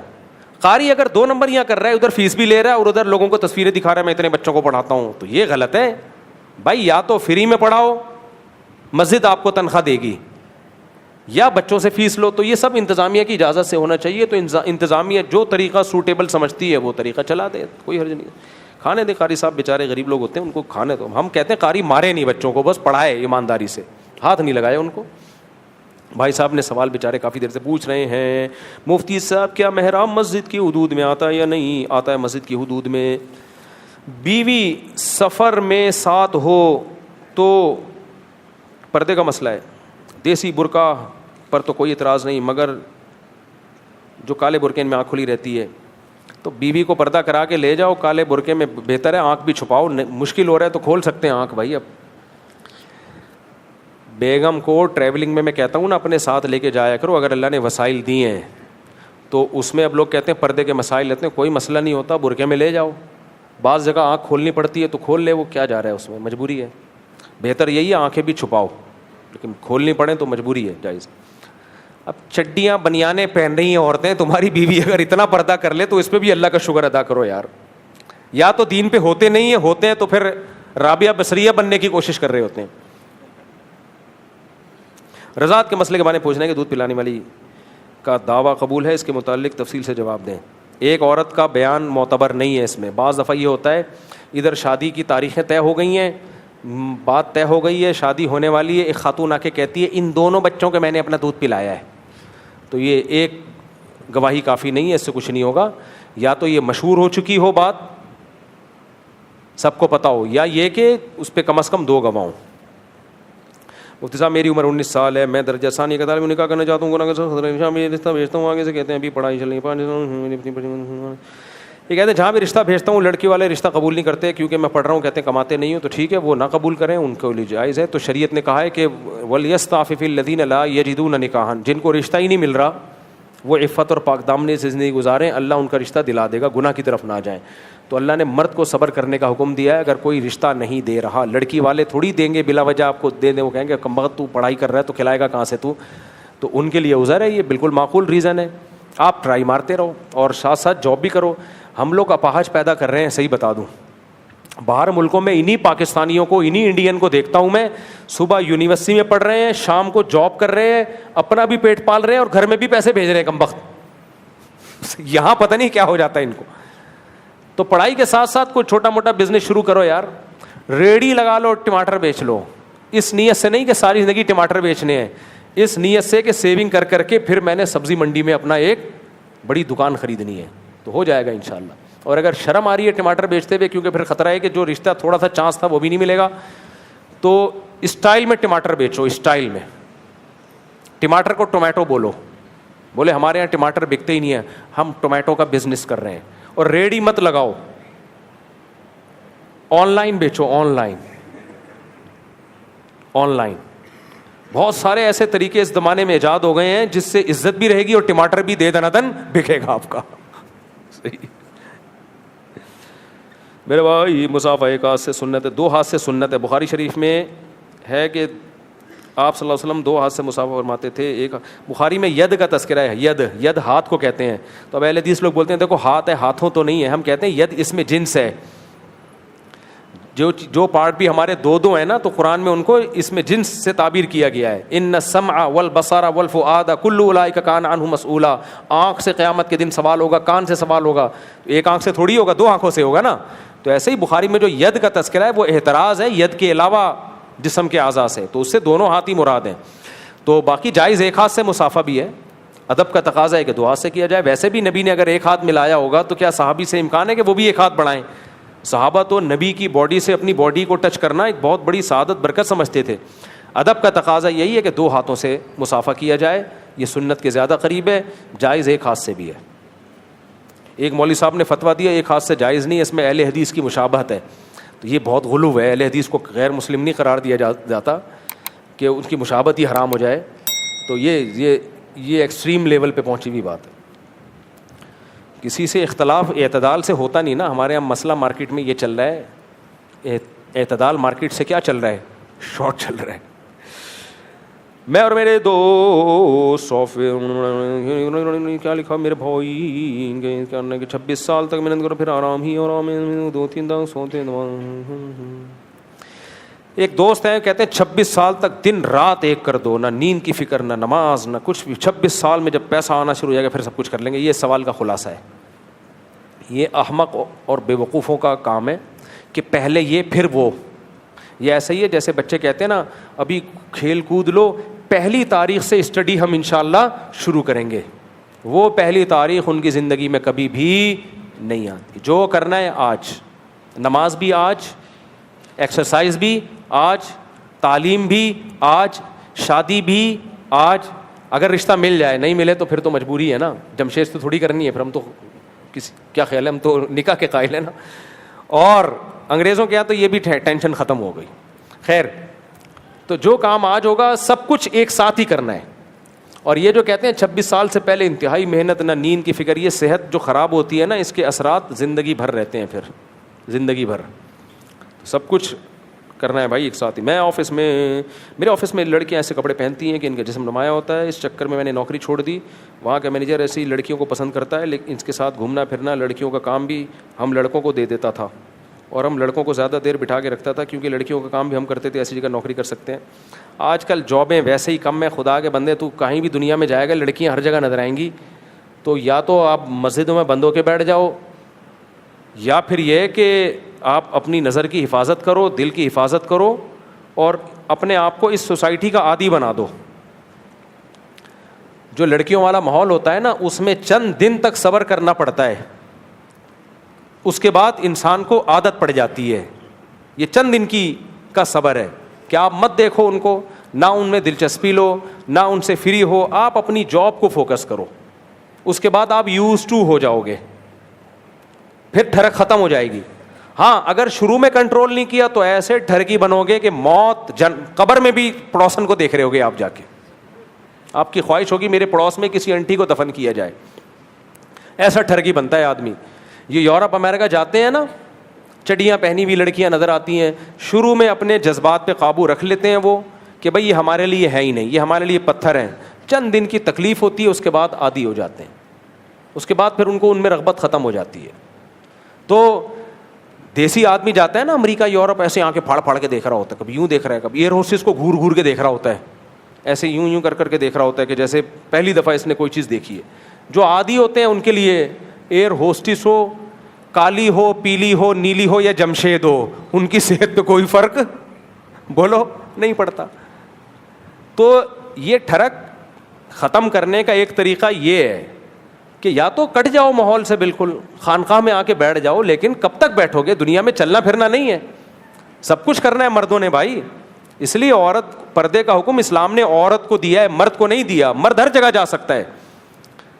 قاری اگر 2 نمبر یہاں کر رہا ہے, ادھر فیس بھی لے رہا ہے اور ادھر لوگوں کو تصویریں دکھا رہا ہے میں اتنے بچوں کو پڑھاتا ہوں, تو یہ غلط ہے بھائی. یا تو فری میں پڑھاؤ, مسجد آپ کو تنخواہ دے گی, یا بچوں سے فیس لو. تو یہ سب انتظامیہ کی اجازت سے ہونا چاہیے. تو انتظامیہ جو طریقہ سوٹیبل سمجھتی ہے وہ طریقہ چلا دے, کوئی حرج نہیں. کھانے دے قاری صاحب, بیچارے غریب لوگ ہوتے ہیں, ان کو کھانے دو. ہم کہتے ہیں قاری مارے نہیں بچوں کو, بس پڑھائے ایمانداری سے, ہاتھ نہیں لگائے ان کو. بھائی صاحب نے سوال بیچارے کافی دیر سے پوچھ رہے ہیں, مفتی صاحب کیا محراب مسجد کی حدود میں آتا ہے یا نہیں آتا ہے؟ مسجد کی حدود میں بیوی سفر میں ساتھ ہو تو پردے کا مسئلہ ہے. دیسی برقع پر تو کوئی اعتراض نہیں, مگر جو کالے برقعے میں آنکھ کھلی رہتی ہے تو بیوی کو پردہ کرا کے لے جاؤ. کالے برقعے میں بہتر ہے, آنکھ بھی چھپاؤ. مشکل ہو رہا ہے تو کھول سکتے ہیں آنکھ بھائی. اب بیگم کو ٹریولنگ میں کہتا ہوں نا, اپنے ساتھ لے کے جایا کرو اگر اللہ نے وسائل دیے ہیں تو. اس میں اب لوگ کہتے ہیں پردے کے مسائل لیتے ہیں, کوئی مسئلہ نہیں ہوتا, برقعے میں لے جاؤ. بعض جگہ آنکھ کھولنی پڑتی ہے تو کھول لے, وہ کیا جا رہا ہے اس میں, مجبوری ہے. بہتر یہی ہے آنکھیں بھی چھپاؤ, لیکن کھولنی پڑیں تو مجبوری ہے, جائز. اب چڈیاں بنیانے پہن رہی ہیں عورتیں, تمہاری بیوی اگر اتنا پردہ کر لے تو اس پہ بھی اللہ کا شکر ادا کرو یار. یا تو دین پہ ہوتے نہیں ہیں, ہوتے ہیں تو پھر رابعہ بصریہ بننے کی کوشش کر رہے ہوتے ہیں. رضاعت کے مسئلے کے بارے میں پوچھنا ہے کہ دودھ پلانے والی کا دعویٰ قبول ہے, اس کے متعلق تفصیل سے جواب دیں. ایک عورت کا بیان معتبر نہیں ہے اس میں. بعض دفعہ یہ ہوتا ہے ادھر شادی کی تاریخیں طے ہو گئی ہیں, بات طے ہو گئی ہے, شادی ہونے والی ہے, ایک خاتون آ کے کہتی ہے ان دونوں بچوں کے میں نے اپنا دودھ پلایا ہے, تو یہ ایک گواہی کافی نہیں ہے, اس سے کچھ نہیں ہوگا. یا تو یہ مشہور ہو چکی ہو بات, سب کو پتہ ہو, یا یہ کہ اس پہ کم از کم 2 گواہ ہوں. مفتی صاحب میری عمر 19 سال ہے, میں درجہ ثانی کا طالب نکاح کرنا چاہتا ہوں, میں رشتہ بھیجتا ہوں, آگے سے کہتے ہیں ابھی پڑھائی چل رہی ہے. یہ کہتے ہیں جہاں بھی رشتہ بھیجتا ہوں لڑکی والے رشتہ قبول نہیں کرتے کیونکہ میں پڑھ رہا ہوں, کہتے ہیں کماتے نہیں ہوں. تو ٹھیک ہے, وہ نہ قبول کریں, ان کو لیے جائز ہے. تو شریعت نے کہا ہے کہ وَلْيَسْتَعْفِفِ الَّذِينَ لَا يَجِدُونَ نِكَاحًا, جن کو رشتہ ہی نہیں مل رہا وہ عفت اور پاک دامنی سے زندگی گزاریں, اللہ ان کا رشتہ دلا دے گا, گناہ کی طرف نہ جائیں. تو اللہ نے مرد کو صبر کرنے کا حکم دیا ہے. اگر کوئی رشتہ نہیں دے رہا, لڑکی والے تھوڑی دیں گے بلا وجہ آپ کو دے دیں, وہ کہیں گے کمبخت تو پڑھائی کر رہا ہے تو کھلائے گا کہاں سے تو ان کے لیے عذر ہے, یہ بالکل معقول ریزن ہے. آپ ٹرائی مارتے رہو اور ساتھ ساتھ جاب بھی کرو. ہم لوگ اپاہج پیدا کر رہے ہیں, صحیح بتا دوں, باہر ملکوں میں انہی پاکستانیوں کو, انہی انڈین کو دیکھتا ہوں میں, صبح یونیورسٹی میں پڑھ رہے ہیں, شام کو جاب کر رہے ہیں, اپنا بھی پیٹ پال رہے ہیں اور گھر میں بھی پیسے بھیج رہے ہیں کمبخت. یہاں پتہ نہیں کیا ہو جاتا ہے ان کو. تو پڑھائی کے ساتھ ساتھ کوئی چھوٹا موٹا بزنس شروع کرو یار, ریڑھی لگا لو, ٹماٹر بیچ لو. اس نیت سے نہیں کہ ساری زندگی ٹماٹر بیچنے ہیں, اس نیت سے کہ سیونگ کر کر کے پھر میں نے سبزی منڈی میں اپنا ایک بڑی دکان خریدنی ہے, تو ہو جائے گا انشاءاللہ. اور اگر شرم آ رہی ہے ٹماٹر بیچتے ہوئے کیونکہ پھر خطرہ ہے کہ جو رشتہ تھوڑا سا چانس تھا وہ بھی نہیں ملے گا, تو اسٹائل میں ٹماٹر بیچو. اسٹائل میں ٹماٹر کو ٹومیٹو بولو, بولے ہمارے یہاں ٹماٹر بکتے ہی نہیں ہیں, ہم ٹومیٹو کا بزنس کر رہے ہیں. اور ریڈی مت لگاؤ, آن لائن بیچو. آن لائن بہت سارے ایسے طریقے اس زمانے میں ایجاد ہو گئے ہیں جس سے عزت بھی رہے گی اور ٹماٹر بھی دے دنا دن بکے گا آپ کا. صحیح میرے بھائی, مصافحہ ایک ہاتھ سے سنت ہے, 2 ہاتھ سے سنت ہے. بخاری شریف میں ہے کہ آپ صلی اللہ علیہ وسلم 2 ہاتھ سے مصافحہ فرماتے تھے. ایک بخاری میں ید کا تذکرہ ہے, ید ہاتھ کو کہتے ہیں. تو اب اہل حدیث لوگ بولتے ہیں دیکھو ہاتھ ہے, ہاتھوں تو نہیں ہے. ہم کہتے ہیں ید اس میں جنس ہے, جو پارٹ بھی ہمارے 2 ہیں نا, تو قرآن میں ان کو اس میں جنس سے تعبیر کیا گیا ہے. ان السمع والبصر والفؤاد کل اولئک کان عنہ مسئولا. آنکھ سے قیامت کے دن سوال ہوگا, کان سے سوال ہوگا. ایک آنکھ سے تھوڑی ہوگا, 2 آنکھوں سے ہوگا نا. تو ایسے ہی بخاری میں جو ید کا تذکرہ ہے وہ احتراز ہے ید کے علاوہ جسم کے اعضاء سے, تو اس سے دونوں ہاتھ ہی مراد ہیں. تو باقی جائز ایک ہاتھ سے مصافحہ بھی ہے, ادب کا تقاضا ہے کہ دعا سے کیا جائے. ویسے بھی نبی نے اگر ایک ہاتھ ملایا ہوگا تو کیا صحابی سے امکان ہے کہ وہ بھی ایک ہاتھ بڑھائیں؟ صحابہ تو نبی کی باڈی سے اپنی باڈی کو ٹچ کرنا ایک بہت بڑی سعادت برکت سمجھتے تھے. ادب کا تقاضا یہی ہے کہ 2 ہاتھوں سے مصافحہ کیا جائے, یہ سنت کے زیادہ قریب ہے. جائز ایک ہاتھ سے بھی ہے. ایک مولوی صاحب نے فتویٰ دیا ایک ہاتھ سے جائز نہیں, اس میں اہل حدیث کی مشابہت ہے. تو یہ بہت غلو ہے, اہل حدیث کو غیر مسلم نہیں قرار دیا جاتا کہ ان کی مشابہت ہی حرام ہو جائے. تو یہ ایکسٹریم لیول پہ پہنچی ہوئی بات ہے. کسی سے اختلاف اعتدال سے ہوتا نہیں نا. ہمارے یہاں مسئلہ مارکیٹ میں یہ چل رہا ہے, اعتدال مارکیٹ سے کیا چل رہا ہے؟ شارٹ چل رہا ہے. میں اور میرے دوست انہوں نے کیا لکھا میرے بھائی کرنے کے 26 سال تک محنت کرو پھر آرام ہی آرام ہے, 2-3 دن سوتے. ایک دوست ہیں کہتے ہیں 26 سال تک دن رات ایک کر دو, نہ نیند کی فکر نہ نماز نہ کچھ بھی. 26 سال میں جب پیسہ آنا شروع ہو جائے گا پھر سب کچھ کر لیں گے. یہ سوال کا خلاصہ ہے. یہ احمق اور بے وقوفوں کا کام ہے کہ پہلے یہ پھر وہ. یہ ایسا ہی ہے جیسے بچے کہتے ہیں نا ابھی کھیل کود لو, 1 تاریخ سے اسٹڈی ہم انشاءاللہ شروع کریں گے. وہ 1 تاریخ ان کی زندگی میں کبھی بھی نہیں آتی. جو کرنا ہے آج, نماز بھی آج, ایکسرسائز بھی آج, تعلیم بھی آج, شادی بھی آج. اگر رشتہ مل جائے, نہیں ملے تو پھر تو مجبوری ہے نا. جمشید تو تھوڑی کرنی ہے, پھر ہم تو کیا خیال ہے, ہم تو نکاح کے قائل ہیں نا. اور انگریزوں کے یہاں تو یہ بھی ٹینشن ختم ہو گئی. خیر, تو جو کام آج ہوگا سب کچھ ایک ساتھ ہی کرنا ہے. اور یہ جو کہتے ہیں 26 سال سے پہلے انتہائی محنت, نہ نیند کی فکر, یہ صحت جو خراب ہوتی ہے نا اس کے اثرات زندگی بھر رہتے ہیں. پھر زندگی بھر سب کچھ کرنا ہے بھائی ایک ساتھ ہی. میرے آفس میں لڑکیاں ایسے کپڑے پہنتی ہیں کہ ان کا جسم نمایاں ہوتا ہے. اس چکر میں نے نوکری چھوڑ دی. وہاں کا مینیجر ایسی لڑکیوں کو پسند کرتا ہے, لیکن اس کے ساتھ گھومنا پھرنا, لڑکیوں کا کام بھی ہم لڑکوں کو دے دیتا تھا. اور ہم لڑکوں کو زیادہ دیر بٹھا کے رکھتا تھا کیونکہ لڑکیوں کا کام بھی ہم کرتے تھے, ایسی جگہ نوکری کر سکتے ہیں. آج کل جابیں ویسے ہی کم ہیں. خدا کے بندے, تو کہیں بھی دنیا میں جائے گا لڑکیاں ہر جگہ نظر آئیں گی. تو یا تو آپ مسجدوں میں بند ہو کے بیٹھ جاؤ, یا پھر یہ کہ آپ اپنی نظر کی حفاظت کرو, دل کی حفاظت کرو, اور اپنے آپ کو اس سوسائٹی کا عادی بنا دو. جو لڑکیوں والا ماحول ہوتا ہے نا اس میں چند دن تک صبر کرنا پڑتا ہے, اس کے بعد انسان کو عادت پڑ جاتی ہے. یہ چند دن کا صبر ہے کہ آپ مت دیکھو ان کو, نہ ان میں دلچسپی لو, نہ ان سے فری ہو, آپ اپنی جاب کو فوکس کرو. اس کے بعد آپ یوز ٹو ہو جاؤ گے, پھر ٹھرک ختم ہو جائے گی. ہاں اگر شروع میں کنٹرول نہیں کیا تو ایسے ٹھرکی بنو گے کہ موت قبر میں بھی پڑوسن کو دیکھ رہے ہوگے آپ جا کے. آپ کی خواہش ہوگی میرے پڑوس میں کسی انٹی کو دفن کیا جائے. ایسا ٹھرکی بنتا ہے آدمی. یہ یورپ امریکہ جاتے ہیں نا, چڈیاں پہنی ہوئی لڑکیاں نظر آتی ہیں, شروع میں اپنے جذبات پہ قابو رکھ لیتے ہیں وہ کہ بھائی یہ ہمارے لیے ہے ہی نہیں, یہ ہمارے لیے پتھر ہیں. چند دن کی تکلیف ہوتی ہے, اس کے بعد عادی ہو جاتے ہیں. اس کے بعد پھر ان کو ان میں رغبت ختم ہو جاتی ہے. تو دیسی آدمی جاتا ہے نا امریکہ یورپ, ایسے آنکھیں پھاڑ پھاڑ کے دیکھ رہا ہوتا ہے, کبھی یوں دیکھ رہا ہے, کبھی ایئر ہوسٹس کو گھور گھور کے دیکھ رہا ہوتا ہے, ایسے یوں کر کے دیکھ رہا ہوتا ہے کہ جیسے پہلی دفعہ اس نے کوئی چیز دیکھی ہے. جو عادی ہوتے ہیں ان کے لیے ایئر ہوسٹس ہو, کالی ہو, پیلی ہو, نیلی ہو یا جمشید ہو, ان کی صحت پہ کوئی فرق بولو نہیں پڑتا. تو یہ ٹھرک ختم کرنے کا ایک طریقہ یہ ہے کہ یا تو کٹ جاؤ ماحول سے بالکل, خانقاہ میں آ کے بیٹھ جاؤ, لیکن کب تک بیٹھو گے؟ دنیا میں چلنا پھرنا نہیں ہے, سب کچھ کرنا ہے مردوں نے بھائی. اس لیے عورت پردے کا حکم اسلام نے عورت کو دیا ہے, مرد کو نہیں دیا. مرد ہر جگہ جا سکتا ہے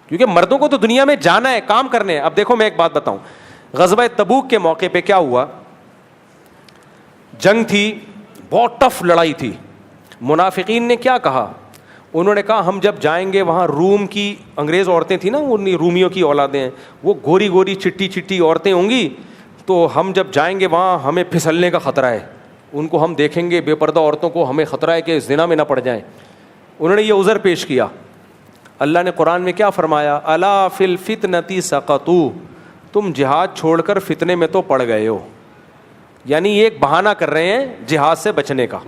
کیونکہ مردوں کو تو دنیا میں جانا ہے, کام کرنے ہیں. اب دیکھو میں ایک بات بتاؤں, غزوہ تبوک کے موقع پہ کیا ہوا؟ جنگ تھی, بہت ٹف لڑائی تھی. منافقین نے کیا کہا؟ انہوں نے کہا ہم جب جائیں گے وہاں روم کی, انگریز عورتیں تھیں نا, ان رومیوں کی اولادیں ہیں, وہ گوری گوری چٹی چٹی عورتیں ہوں گی, تو ہم جب جائیں گے وہاں ہمیں پھسلنے کا خطرہ ہے. ان کو ہم دیکھیں گے, بے پردہ عورتوں کو, ہمیں خطرہ ہے کہ زنا میں نہ پڑ جائیں. انہوں نے یہ عذر پیش کیا. اللہ نے قرآن میں کیا فرمایا؟ الا فی الفتنۃ سقطوا, تم جہاد چھوڑ کر فتنے میں تو پڑ گئے ہو. یعنی یہ ایک بہانہ کر رہے ہیں جہاد سے بچنے کا.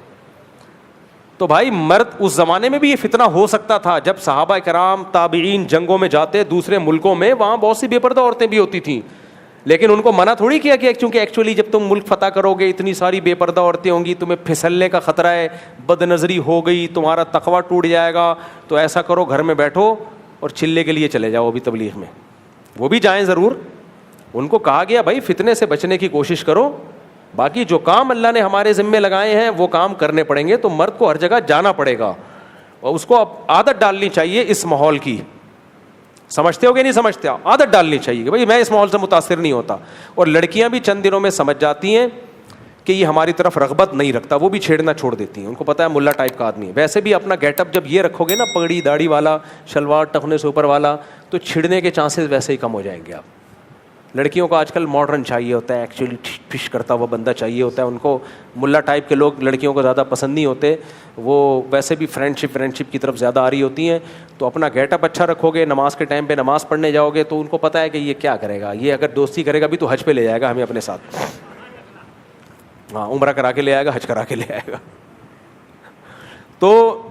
تو بھائی مرد, اس زمانے میں بھی یہ فتنہ ہو سکتا تھا جب صحابہ کرام تابعین جنگوں میں جاتے دوسرے ملکوں میں, وہاں بہت سی بے پردہ عورتیں بھی ہوتی تھیں, لیکن ان کو منع تھوڑی کیا کہ کیونکہ ایکچولی جب تم ملک فتح کرو گے اتنی ساری بے پردہ عورتیں ہوں گی, تمہیں پھسلنے کا خطرہ ہے, بد نظری ہو گئی, تمہارا تقویٰ ٹوٹ جائے گا, تو ایسا کرو گھر میں بیٹھو اور چلے کے لیے چلے جاؤ ابھی تبلیغ میں, وہ بھی جائیں ضرور. ان کو کہا گیا بھائی فتنے سے بچنے کی کوشش کرو, باقی جو کام اللہ نے ہمارے ذمے لگائے ہیں وہ کام کرنے پڑیں گے. تو مرد کو ہر جگہ جانا پڑے گا, اور اس کو اب عادت ڈالنی چاہیے اس ماحول کی. سمجھتے ہو کہ نہیں سمجھتے؟ عادت ڈالنی چاہیے کہ بھائی میں اس ماحول سے متاثر نہیں ہوتا. اور لڑکیاں بھی چند دنوں میں سمجھ جاتی ہیں کہ یہ ہماری طرف رغبت نہیں رکھتا, وہ بھی چھیڑنا چھوڑ دیتی ہیں. ان کو پتا ہے ملا ٹائپ کا آدمی ہے. ویسے بھی اپنا گیٹ اپ جب یہ رکھو گے نا, پگڑی داڑھی والا, شلوار ٹخنے سے اوپر والا, تو چھڑنے کے چانسز ویسے ہی کم ہو جائیں گے. آپ لڑکیوں کو آج کل ماڈرن چاہیے ہوتا ہے, ایکچولی فش کرتا ہوا بندہ چاہیے ہوتا ہے. ان کو ملا ٹائپ کے لوگ لڑکیوں کو زیادہ پسند نہیں ہوتے, وہ ویسے بھی فرینڈ شپ کی طرف زیادہ آ رہی ہوتی ہیں. تو اپنا گیٹ اپ اچھا رکھو گے, نماز کے ٹائم پہ نماز پڑھنے جاؤ گے تو ان کو پتہ ہے کہ یہ کیا کرے گا, یہ اگر دوستی کرے گا بھی تو حج پہ لے جائے گا ہمیں اپنے ساتھ, ہاں عمرہ کرا کے لے آئے گا, حج کرا کے لے آئے گا. تو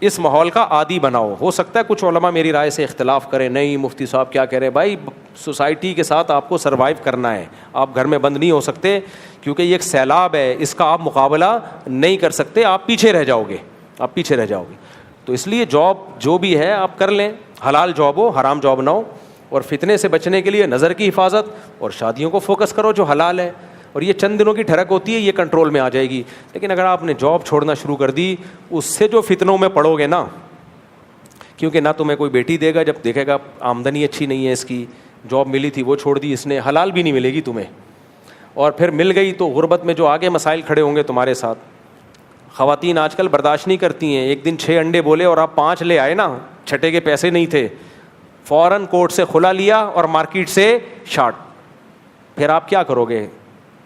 اس ماحول کا عادی بناؤ. ہو سکتا ہے کچھ علماء میری رائے سے اختلاف کریں, نہیں مفتی صاحب کیا کہہ رہے ہیں. بھائی سوسائٹی کے ساتھ آپ کو سروائیو کرنا ہے, آپ گھر میں بند نہیں ہو سکتے, کیونکہ یہ ایک سیلاب ہے, اس کا آپ مقابلہ نہیں کر سکتے, آپ پیچھے رہ جاؤ گے, آپ پیچھے رہ جاؤ گے. تو اس لیے جاب جو بھی ہے آپ کر لیں, حلال جاب ہو, حرام جاب نہ ہو. اور فتنے سے بچنے کے لیے نظر کی حفاظت اور شادیوں کو فوکس کرو جو حلال ہے. اور یہ چند دنوں کی ٹھڑک ہوتی ہے, یہ کنٹرول میں آ جائے گی. لیکن اگر آپ نے جاب چھوڑنا شروع کر دی, اس سے جو فتنوں میں پڑو گے نا, کیونکہ نہ تمہیں کوئی بیٹی دے گا جب دیکھے گا آمدنی اچھی نہیں ہے اس کی, جاب ملی تھی وہ چھوڑ دی اس نے, حلال بھی نہیں ملے گی تمہیں, اور پھر مل گئی تو غربت میں جو آگے مسائل کھڑے ہوں گے تمہارے ساتھ. خواتین آج کل برداشت نہیں کرتی ہیں, ایک دن 6 انڈے بولے اور آپ 5 لے آئے نا, چھٹے کے پیسے نہیں تھے, فوراً کوٹ سے کھلا لیا اور مارکیٹ سے شارٹ. پھر آپ کیا کرو گے؟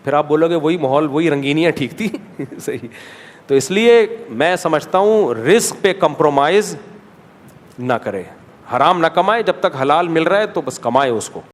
پھر آپ بولو گے وہی ماحول, وہی رنگینیاں ٹھیک تھی. صحیح. تو اس لیے میں سمجھتا ہوں رزق پہ کمپرومائز نہ کرے, حرام نہ کمائے, جب تک حلال مل رہا ہے تو بس کمائے اس کو.